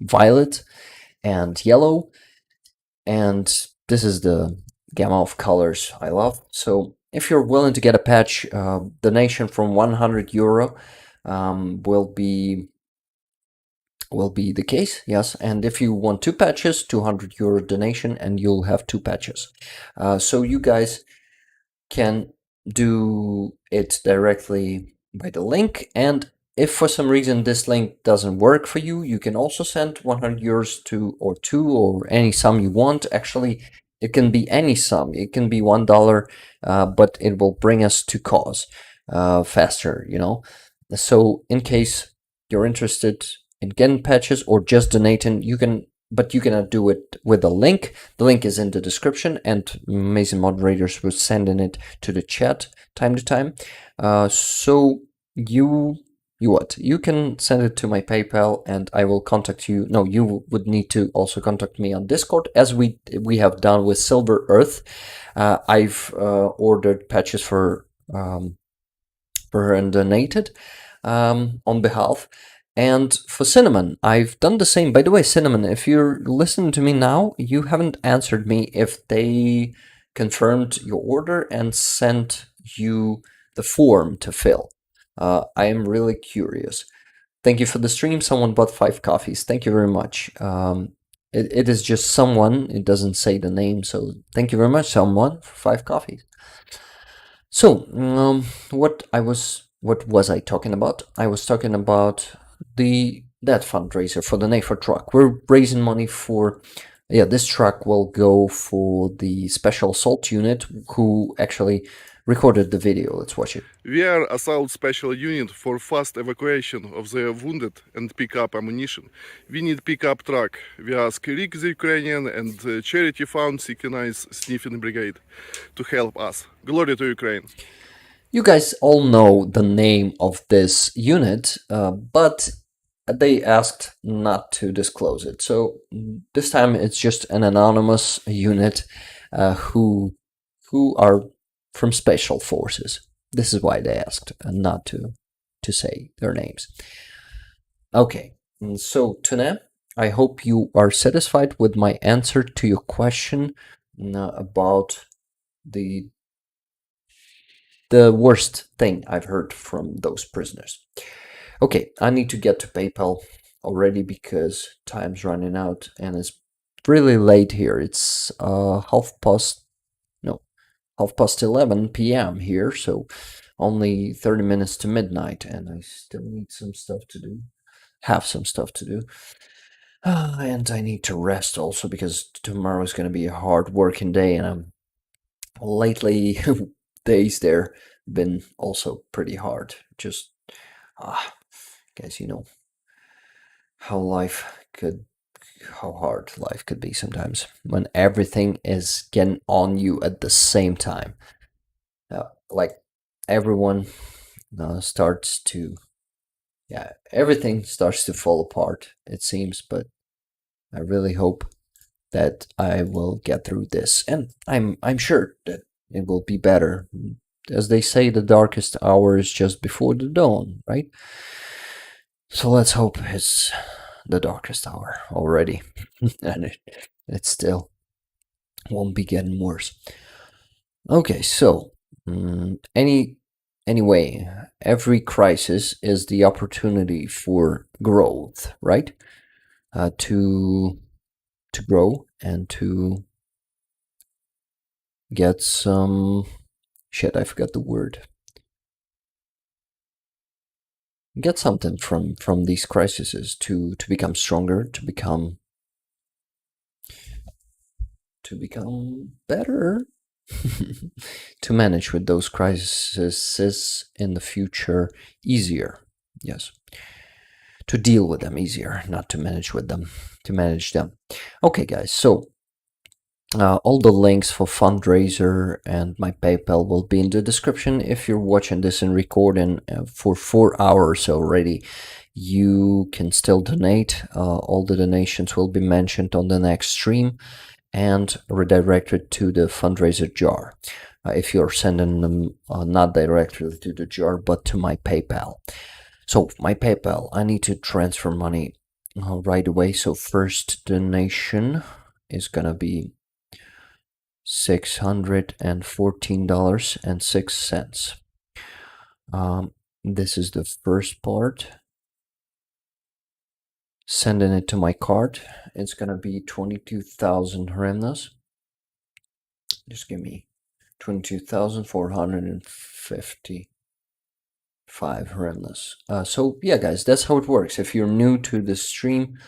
violet and yellow, and this is the gamma of colors I love. So if you're willing to get a patch, donation from 100 euro will be the case, yes. And if you want 2 patches, 200 euro donation, and you'll have 2 patches. So you guys can do it directly by the link, and if for some reason this link doesn't work for you, you can also send 100 euros to or 2 or any sum you want. Actually, it can be any sum. It can be $1, but it will bring us to cause faster, you know. So in case you're interested in getting patches or just donating, you can, but you cannot do it with a link. The link is in the description, and amazing moderators will send in it to the chat time to time. So you can send it to my PayPal, and I will contact you. No, you would need to also contact me on Discord, as we have done with Silver Earth. I've ordered patches for her and donated on behalf. And for Cinnamon, I've done the same. By the way, Cinnamon, if you're listening to me now, you haven't answered me if they confirmed your order and sent you the form to fill. I am really curious. Thank you for the stream. Someone bought 5 coffees. Thank you very much. It is just someone. It doesn't say the name. So thank you very much, someone, for 5 coffees. So what was I talking about? I was talking about that fundraiser for the NAFO truck. We're raising money for, this truck will go for the Special Assault Unit who actually recorded the video. Let's watch it. We are Assault Special Unit for fast evacuation of the wounded and pick up ammunition. We need pickup truck. We ask Rick the Ukrainian and Charity Found Synchronize Sniffing Brigade to help us. Glory to Ukraine. You guys all know the name of this unit, but they asked not to disclose it. So this time it's just an anonymous unit who are from Special Forces. This is why they asked not to say their names. Okay, so Tune, I hope you are satisfied with my answer to your question about the the worst thing I've heard from those prisoners. Okay, I need to get to PayPal already because time's running out and it's really late here. It's half past 11 p.m. here, so only 30 minutes to midnight, and I still need some stuff to do. Have some stuff to do. And I need to rest also because tomorrow is going to be a hard working day, and I'm lately days there been also pretty hard. Just guys, you know how hard life could be sometimes when everything is getting on you at the same time. Like everyone starts to, everything starts to fall apart, it seems, but I really hope that I will get through this, and I'm sure that it will be better. As they say, the darkest hour is just before the dawn, right? So let's hope it's the darkest hour already, and it still won't be getting worse. Okay, so anyway, every crisis is the opportunity for growth, right? To grow and to get some shit. I forgot the word. Get something from these crises to become stronger, to become better, to manage with those crises in the future easier. Yes, to deal with them easier, not to manage with them, to manage them. Okay, guys, so all the links for Fundraiser and my PayPal will be in the description. If you're watching this in recording for 4 hours already, you can still donate. All the donations will be mentioned on the next stream and redirected to the Fundraiser jar. If you're sending them not directly to the jar, but to my PayPal. So my PayPal, I need to transfer money right away. So first donation is gonna be $614.06. This is the first part. Sending it to my card. It's gonna be 22,000 hryvnias. Just give me 22,455 hryvnias. So yeah, guys, that's how it works. If you're new to the stream,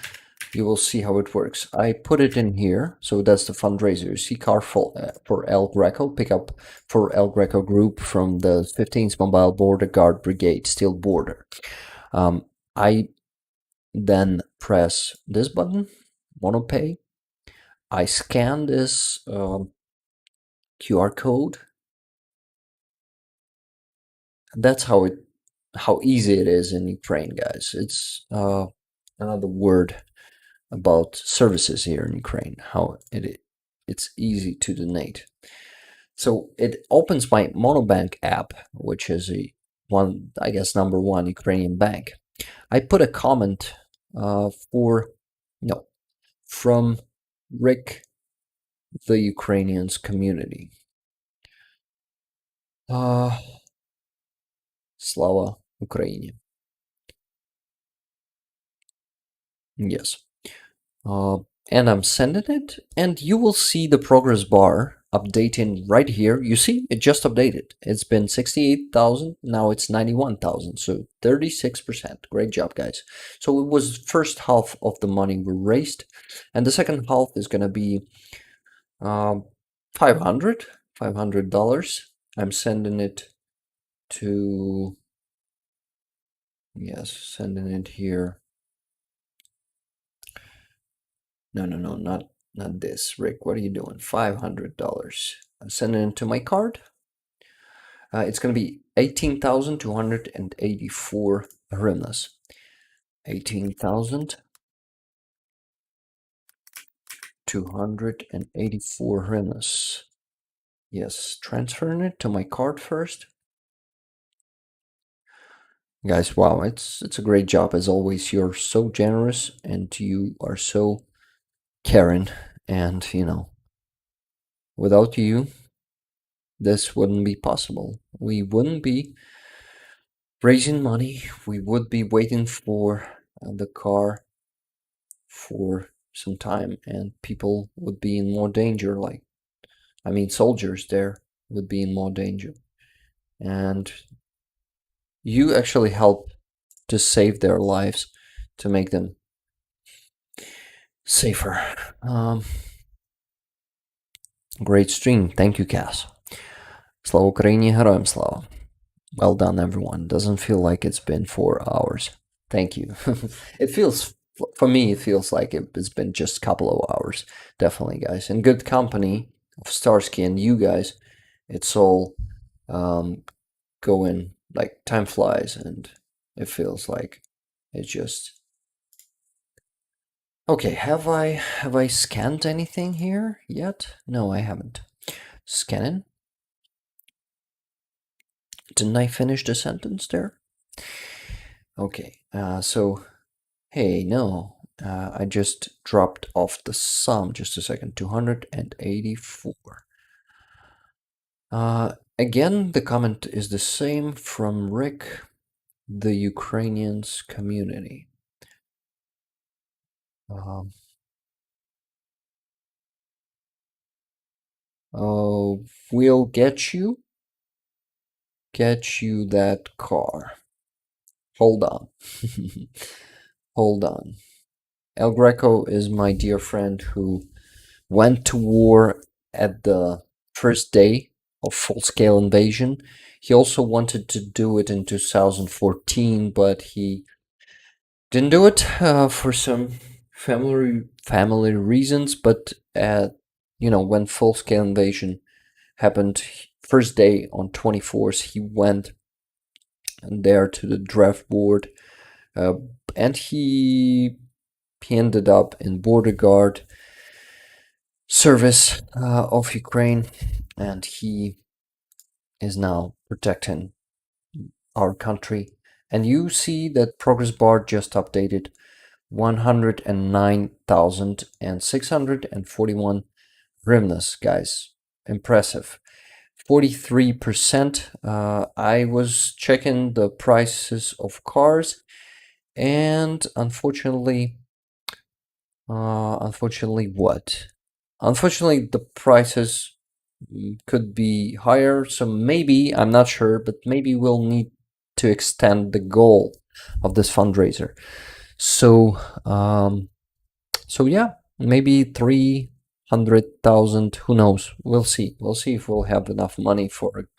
you will see how it works. I put it in here, so that's the fundraiser. You see car for El Greco, pick up for El Greco group from the 15th Mobile Border Guard Brigade, Steel Border. I then press this button, MonoPay. I scan this QR code. That's how easy it is in Ukraine, guys. It's another word about services here in Ukraine, how it's easy to donate. So it opens my Monobank app, which is number one Ukrainian bank. I put a comment from Rick, the Ukrainians community. Slava Ukraini. Yes. And I'm sending it, and you will see the progress bar updating right here. You see, it just updated. It's been 68,000, now it's 91,000, so 36%. Great job, guys. So it was first half of the money we raised, and the second half is gonna be $500. I'm sending it to, sending it here. No, not this. Rick, what are you doing? $500. I'm sending it to my card. It's going to be 18,284 hryvnias. 18,284 hryvnias. Yes, transferring it to my card first. Guys, wow, it's a great job as always. You're so generous and you are so caring, and without you this wouldn't be possible. We wouldn't be raising money. We would be waiting for the car for some time, and people would be in more danger. Soldiers there would be in more danger, and you actually help to save their lives, to make them safer. Great stream. Thank you, Cass. Slava Ukraini, Heroям Slava. Well done, everyone. Doesn't feel like it's been 4 hours. Thank you. For me, it feels like it's been just a couple of hours. Definitely, guys. In good company of Starsky and you guys, it's all going, like, time flies, and it feels like it's just... Okay, have I scanned anything here yet? No, I haven't. Scanning? Didn't I finish the sentence there? Okay, so, hey, no, I just dropped off the sum, just a second, 284. Again, the comment is the same from Rick, the Ukrainians community. We'll get you that car. Hold on. Hold on. El Greco is my dear friend who went to war at the first day of full-scale invasion. He also wanted to do it in 2014, but he didn't do it for some family reasons. But when full-scale invasion happened, first day on 24th, he went there to the draft board, and he ended up in border guard service of Ukraine, and he is now protecting our country. And you see that progress bar just updated 109,641 hryvnias, guys. Impressive. 43%. I was checking the prices of cars, and unfortunately what? Unfortunately, the prices could be higher, so maybe, I'm not sure, but maybe we'll need to extend the goal of this fundraiser. So yeah, maybe 300,000, who knows? We'll see. We'll see if we'll have enough money for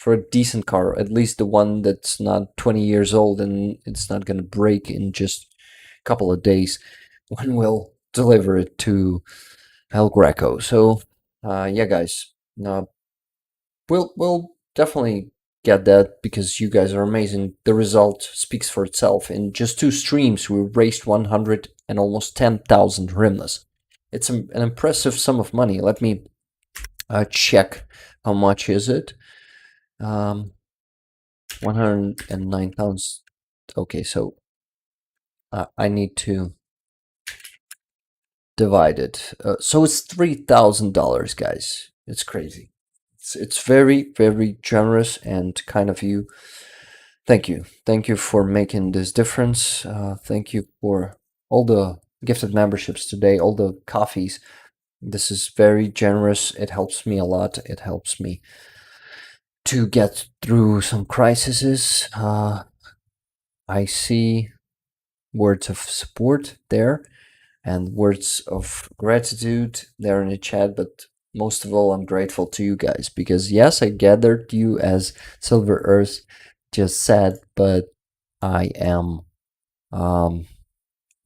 a decent car, at least the one that's not 20 years old and it's not gonna break in just a couple of days when we'll deliver it to El Greco. So yeah, guys, we'll definitely get that, because you guys are amazing. The result speaks for itself. In just 2 streams, we raised 100 and almost 10,000 hryvnias. It's an impressive sum of money. Let me check how much is it. 109,000. Okay, so I need to divide it. So it's $3,000, guys. It's crazy. It's very, very generous and kind of you. Thank you. Thank you for making this difference. Thank you for all the gifted memberships today, all the coffees. This is very generous. It helps me a lot. It helps me to get through some crises. I see words of support there and words of gratitude there in the chat, but most of all, I'm grateful to you guys, because yes, I gathered you, as Silver Earth just said, but I am,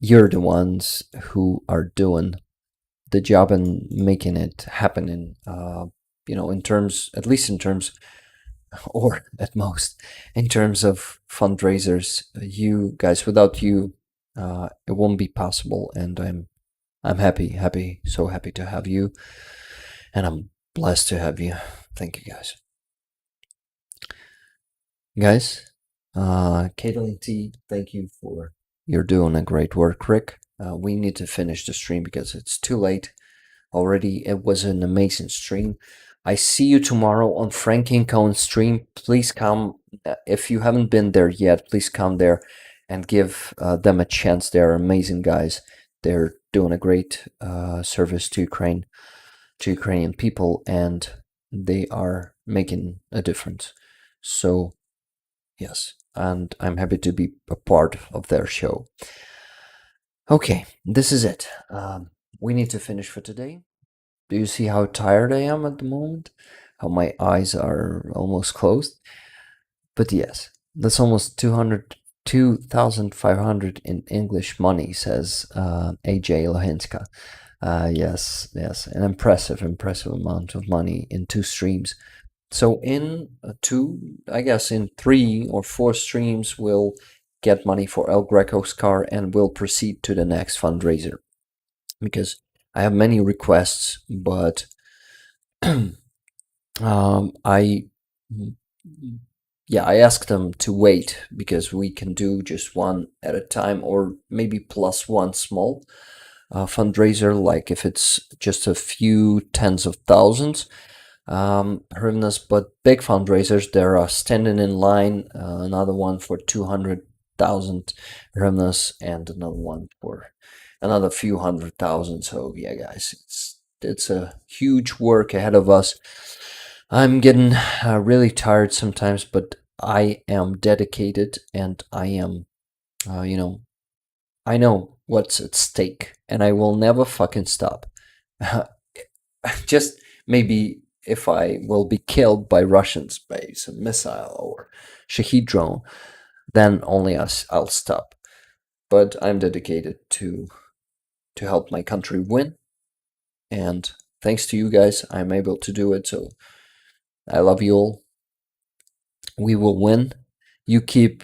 you're the ones who are doing the job and making it happen in, in terms, at least in terms, or at most in terms of fundraisers. You guys, without you, it won't be possible, and I'm happy, so happy to have you, and I'm blessed to have you. Thank you, guys. Caitlin T, thank you for, you're doing a great work. Rick, we need to finish the stream because it's too late already. It was an amazing stream. I see you tomorrow on Franky Coen stream. Please come. If you haven't been there yet, please come there and give them a chance. They're amazing guys. They're doing a great service to Ukraine, to Ukrainian people, and they are making a difference. So, yes, and I'm happy to be a part of their show. Okay, this is it. We need to finish for today. Do you see how tired I am at the moment? How my eyes are almost closed? But yes, that's almost 2,500 in English money, says AJ Lohinska. Yes, an impressive amount of money in 2 streams. So in 3 or 4 streams, we'll get money for El Greco's car and we'll proceed to the next fundraiser. Because I have many requests, but I asked them to wait because we can do just one at a time, or maybe plus one small fundraiser, like if it's just a few tens of thousands hryvnias, but big fundraisers, there are standing in line, another one for 200,000 hryvnias and another one for another few 100,000. So yeah, guys, it's a huge work ahead of us. I'm getting really tired sometimes, but I am dedicated and I am, I know what's at stake and I will never fucking stop. Just maybe if I will be killed by Russians by some missile or Shahid drone, then only I'll stop. But I'm dedicated to help my country win. And thanks to you guys, I'm able to do it. So I love you all. We will win. You keep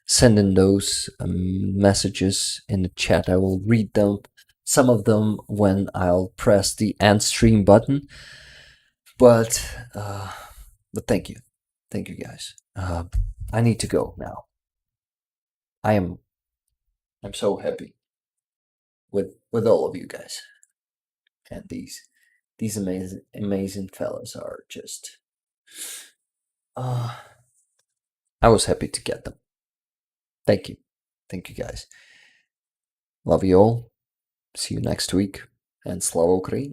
sending those messages in the chat. I will read them. Some of them when I'll press the end stream button. But thank you guys. I need to go now. I'm so happy with all of you guys, and these amazing fellas are just. I was happy to get them. Thank you guys. Love you all. See you next week, and Slava Ukraini.